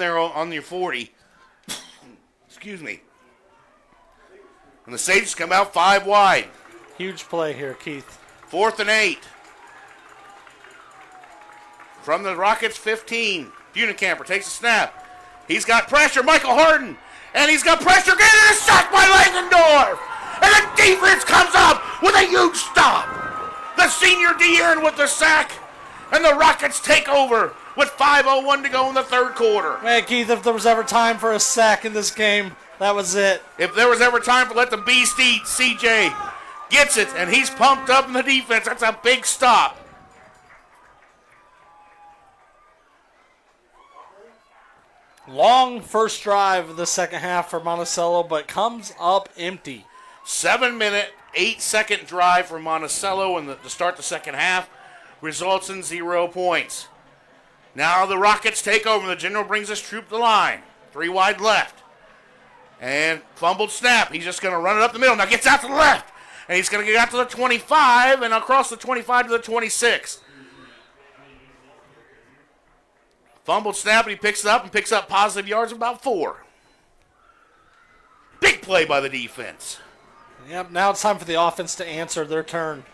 your 40. Excuse me. And the Sages come out 5 wide. Huge play here, Keith. 4th and 8. From the Rockets 15. Budenkamper takes a snap. He's got pressure. Michael Harden. And he's got pressure. Getting a sack by Langendorf. And the defense comes up with a huge stop. The senior De'Aaron with the sack. And the Rockets take over with 5:01 to go in the 3rd quarter. Man, Keith, if there was ever time for a sack in this game, that was it. If there was ever time to let the beast eat, CJ gets it, and he's pumped up in the defense. That's a big stop. Long first drive of the second half for Monticello, but comes up empty. 7-minute, 8-second drive for Monticello to start the second half results in 0 points. Now the Rockets take over. The General brings his troop to the line. 3 wide left. And fumbled snap. He's just going to run it up the middle. Now gets out to the left. And he's going to get out to the 25 and across the 25 to the 26. Fumbled snap, and he picks it up and picks up positive yards of about 4. Big play by the defense. Yep, now it's time for the offense to answer their turn.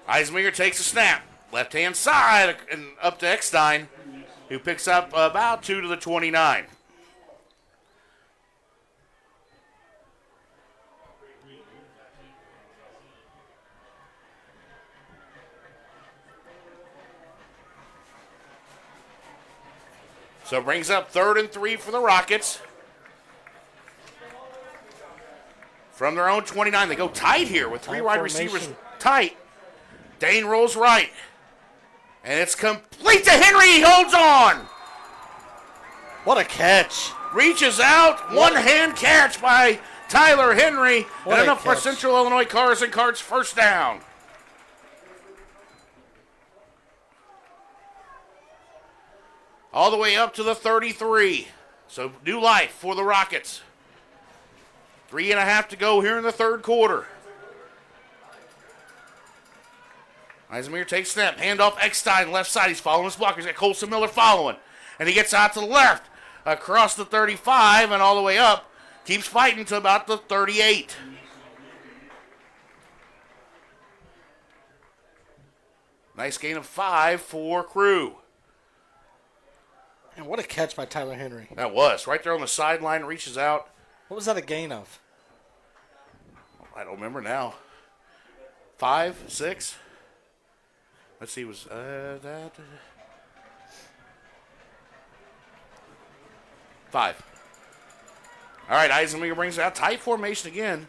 Eisminger takes a snap. Left-hand side and up to Eckstein, who picks up about 2 to the 29. So it brings up 3rd and 3 for the Rockets. From their own 29. They go tight here with 3 wide receivers tight. Dane rolls right. And it's complete to Henry. He holds on. What a catch. Reaches out. One-hand catch by Tyler Henry. And enough for Central Illinois Cars and Carts first down. All the way up to the 33. So new life for the Rockets. 3.5 to go here in the 3rd quarter. Eisminger takes snap. Handoff Eckstein, left side. He's following his blockers. He's got Colson Miller following. And he gets out to the left. Across the 35 and all the way up. Keeps fighting to about the 38. Nice gain of 5 for Crew. And what a catch by Tyler Henry. That was. Right there on the sideline, reaches out. What was that a gain of? I don't remember now. 5, 6? Let's see, was that 5. All right, Eisenmenger brings out tight formation again.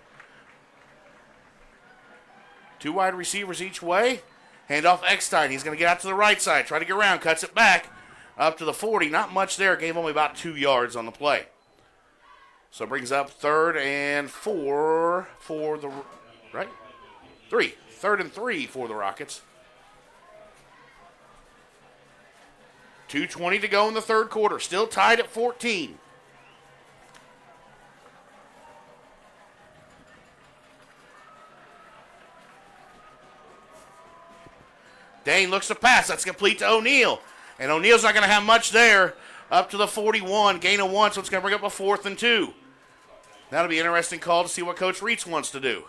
2 wide receivers each way. Handoff Eckstein. He's going to get out to the right side. Try to get around. Cuts it back up to the 40. Not much there. Gave only about 2 yards on the play. So it brings up 3rd and 4 for the, right? 3. 3rd and 3 for the Rockets. 2:20 to go in the third quarter. Still tied at 14. Dane looks to pass. That's complete to O'Neal. And O'Neal's not going to have much there. Up to the 41. Gain of 1, so it's going to bring up a 4th and 2. That'll be an interesting call to see what Coach Reitz wants to do.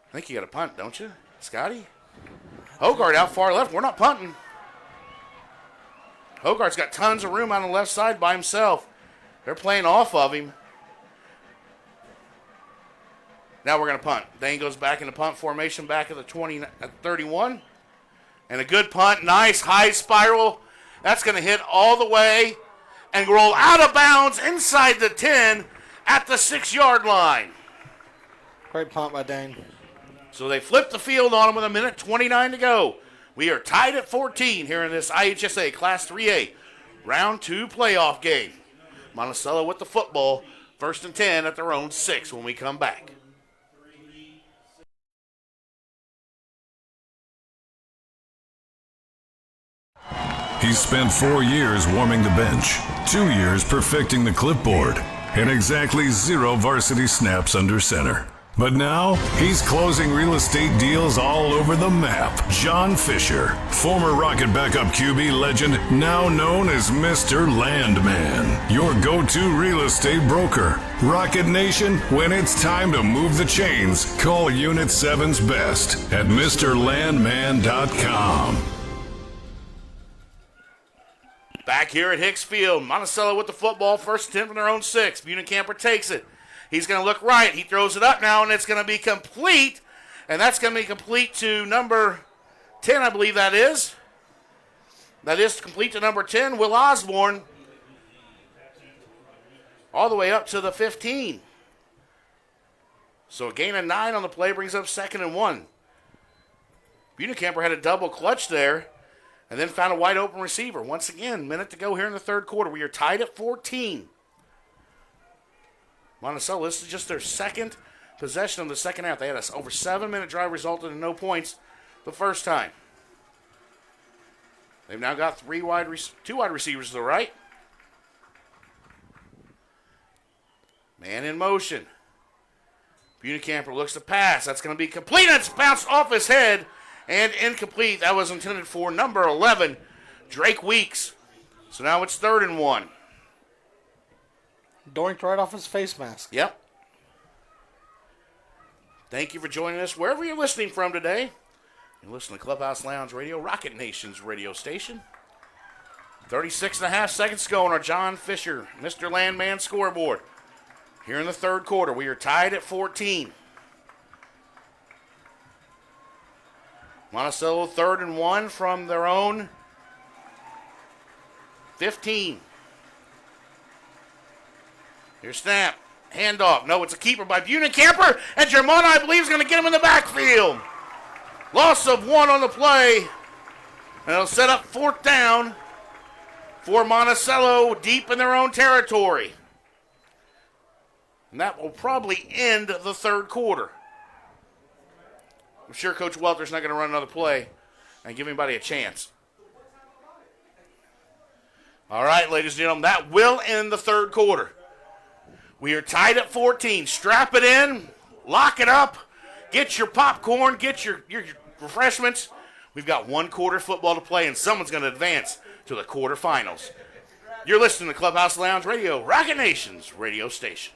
I think you got to punt, don't you, Scotty? Hogart out far left. We're not punting. Hogart's got tons of room on the left side by himself. They're playing off of him. Now we're going to punt. Dane goes back into punt formation back at the 31. And a good punt. Nice high spiral. That's going to hit all the way and roll out of bounds inside the 10 at the 6-yard line. Great punt by Dane. So they flipped the field on him with 1:29 to go. We are tied at 14 here in this IHSA Class 3A Round 2 playoff game. Monticello with the football. 1st and 10 at their own 6 when we come back. He's spent 4 years warming the bench, 2 years perfecting the clipboard, and exactly 0 varsity snaps under center. But now, he's closing real estate deals all over the map. John Fisher, former Rocket backup QB legend, now known as Mr. Landman, your go-to real estate broker. Rocket Nation, when it's time to move the chains, call Unit 7's best at MrLandman.com. Back here at Hicks Field, Monticello with the football, 1st and 10 from their own 6. Buenicamper takes it. He's going to look right. He throws it up now, and it's going to be complete. And that's going to be complete to number 10, I believe that is. That is complete to number 10, Will Osborne. All the way up to the 15. So a gain of 9 on the play brings up 2nd and 1. Buenicamper had a double clutch there. And then found a wide open receiver. Once again, minute to go here in the third quarter. We are tied at 14. Monticello, this is just their second possession of the second half. They had an over 7-minute drive, resulted in no points the first time. They've now got 2 wide receivers to the right. Man in motion. Buenicamper looks to pass. That's going to be complete. It's bounced off his head. And incomplete. That was intended for number 11, Drake Weeks. So now it's 3rd and 1. Doinked right off his face mask. Yep. Thank you for joining us wherever you're listening from today. You're listening to Clubhouse Lounge Radio, Rocket Nation's radio station. 36.5 seconds to go on our John Fisher, Mr. Landman scoreboard. Here in the third quarter, we are tied at 14. Monticello 3rd and 1 from their own 15. Here's snap. Handoff. No, it's a keeper by Buenicamper. And Germano, I believe, is going to get him in the backfield. Loss of 1 on the play. And it'll set up 4th down for Monticello deep in their own territory. And that will probably end the third quarter. I'm sure Coach Welter's not going to run another play and give anybody a chance. All right, ladies and gentlemen, that will end the third quarter. We are tied at 14. Strap it in, lock it up, get your popcorn, get your refreshments. We've got 1 quarter football to play, and someone's going to advance to the quarterfinals. You're listening to Clubhouse Lounge Radio, Rocket Nation's radio station.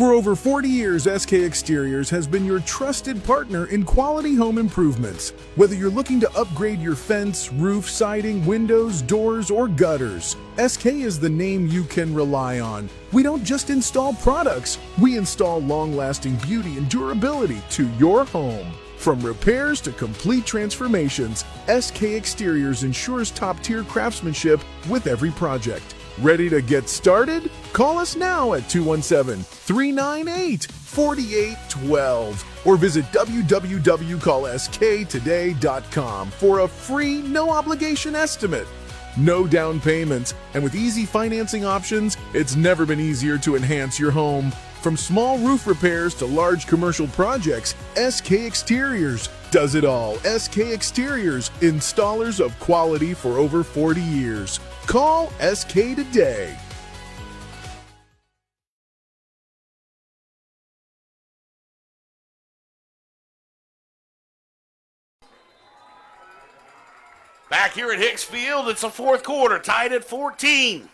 For over 40 years, SK Exteriors has been your trusted partner in quality home improvements. Whether you're looking to upgrade your fence, roof, siding, windows, doors, or gutters, SK is the name you can rely on. We don't just install products, we install long-lasting beauty and durability to your home. From repairs to complete transformations, SK Exteriors ensures top-tier craftsmanship with every project. Ready to get started? Call us now at 217-398-4812 or visit www.callsktoday.com for a free, no-obligation estimate. No down payments, and with easy financing options, it's never been easier to enhance your home. From small roof repairs to large commercial projects, SK Exteriors does it all. SK Exteriors, installers of quality for over 40 years. Call SK today. Back here at Hicks Field, it's the fourth quarter, tied at 14.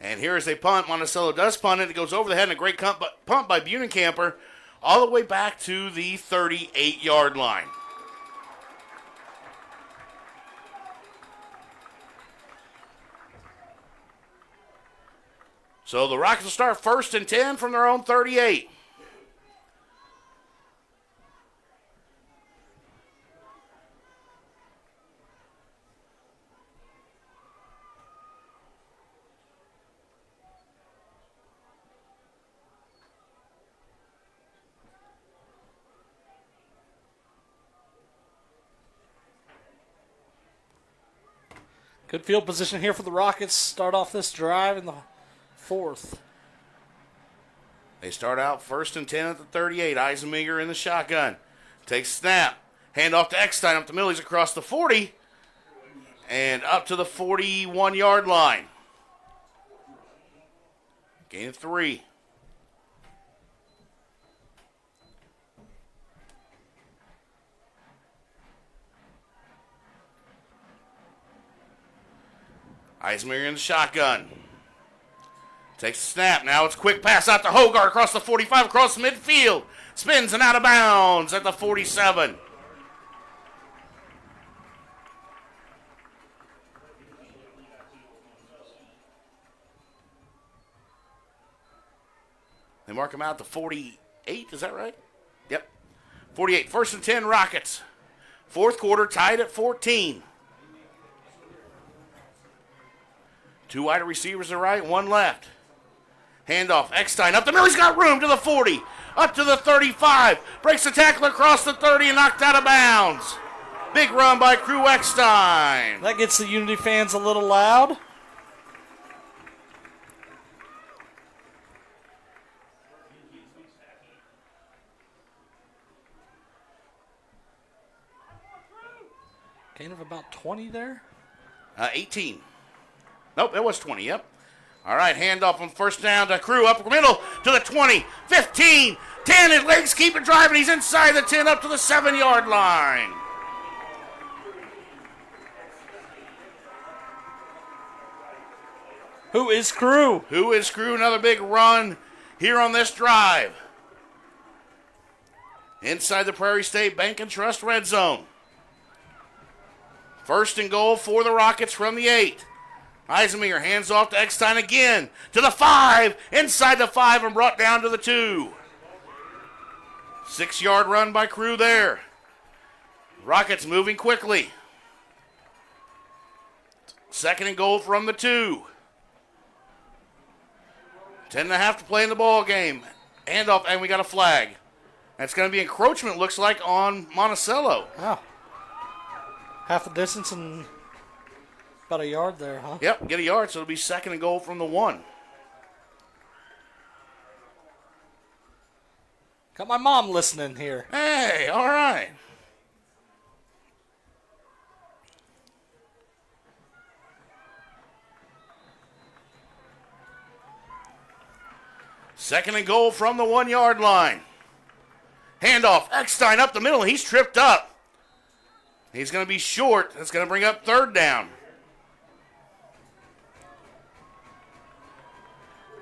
And here's a punt. Monticello does punt it. It goes over the head, and a great punt by Buenencamper all the way back to the 38-yard line. So the Rockets will start 1st and 10 from their own 38. Good field position here for the Rockets. Start off this drive in the fourth. They start out 1st and 10 at the 38. Eisenmenger in the shotgun. Takes snap. Hand off to Eckstein up the middle. He's across the 40 and up to the 41-yard line. Gain of 3. Eisenmenger in the shotgun. Takes the snap. Now it's quick pass out to Hogart across the 45, across the midfield. Spins and out of bounds at the 47. They mark him out to 48. Is that right? Yep. 48. 1st and 10 Rockets. Fourth quarter tied at 14. 2 wide receivers to the right, 1 left. Handoff, Eckstein up the middle. He's got room to the 40, up to the 35. Breaks the tackle across the 30 and knocked out of bounds. Big run by Crew Eckstein. That gets the Unity fans a little loud. Gain of about 20 there. 18. Nope, it was 20, yep. All right, handoff on 1st down to Crew, up the middle to the 20, 15, 10. His legs keep it driving. He's inside the 10, up to the 7-yard line. Who is Crew? Who is Crew? Another big run here on this drive. Inside the Prairie State Bank and Trust red zone. 1st and goal for the Rockets from the 8. Eisenmenger hands off to Eckstein again. To the 5. Inside the 5 and brought down to the 2. 6-yard run by Crew there. Rockets moving quickly. 2nd and goal from the 2. 10.5 to play in the ball game. Handoff, and we got a flag. That's going to be encroachment, looks like, on Monticello. Wow. Half the distance and about a yard there, huh? Yep, get a yard, so it'll be 2nd and goal from the 1. Got my mom listening here. Hey, all right. Second and goal from the 1-yard line. Handoff, Eckstein up the middle. He's tripped up. He's going to be short. That's going to bring up 3rd down.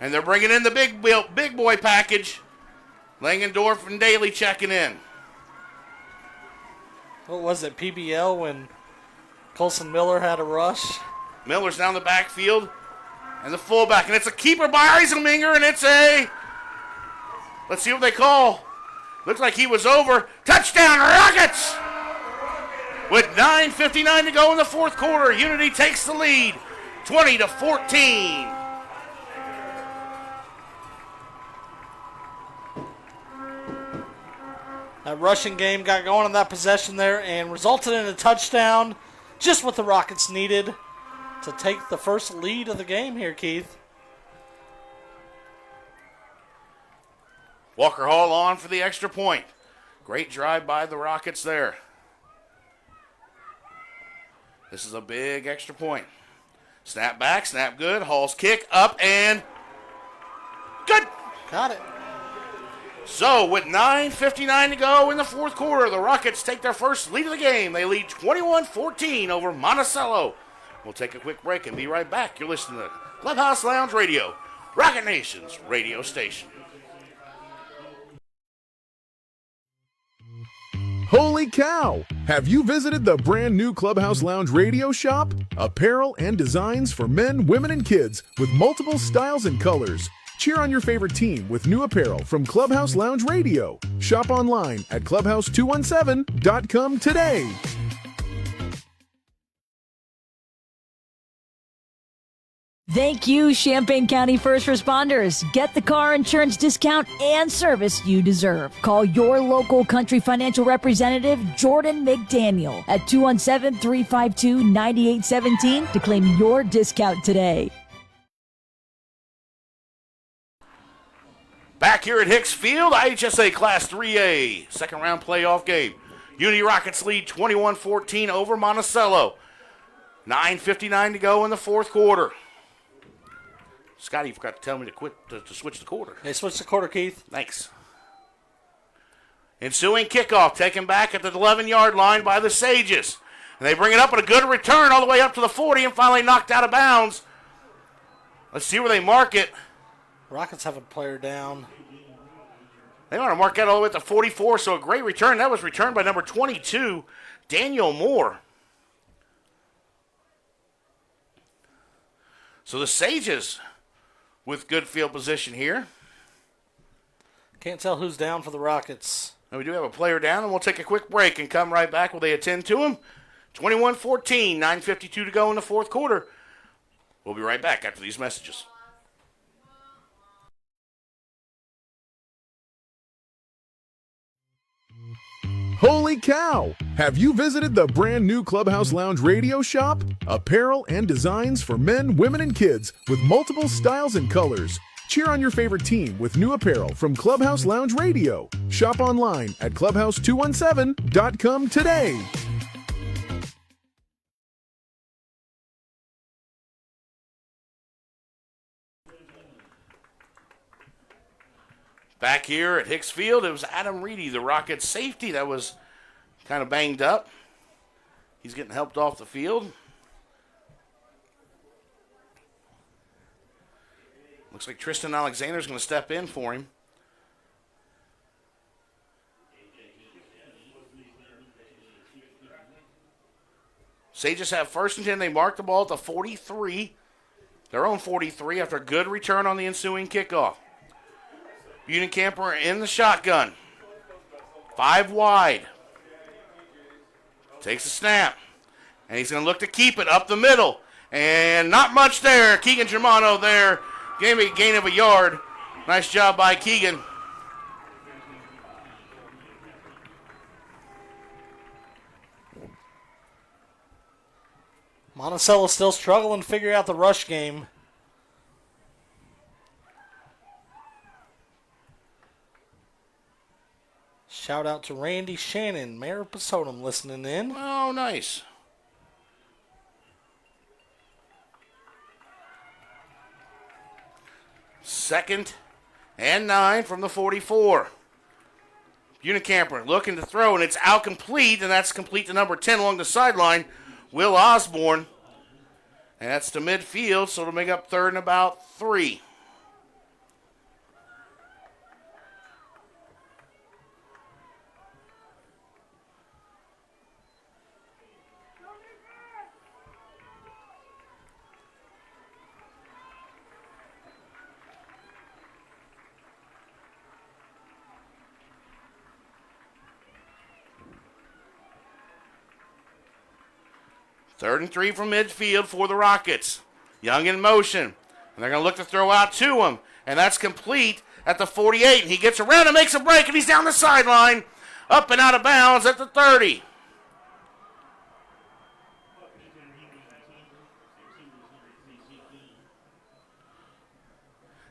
And they're bringing in the big boy package. Langendorf and Daly checking in. What was it, PBL, when Colson Miller had a rush? Miller's down the backfield. And the fullback. And it's a keeper by Eiselminger. And it's a... Let's see what they call. Looks like he was over. Touchdown, Rockets! With 9:59 to go in the fourth quarter, Unity takes the lead, 20-14. That rushing game got going on that possession there and resulted in a touchdown, just what the Rockets needed to take the first lead of the game here, Keith. Walker Hall on for the extra point. Great drive by the Rockets there. This is a big extra point. Snap back, snap good. Hall's kick up and good. Got it. So with 9:59 to go in the fourth quarter, the Rockets take their first lead of the game. They lead 21-14 over Monticello. We'll take a quick break and be right back. You're listening to Clubhouse Lounge Radio, Rocket Nation's radio station. Holy cow! Have you visited the brand new Clubhouse Lounge Radio shop? Apparel and designs for men, women, and kids with multiple styles and colors. Cheer on your favorite team with new apparel from Clubhouse Lounge Radio. Shop online at clubhouse217.com today. Thank you, Champaign County First Responders. Get the car insurance discount and service you deserve. Call your local Country Financial representative, Jordan McDaniel, at 217-352-9817 to claim your discount today. Back here at Hicks Field, IHSA Class 3A, second round playoff game. Unity Rockets lead 21-14 over Monticello. 9:59 to go in the fourth quarter. Scotty, you forgot to tell me to switch the quarter. Hey, switch the quarter, Keith. Thanks. Ensuing kickoff taken back at the 11-yard line by the Sages. And they bring it up at a good return all the way up to the 40 and finally knocked out of bounds. Let's see where they mark it. Rockets have a player down. They want to mark that all the way at the 44, so a great return. That was returned by number 22, Daniel Moore. So the Sages with good field position here. Can't tell who's down for the Rockets. And we do have a player down, and we'll take a quick break and come right back while they attend to him. 21-14, 9:52 to go in the fourth quarter. We'll be right back after these messages. Holy cow! Have you visited the brand new Clubhouse Lounge Radio shop? Apparel and designs for men, women, and kids with multiple styles and colors. Cheer on your favorite team with new apparel from Clubhouse Lounge Radio. Shop online at clubhouse217.com today. Back here at Hicks Field, it was Adam Reedy, the Rockets safety, that was kind of banged up. He's getting helped off the field. Looks like Tristan Alexander's going to step in for him. Sages have first and 10. They mark the ball at the 43. Their own 43 after a good return on the ensuing kickoff. Buenekamper in the shotgun. 5 wide. Takes a snap. And he's going to look to keep it up the middle. And not much there. Keegan Germano there. Gave a gain of a yard. Nice job by Keegan. Monticello still struggling to figure out the rush game. Shout out to Randy Shannon, Mayor of Pasodum, listening in. Oh, nice. Second and 9 from the 44. Buenekamper looking to throw, and it's out complete, and that's complete to number 10 along the sideline, Will Osborne. And that's to midfield, so it'll make up third and about 3. 3rd and 3 from midfield for the Rockets. Young in motion. And they're going to look to throw out to him. And that's complete at the 48. And he gets around and makes a break, and he's down the sideline. Up and out of bounds at the 30.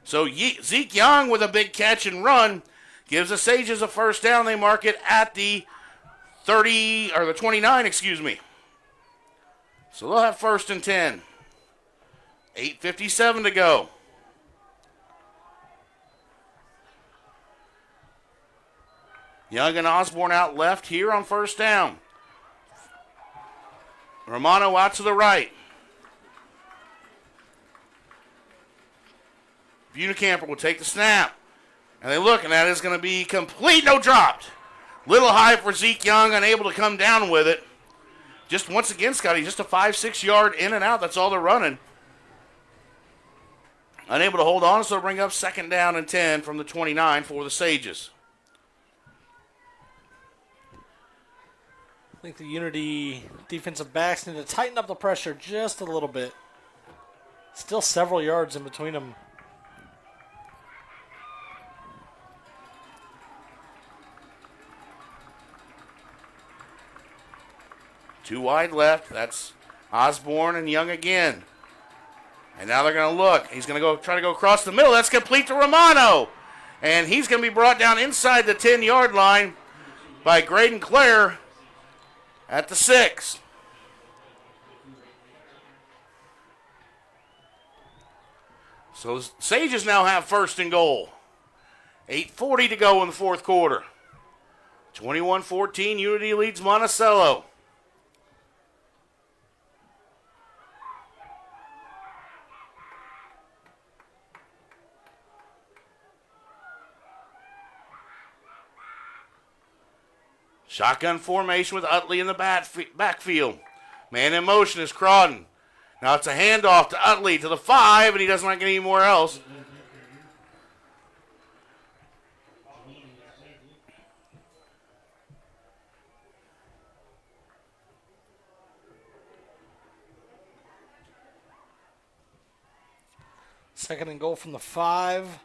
So Zeke Young with a big catch and run gives the Sages a first down. They mark it at the 30, or the 29, excuse me. So they'll have 1st and 10. 8:57 to go. Young and Osborne out left here on 1st down. Romano out to the right. Bunicamper will take the snap. And they look, and that is going to be complete. No, dropped. Little high for Zeke Young, unable to come down with it. Just once again, Scotty, just a 5-6 yard in and out. That's all they're running. Unable to hold on, so they'll bring up 2nd down and 10 from the 29 for the Sages. I think the Unity defensive backs need to tighten up the pressure just a little bit. Still several yards in between them. Two wide left. That's Osborne and Young again. And now they're going to look. He's going to try to go across the middle. That's complete to Romano. And he's going to be brought down inside the 10-yard line by Graydon Clare at the 6. So Sages now have 1st and goal. 8:40 to go in the 4th quarter. 21-14, Unity leads Monticello. Shotgun formation with Utley in the backfield. Man in motion is Crawdon. Now it's a handoff to Utley to the 5, and he doesn't like it anywhere else. Second and goal from the 5.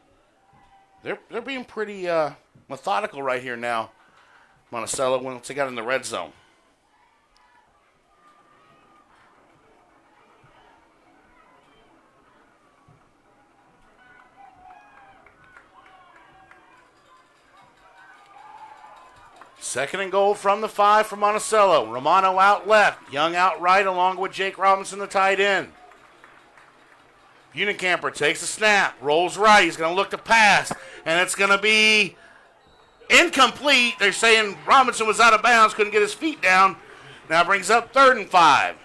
They're being pretty methodical right here now, Monticello, once they got in the red zone. Second and goal from the 5 for Monticello. Romano out left, Young out right, along with Jake Robinson, the tight end. Bunicamper takes the snap, rolls right. He's going to look to pass, and it's going to be incomplete. They're saying Robinson was out of bounds, couldn't get his feet down. Now brings up 3rd and 5.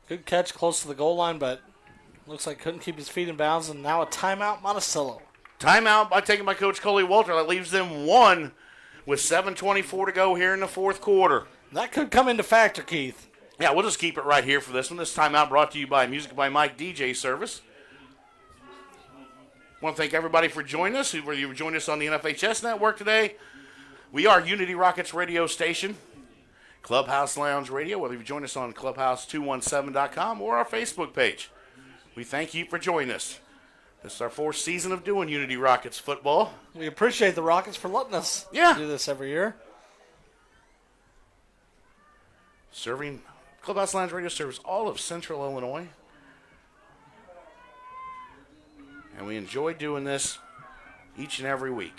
Good catch close to the goal line, but looks like couldn't keep his feet in bounds, and now a timeout, Monticello. Timeout taken by Coach Coley Walter. That leaves them 1 with 7:24 to go here in the 4th quarter. That could come into factor, Keith. Yeah, we'll just keep it right here for this one. This timeout brought to you by Music by Mike DJ Service. I want to thank everybody for joining us, whether you joined us on the NFHS network today. We are Unity Rockets radio station, Clubhouse Lounge Radio, whether you join us on clubhouse217.com or our Facebook page. We thank you for joining us. This is our 4th season of doing Unity Rockets football. We appreciate the Rockets for letting us do this every year. Serving Clubhouse Lounge Radio serves all of Central Illinois. And we enjoy doing this each and every week.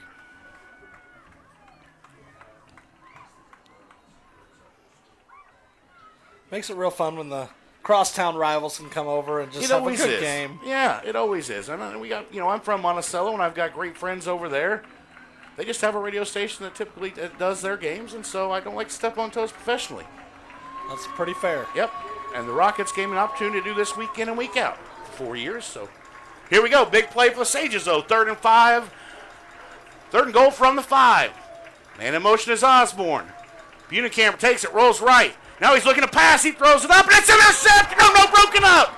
Makes it real fun when the crosstown rivals can come over and just have a good game. Yeah, it always is. And we got, I'm from Monticello, and I've got great friends over there. They just have a radio station that typically does their games, and so I don't like to step on toes professionally. That's pretty fair. Yep. And the Rockets gave me an opportunity to do this week in and week out for 4 years. So here we go. Big play for the Sages, though. 3rd and 5. 3rd and goal from the 5. Man in motion is Osborne. Bunicamper takes it, rolls right. Now he's looking to pass. He throws it up, and it's intercepted. No, broken up.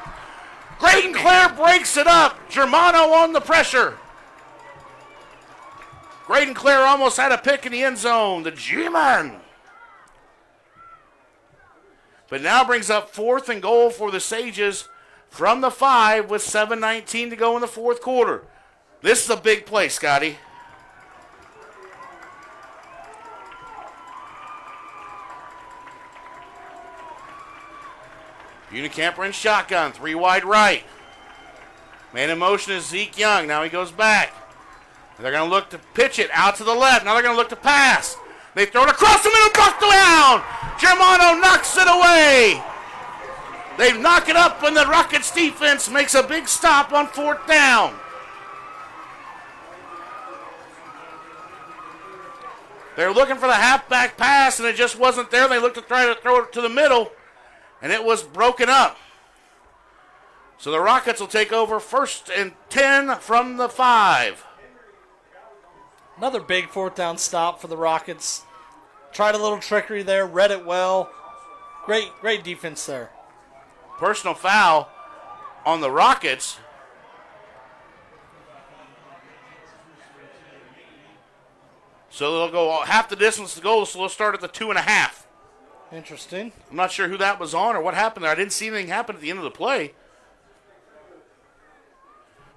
Graydon Clare breaks it up. Germano on the pressure. Graydon Clare almost had a pick in the end zone. The G-Man. But now brings up 4th and goal for the Sages from the 5 with 7:19 to go in the fourth quarter. This is a big play, Scotty. Unicamper in shotgun, 3 wide right. Man in motion is Zeke Young. Now he goes back. They're going to look to pitch it out to the left. Now they're going to look to pass. They throw it across the middle, brought down. Germano knocks it away. They knock it up, and the Rockets defense makes a big stop on 4th down. They're looking for the halfback pass, and it just wasn't there. They looked to try to throw it to the middle, and it was broken up. So the Rockets will take over 1st and 10 from the 5. Another big 4th down stop for the Rockets. Tried a little trickery there, read it well. Great defense there. Personal foul on the Rockets. So they'll go half the distance to goal, so they'll start at the 2.5. Interesting. I'm not sure who that was on or what happened there. I didn't see anything happen at the end of the play.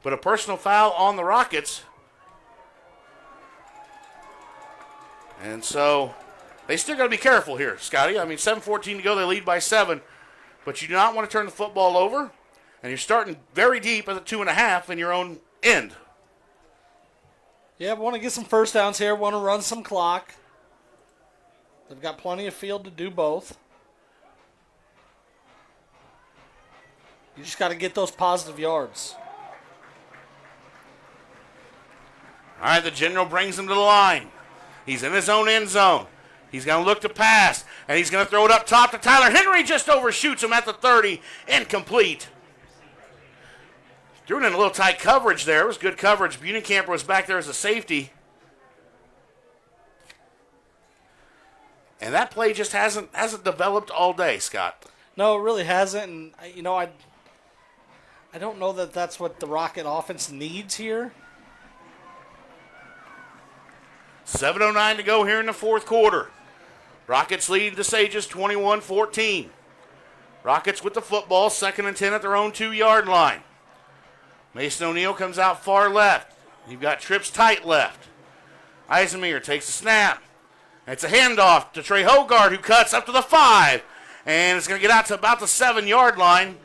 But a personal foul on the Rockets. And so they still got to be careful here, Scotty. I mean, 7:14 to go. They lead by 7. But you do not want to turn the football over. And you're starting very deep at the 2.5 in your own end. Yeah, want to get some first downs here. Want to run some clock. They've got plenty of field to do both. You just got to get those positive yards. All right, the General brings him to the line. He's in his own end zone. He's going to look to pass, and he's going to throw it up top to Tyler Henry. Just overshoots him at the 30. Incomplete. Threw it in a little tight coverage there. It was good coverage. Bunicamper was back there as a safety. And that play just hasn't developed all day, Scott. No, it really hasn't. And, I don't know that that's what the Rocket offense needs here. 7:09 to go here in the fourth quarter. Rockets lead the Sages 21-14. Rockets with the football, 2nd and 10 at their own 2-yard line. Mason O'Neal comes out far left. You've got Trips tight left. Eisenmeyer takes the snap. It's a handoff to Trey Hogard, who cuts up to the 5. And it's going to get out to about the 7-yard line.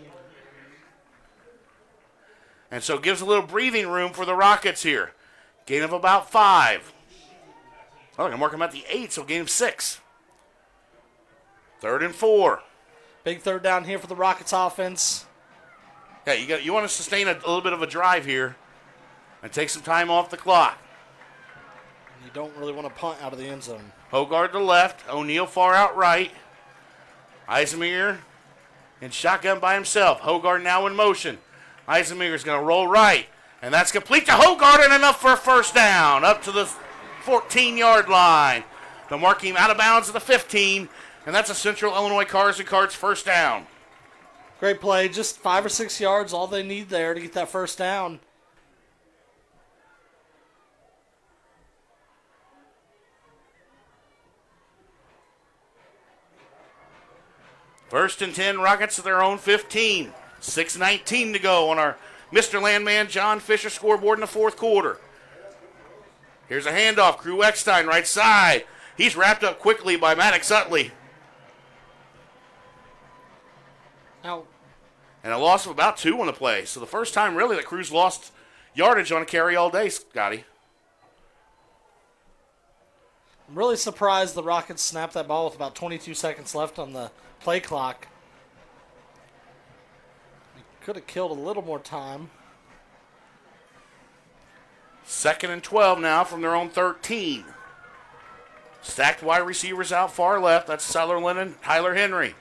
And so it gives a little breathing room for the Rockets here. Gain of about 5. Oh, they're going to mark him at the 8, so gain of 6. 3rd and 4. Big 3rd down here for the Rockets offense. Yeah, you want to sustain a little bit of a drive here and take some time off the clock. You don't really want to punt out of the end zone. Hogard to left, O'Neal far out right. Eisenmeyer in shotgun by himself. Hogard now in motion. Eisenmeyer is going to roll right, and that's complete to Hogard and enough for a first down up to the 14-yard line. They'll mark him out of bounds at the 15, and that's a Central Illinois Cars and Carts first down. Great play. Just 5 or 6 yards, all they need there to get that first down. First and 10, Rockets at their own 15. 6:19 to go on our Mr. Landman John Fisher scoreboard in the fourth quarter. Here's a handoff. Crew Eckstein right side. He's wrapped up quickly by Maddox Utley. Now, and a loss of about 2 on the play. So the first time really that Crew's lost yardage on a carry all day, Scotty. I'm really surprised the Rockets snapped that ball with about 22 seconds left on the play clock. They could have killed a little more time. 2nd and 12 now from their own 13. Stacked wide receivers out far left. That's Sutherland and Tyler Henry.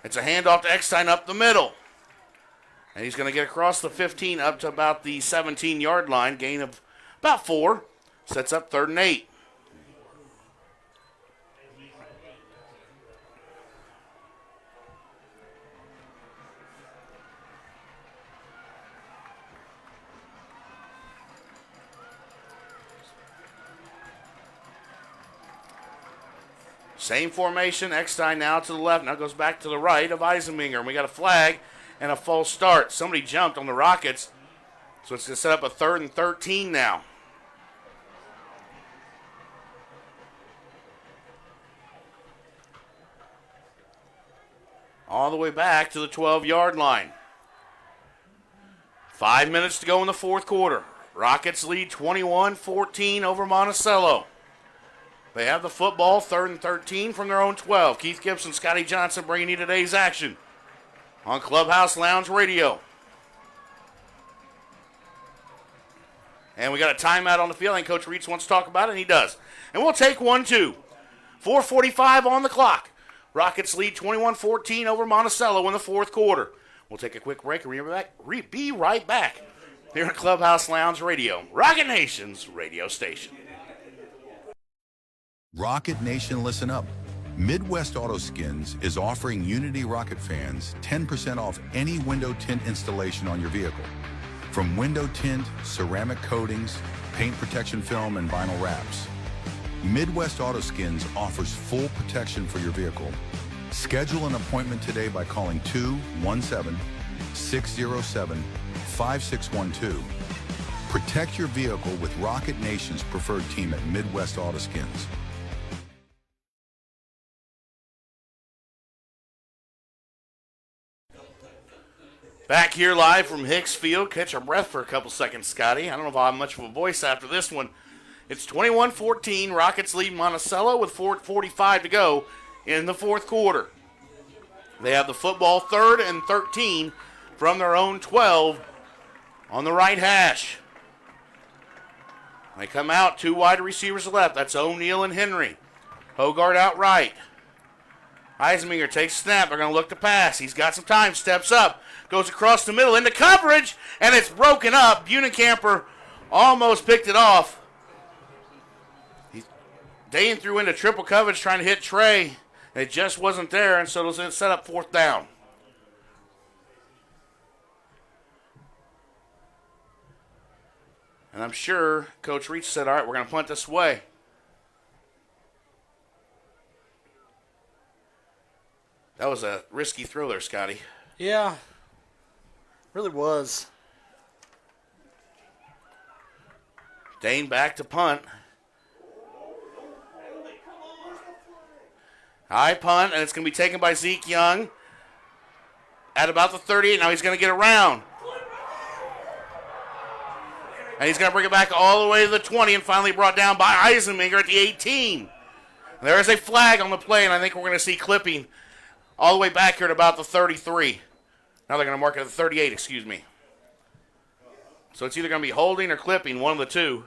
It's a handoff to Eckstein up the middle. And he's going to get across the 15 up to about the 17-yard line. Gain of about 4. Sets up 3rd and 8. Same formation. Eckstein now to the left. Now goes back to the right of Eisenminger. And we got a flag and a false start. Somebody jumped on the Rockets. So it's going to set up a 3rd and 13 now. All the way back to the 12-yard line. 5 minutes to go in the fourth quarter. Rockets lead 21-14 over Monticello. They have the football, 3rd and 13 from their own 12. Keith Gibson, Scotty Johnson bringing you today's action on Clubhouse Lounge Radio. And we got a timeout on the field, and Coach Reitz wants to talk about it, and he does. And we'll take 1-2. 4:45 on the clock. Rockets lead 21-14 over Monticello in the fourth quarter. We'll take a quick break and be right back here at Clubhouse Lounge Radio, Rocket Nation's radio station. Rocket Nation, listen up. Midwest Auto Skins is offering Unity Rocket fans 10% off any window tint installation on your vehicle. From window tint, ceramic coatings, paint protection film, and vinyl wraps. Midwest Auto Skins offers full protection for your vehicle. Schedule an appointment today by calling 217-607-5612. Protect your vehicle with Rocket Nation's preferred team at Midwest Auto Skins. Back here live from Hicks Field. Catch our breath for a couple seconds, Scotty. I don't know if I'll have much of a voice after this one. It's 21-14. Rockets lead Monticello with 4:45 to go in the fourth quarter. They have the football, 3rd and 13 from their own 12 on the right hash. They come out, 2 wide receivers left. That's O'Neal and Henry. Hogard out right. Eisenminger takes snap. They're going to look to pass. He's got some time, steps up, goes across the middle into coverage, and it's broken up. Buenekamper almost picked it off. Dane threw into triple coverage trying to hit Trey. It just wasn't there, and so it was set up 4th down. And I'm sure Coach Reach said, all right, we're going to punt this way. That was a risky throw there, Scotty. Yeah, really was. Dane back to punt. High punt, and it's going to be taken by Zeke Young at about the 38. Now he's going to get around. And he's going to bring it back all the way to the 20 and finally brought down by Eisenminger at the 18. There is a flag on the play, and I think we're going to see clipping all the way back here at about the 33. Now they're going to mark it at the 38, excuse me. So it's either going to be holding or clipping, one of the two.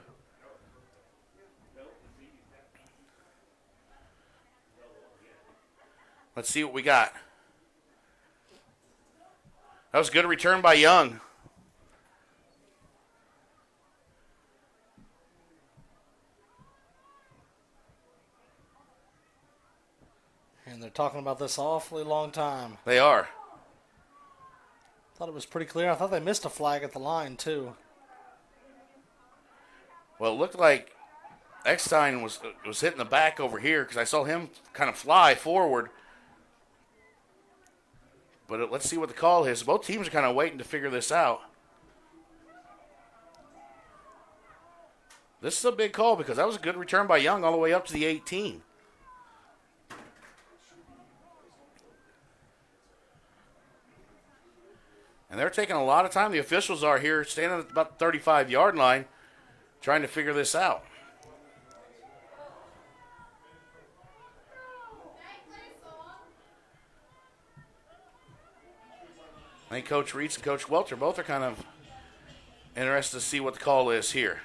Let's see what we got. That was a good return by Young. And they're talking about this awfully long time. They are. Thought it was pretty clear. I thought they missed a flag at the line, too. Well, it looked like Eckstein was hitting the back over here because I saw him kind of fly forward. But let's see what the call is. Both teams are kind of waiting to figure this out. This is a big call because that was a good return by Young all the way up to the 18. And they're taking a lot of time. The officials are here standing at about the 35-yard line trying to figure this out. I think Coach Reitz and Coach Welter both are kind of interested to see what the call is here.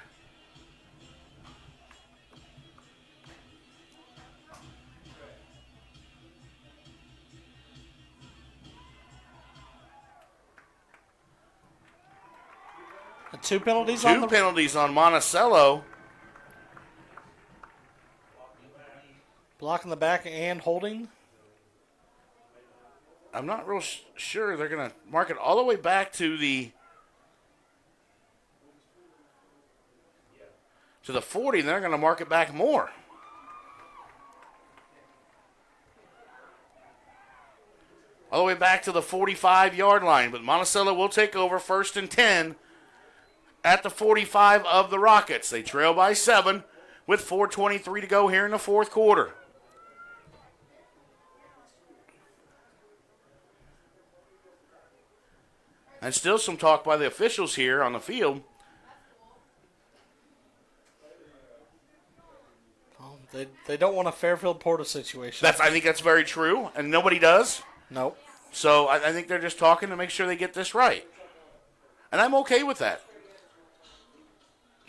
Two penalties on Monticello. Blocking the back and holding. I'm not real sure. They're going to mark it all the way back to the 40, and they're going to mark it back more. all the way back to the 45-yard line. But Monticello will take over 1st and 10 at the 45 of the Rockets. They trail by 7 with 4:23 to go here in the fourth quarter. And still some talk by the officials here on the field. They don't want a Fairfield Porter situation. I think that's very true, and nobody does. Nope. So I think they're just talking to make sure they get this right. And I'm okay with that.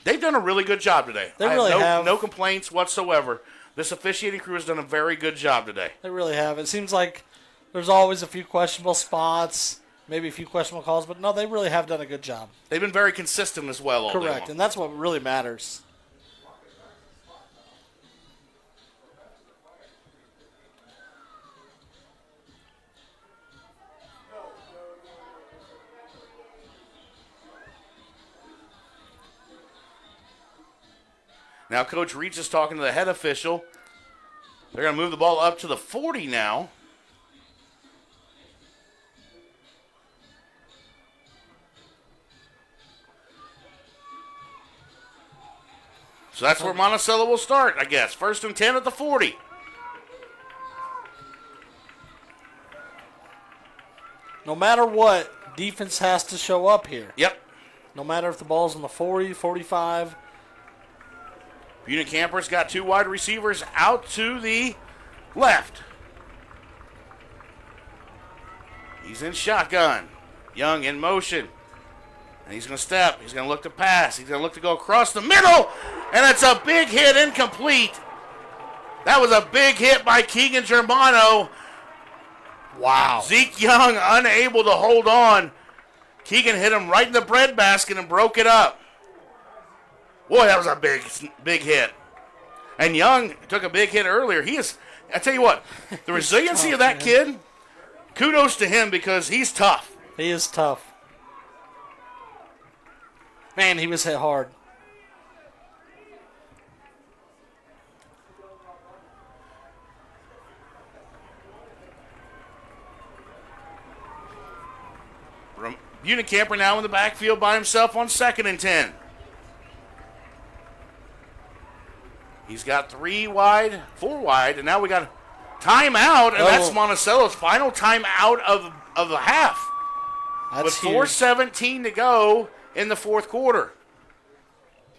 They've done a really good job today. They really have. No complaints whatsoever. This officiating crew has done a very good job today. They really have. It seems like there's always a few questionable spots, maybe a few questionable calls, but no, they really have done a good job. They've been very consistent as well all day long. Correct, and that's what really matters. Now Coach Reach is talking to the head official. They're going to move the ball up to the 40 now. So that's where Monticello will start, I guess. 1st and 10 at the 40. No matter what, defense has to show up here. Yep. No matter if the ball's on the 40, 45. Buena Camper's got 2 wide receivers out to the left. He's in shotgun. Young in motion. And he's going to step. He's going to look to pass. He's going to look to go across the middle. And it's a big hit, incomplete. That was a big hit by Keegan Germano. Wow. Zeke Young unable to hold on. Keegan hit him right in the breadbasket and broke it up. Boy, that was a big hit. And Young took a big hit earlier. I tell you what, the resiliency of that kid, kudos to him because he's tough. He is tough. Man, he was hit hard. Buena Camper now in the backfield by himself on 2nd and 10. He's got 3 wide, 4 wide, and now we got a timeout, and that's Monticello's final timeout of the half. With 4:17 to go in the fourth quarter.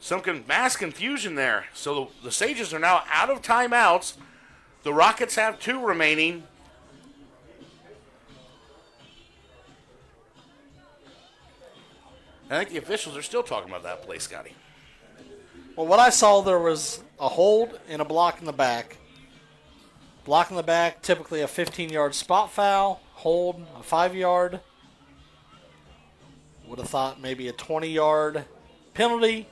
Some mass confusion there. So the Sages are now out of timeouts. The Rockets have 2 remaining. I think the officials are still talking about that play, Scotty. Well, what I saw, there was a hold and a block in the back. Block in the back, typically a 15-yard spot foul. Hold, a 5-yard. Would have thought maybe a 20-yard penalty,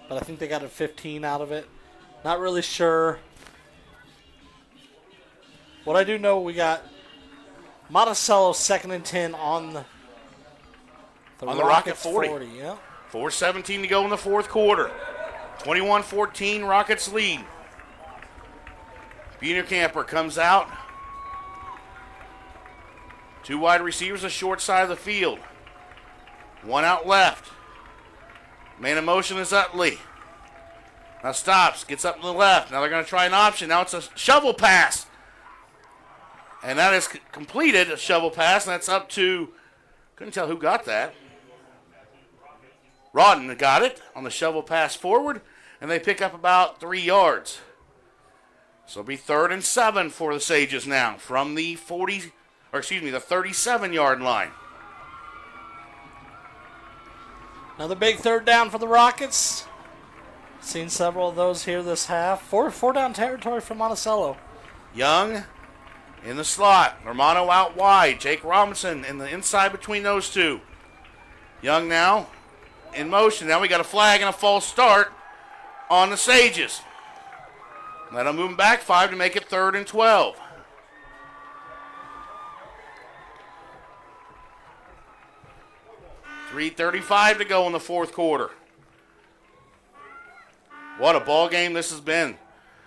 but I think they got a 15 out of it. Not really sure. What I do know, we got Monticello 2nd and 10 on the Rocket 40. Yeah. 4:17 to go in the fourth quarter. 21-14, Rockets lead. Buena Camper comes out. 2 wide receivers, a short side of the field. 1 out left. Man in motion is Utley. Now stops, gets up to the left. Now they're going to try an option. Now it's a shovel pass. And that is completed, a shovel pass, and that's up to, couldn't tell who got that. Rodden got it on the shovel pass forward, and they pick up about 3 yards. So it'll be 3rd and 7 for the Sages now from the 37-yard line. Another big 3rd down for the Rockets. Seen several of those here this half. Four down territory for Monticello. Young in the slot. Romano out wide. Jake Robinson in the inside between those 2. Young now in motion. Now we got a flag and a false start on the Sages. Let them move them back 5 to make it 3rd and 12. .335 to go in the fourth quarter. What a ball game this has been.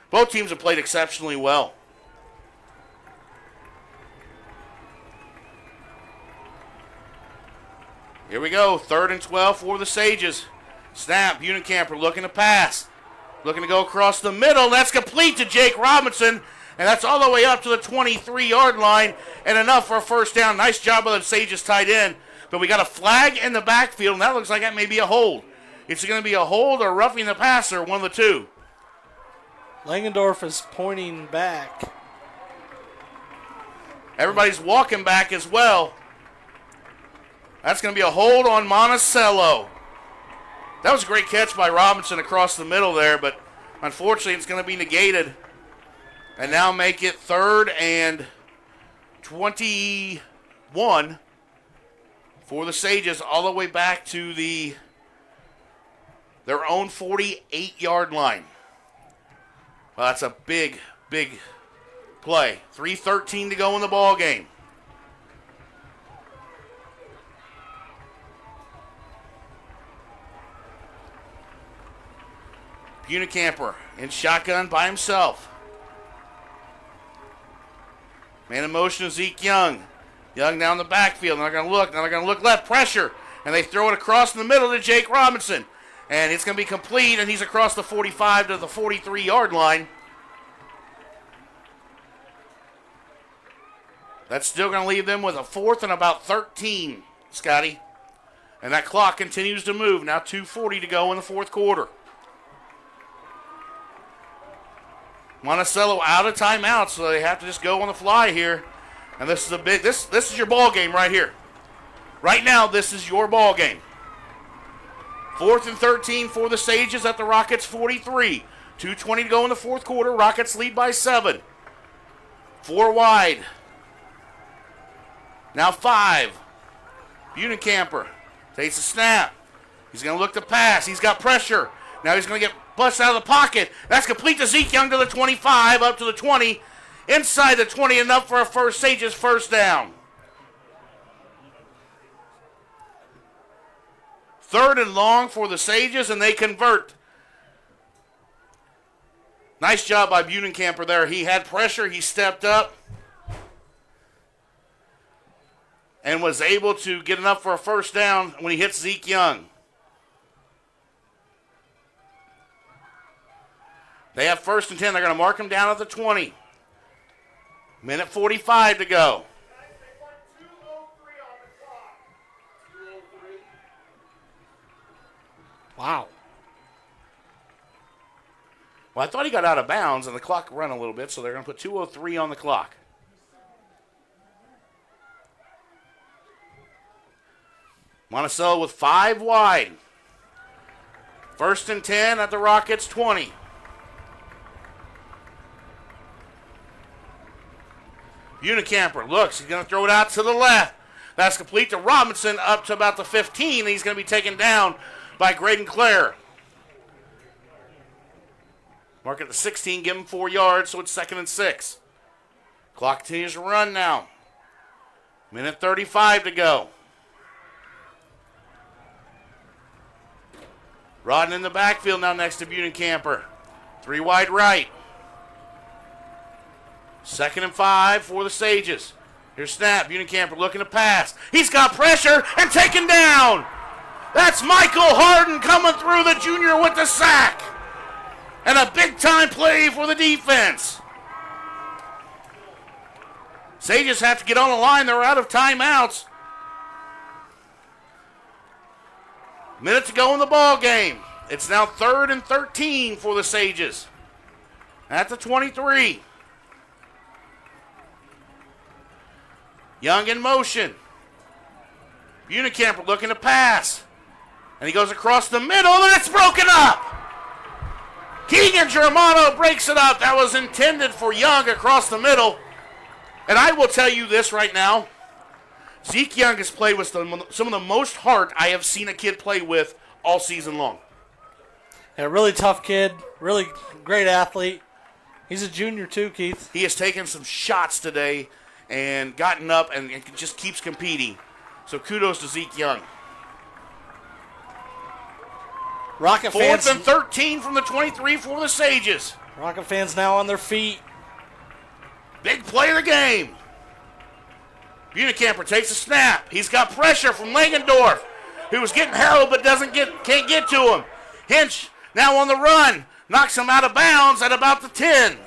Both teams have played exceptionally well. Here we go, 3rd and 12 for the Sages. Snap, Buenicamper looking to pass. Looking to go across the middle. That's complete to Jake Robinson. And that's all the way up to the 23-yard line. And enough for a first down. Nice job of the Sages tight end. But we got a flag in the backfield, and that looks like that may be a hold. It's going to be a hold or roughing the passer, one of the two. Langendorf is pointing back. Everybody's walking back as well. That's going to be a hold on Monticello. That was a great catch by Robinson across the middle there, but unfortunately it's going to be negated. And now make it 3rd and 21 for the Sages, all the way back to their own 48-yard line. Well, that's a big, big play. 3:13 to go in the ball game. Buenicamper in shotgun by himself. Man in motion is Zeke Young. Young down the backfield. Now they're going to look. Now they're going to look left. Pressure. And they throw it across in the middle to Jake Robinson. And it's going to be complete, and he's across the 45 to the 43-yard line. That's still going to leave them with a 4th and about 13, Scotty. And that clock continues to move. Now 2:40 to go in the 4th quarter. Monticello out of timeout, so they have to just go on the fly here. And this is a big, this is your ball game right here. Right now, this is your ball game. 4th and 13 for the Sages at the Rockets 43. 2:20 to go in the 4th quarter. Rockets lead by 7. 4 wide. Now 5. Buenicamper takes a snap. He's going to look to pass. He's got pressure. Now he's going to get busted out of the pocket. That's complete to Zeke Young to the 25, up to the 20. Inside the 20, enough for a Sages first down. 3rd and long for the Sages, and they convert. Nice job by Buenicamper there. He had pressure. He stepped up and was able to get enough for a first down when he hits Zeke Young. They have 1st and 10. They're going to mark him down at the 20. Minute 45 to go. Wow. Well, I thought he got out of bounds, and the clock ran a little bit, so they're going to put 2:03 on the clock. Monticello with 5 wide. 1st and 10 at the Rockets 20. Buenicamper looks. He's going to throw it out to the left. That's complete to Robinson up to about the 15. He's going to be taken down by Graydon Clare. Mark at the 16, give him 4 yards, so it's 2nd and 6. Clock continues to run now. Minute 35 to go. Rodden in the backfield now next to Buenicamper. 3 wide right. 2nd and 5 for the Sages. Here's snap. Buenicamper looking to pass. He's got pressure and taken down. That's Michael Harden coming through, the junior, with the sack. And a big-time play for the defense. Sages have to get on the line. They're out of timeouts. Minute to go in the ball game. It's now 3rd and 13 for the Sages. At the 23. Young in motion. Buenicamper looking to pass. And he goes across the middle, and it's broken up. Keegan Germano breaks it up. That was intended for Young across the middle. And I will tell you this right now. Zeke Young has played with some of the most heart I have seen a kid play with all season long. A really tough kid, really great athlete. He's a junior too, Keith. He has taken some shots today and gotten up and just keeps competing. So kudos to Zeke Young. Rocket fans. 4th and 13 from the 23 for the Sages. Rocket fans now on their feet. Big play of the game. Buenicamper takes a snap. He's got pressure from Langendorf. who was getting held but can't get to him. Hinch now on the run, knocks him out of bounds at about the 10.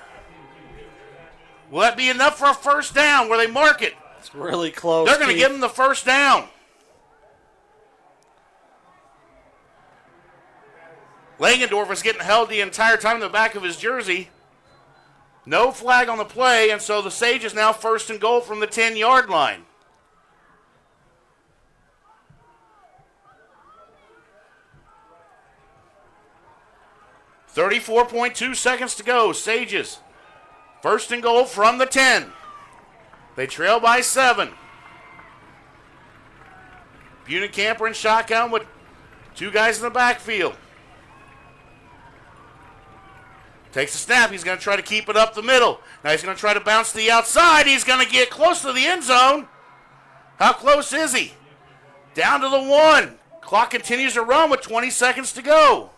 Will that be enough for a first down where they mark it? It's really close. They're going to give him the first down. Langendorf is getting held the entire time in the back of his jersey. No flag on the play, and so the Sages now first and goal from the 10-yard line. .2 seconds to go. Sages first and goal from the 10. They trail by 7. Buenicamper in shotgun with 2 guys in the backfield. Takes a snap. He's going to try to keep it up the middle. Now he's going to try to bounce to the outside. He's going to get close to the end zone. How close is he? Down to the 1. Clock continues to run with 20 seconds to go.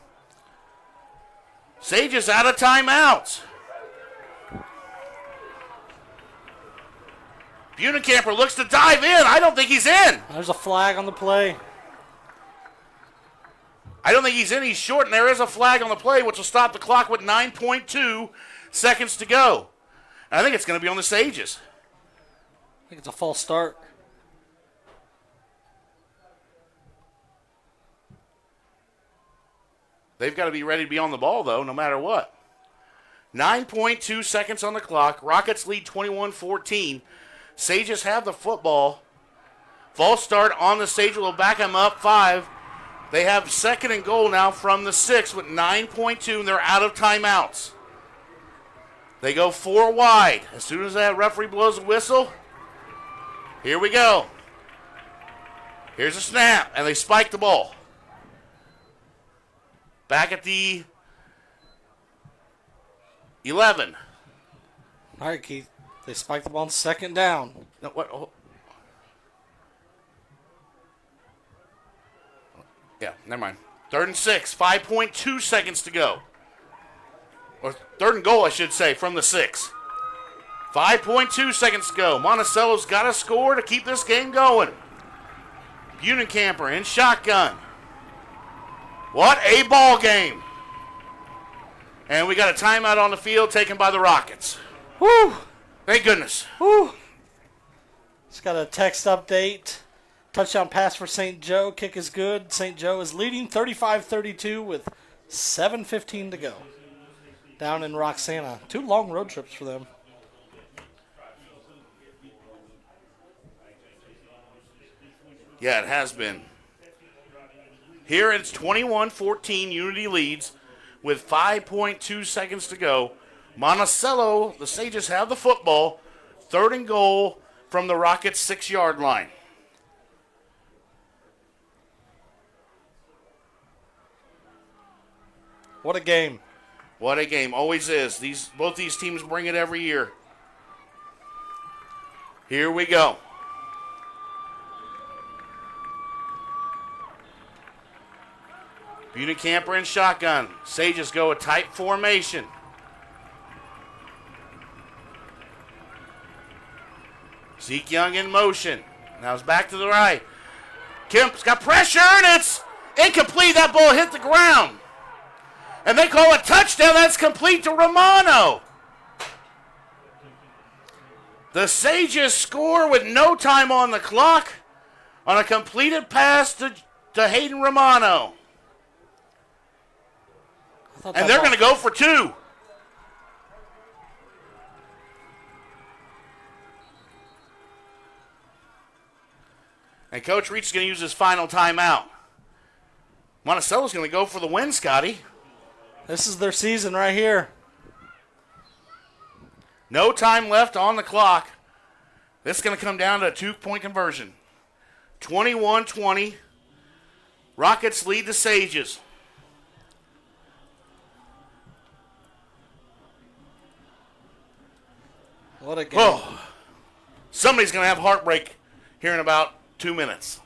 Sages out of timeouts. Buenicamper looks to dive in. I don't think he's in. There's a flag on the play. I don't think he's in. He's short, and there is a flag on the play, which will stop the clock with 9.2 seconds to go. And I think it's going to be on the Sages. I think it's a false start. They've got to be ready to be on the ball, though, no matter what. 9.2 seconds on the clock. Rockets lead 21-14. Sages have the football. False start on the Sages will back them up 5. They have second and goal now from the 6 with 9.2, and they're out of timeouts. They go 4 wide. As soon as that referee blows a whistle, here we go. Here's a snap, and they spike the ball. Back at the 11. All right, Keith. They spiked the ball on second down. No, what? Oh. Yeah, never mind. 3rd and 6, 5.2 seconds to go. Or 3rd and goal, I should say, from the 6. 5.2 seconds to go. Monticello's got to score to keep this game going. Buenicamper in shotgun. What a ball game. And we got a timeout on the field taken by the Rockets. Woo! Thank goodness. Woo! Just got a text update. Touchdown pass for St. Joe. Kick is good. St. Joe is leading 35-32 with 7:15 to go. Down in Roxana. 2 long road trips for them. Yeah, it has been. Here it's 21-14. Unity leads with 5.2 seconds to go. Monticello, the Sages have the football. 3rd and goal from the Rockets' 6-yard line. What a game. What a game. Always is. Both these teams bring it every year. Here we go. Buenicamper in shotgun. Sages go a tight formation. Zeke Young in motion. Now it's back to the right. Kemp's got pressure, and it's incomplete. That ball hit the ground. And they call a touchdown. That's complete to Romano. The Sages score with no time on the clock on a completed pass to Hayden Romano. And they're going to go for 2. And Coach Reach is going to use his final timeout. Monticello's going to go for the win, Scotty. This is their season right here. No time left on the clock. This is going to come down to a 2-point conversion. 21-20. Rockets lead the Sages. What a game. Oh, somebody's going to have heartbreak here in about 2 minutes.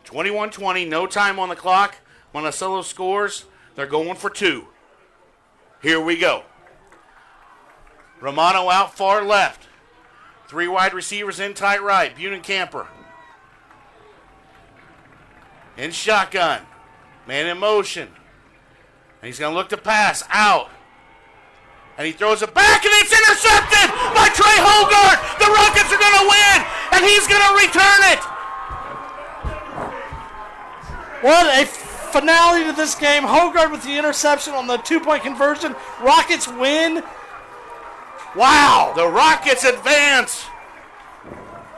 (21-20), no time on the clock. Monticello scores. They're going for 2. Here we go. Romano out far left. 3 wide receivers in tight right. Bunin-Camper in shotgun. Man in motion. And he's going to look to pass out. And he throws it back, and it's intercepted by Trey Hogard. The Rockets are going to win, and he's going to return it. What a finale to this game. Hogard with the interception on the 2-point conversion. Rockets win. Wow. The Rockets advance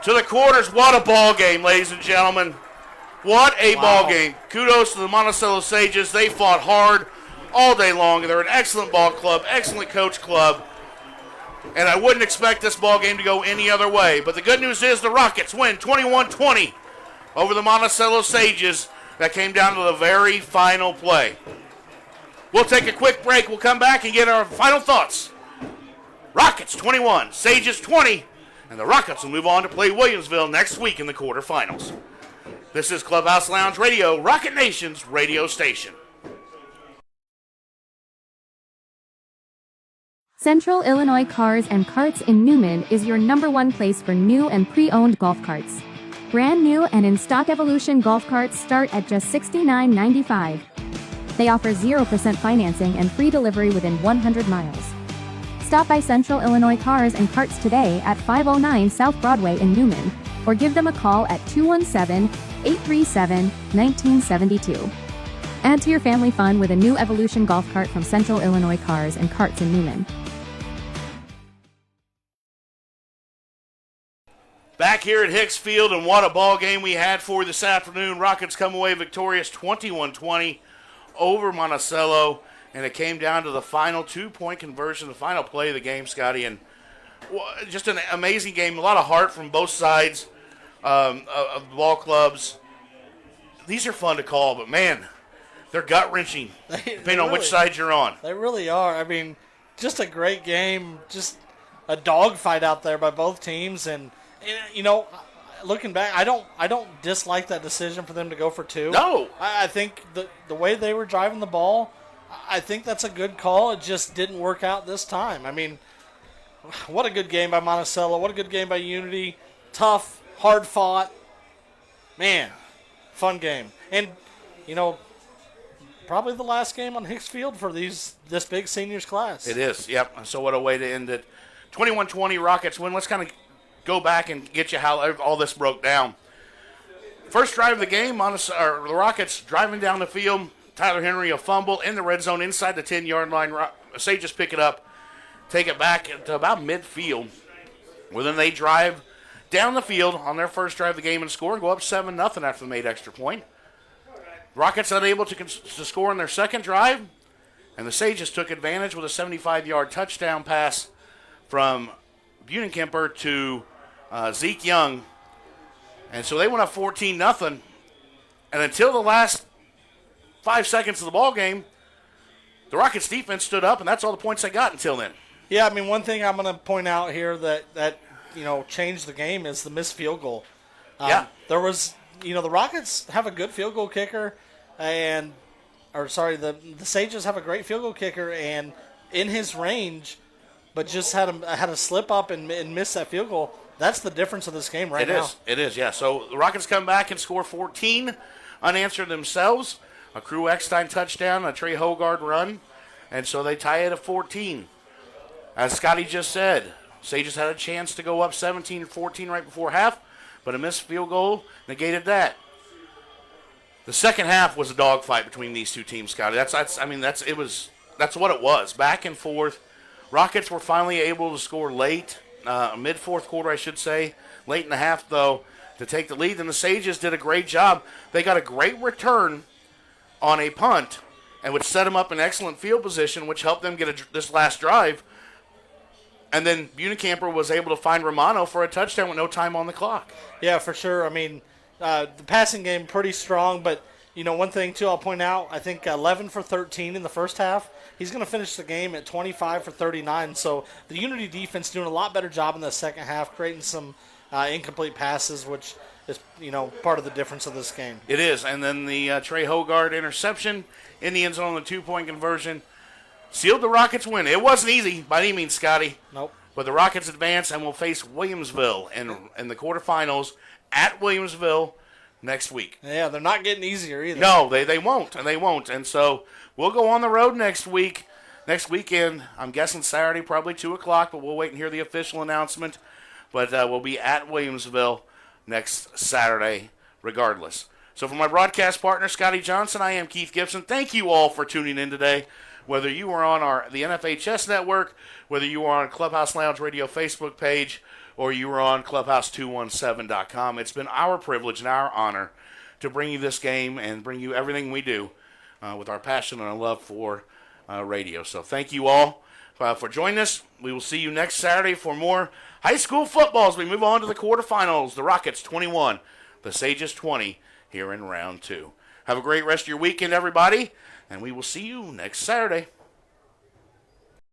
to the quarters. What a ball game, ladies and gentlemen. What a ball game. Kudos to the Monticello Sages. They fought hard all day long. They're an excellent ball club, excellent coach club. And I wouldn't expect this ball game to go any other way. But the good news is the Rockets win 21-20 over the Monticello Sages. That came down to the very final play. We'll take a quick break. We'll come back and get our final thoughts. Rockets 21, Sages 20, and the Rockets will move on to play Williamsville next week in the quarterfinals. This is Clubhouse Lounge Radio, Rocket Nation's radio station. Central Illinois Cars and Carts in Newman is your #1 place for new and pre-owned golf carts. Brand new and in stock Evolution golf carts start at just $69.95. They offer 0% financing and free delivery within 100 miles. Stop by Central Illinois Cars and Carts today at 509 South Broadway in Newman, or give them a call at 217-837-1972. Add to your family fun with a new Evolution golf cart from Central Illinois Cars and Carts in Newman. Back here at Hicks Field, and what a ball game we had for this afternoon. Rockets come away victorious 21-20 over Monticello, and it came down to the final 2-point conversion, the final play of the game, Scotty, and just an amazing game. A lot of heart from both sides of the ball clubs. These are fun to call, but man, they're gut-wrenching, depending on which side you're on. They really are. I mean, just a great game, just a dogfight out there by both teams, and you know, looking back, I don't dislike that decision for them to go for 2. No. I think the way they were driving the ball, I think that's a good call. It just didn't work out this time. I mean, what a good game by Monticello. What a good game by Unity. Tough, hard fought. Man, fun game. And, you know, probably the last game on Hicks Field for this big seniors class. It is, yep. So what a way to end it. 21-20 Rockets win. Let's kind of go back and get you how all this broke down. First drive of the game, the Rockets driving down the field. Tyler Henry a fumble in the red zone inside the 10-yard line. Sages pick it up, take it back to about midfield. Well, then they drive down the field on their first drive of the game and score and go up 7-0 after they made extra point. Rockets unable to score on their second drive, and the Sages took advantage with a 75-yard touchdown pass from Bunin-Kemper to Zeke Young. And so they went up 14-0. And until the last 5 seconds of the ball game, the Rockets defense stood up, and that's all the points they got until then. Yeah, I mean, one thing I'm going to point out here that you know, changed the game is the missed field goal. There was, you know, the Rockets have a good field goal kicker, the Sages have a great field goal kicker, and in his range, but just had a slip up and miss that field goal. That's the difference of this game right now. It is, yeah. So the Rockets come back and score 14 unanswered themselves. A Crew Eckstein touchdown, a Trey Hogard run, and so they tie it at 14. As Scotty just said, Sages had a chance to go up 17-14 right before half, but a missed field goal negated that. The second half was a dogfight between these two teams, Scotty. That's what it was. Back and forth. Rockets were finally able to score late, mid-fourth quarter, I should say. Late in the half, though, to take the lead. And the Sages did a great job. They got a great return on a punt, and which set them up in excellent field position, which helped them get this last drive. And then Bunin-Camper was able to find Romano for a touchdown with no time on the clock. Yeah, for sure. I mean, the passing game pretty strong, but, you know, one thing, too, I'll point out, I think 11 for 13 in the first half. He's going to finish the game at 25 for 39. So the Unity defense doing a lot better job in the second half, creating some incomplete passes, which is, you know, part of the difference of this game. It is. And then the Trey Hogard interception in the end zone on the 2-point conversion. sealed the Rockets' win. It wasn't easy by any means, Scotty. Nope. But the Rockets advance and will face Williamsville in the quarterfinals at Williamsville next week. Yeah, they're not getting easier either. No, they won't, and they won't. And so we'll go on the road next weekend. I'm guessing Saturday, probably 2 o'clock, but we'll wait and hear the official announcement. But we'll be at Williamsville next Saturday regardless. So for my broadcast partner, Scotty Johnson, I am Keith Gibson. Thank you all for tuning in today. Whether you are on the NFHS network, whether you are on Clubhouse Lounge Radio Facebook page, or you are on Clubhouse217.com, it's been our privilege and our honor to bring you this game and bring you everything we do with our passion and our love for radio. So thank you all for joining us. We will see you next Saturday for more high school football as we move on to the quarterfinals. The Rockets 21, the Sages 20 here in round 2. Have a great rest of your weekend, everybody, and we will see you next Saturday.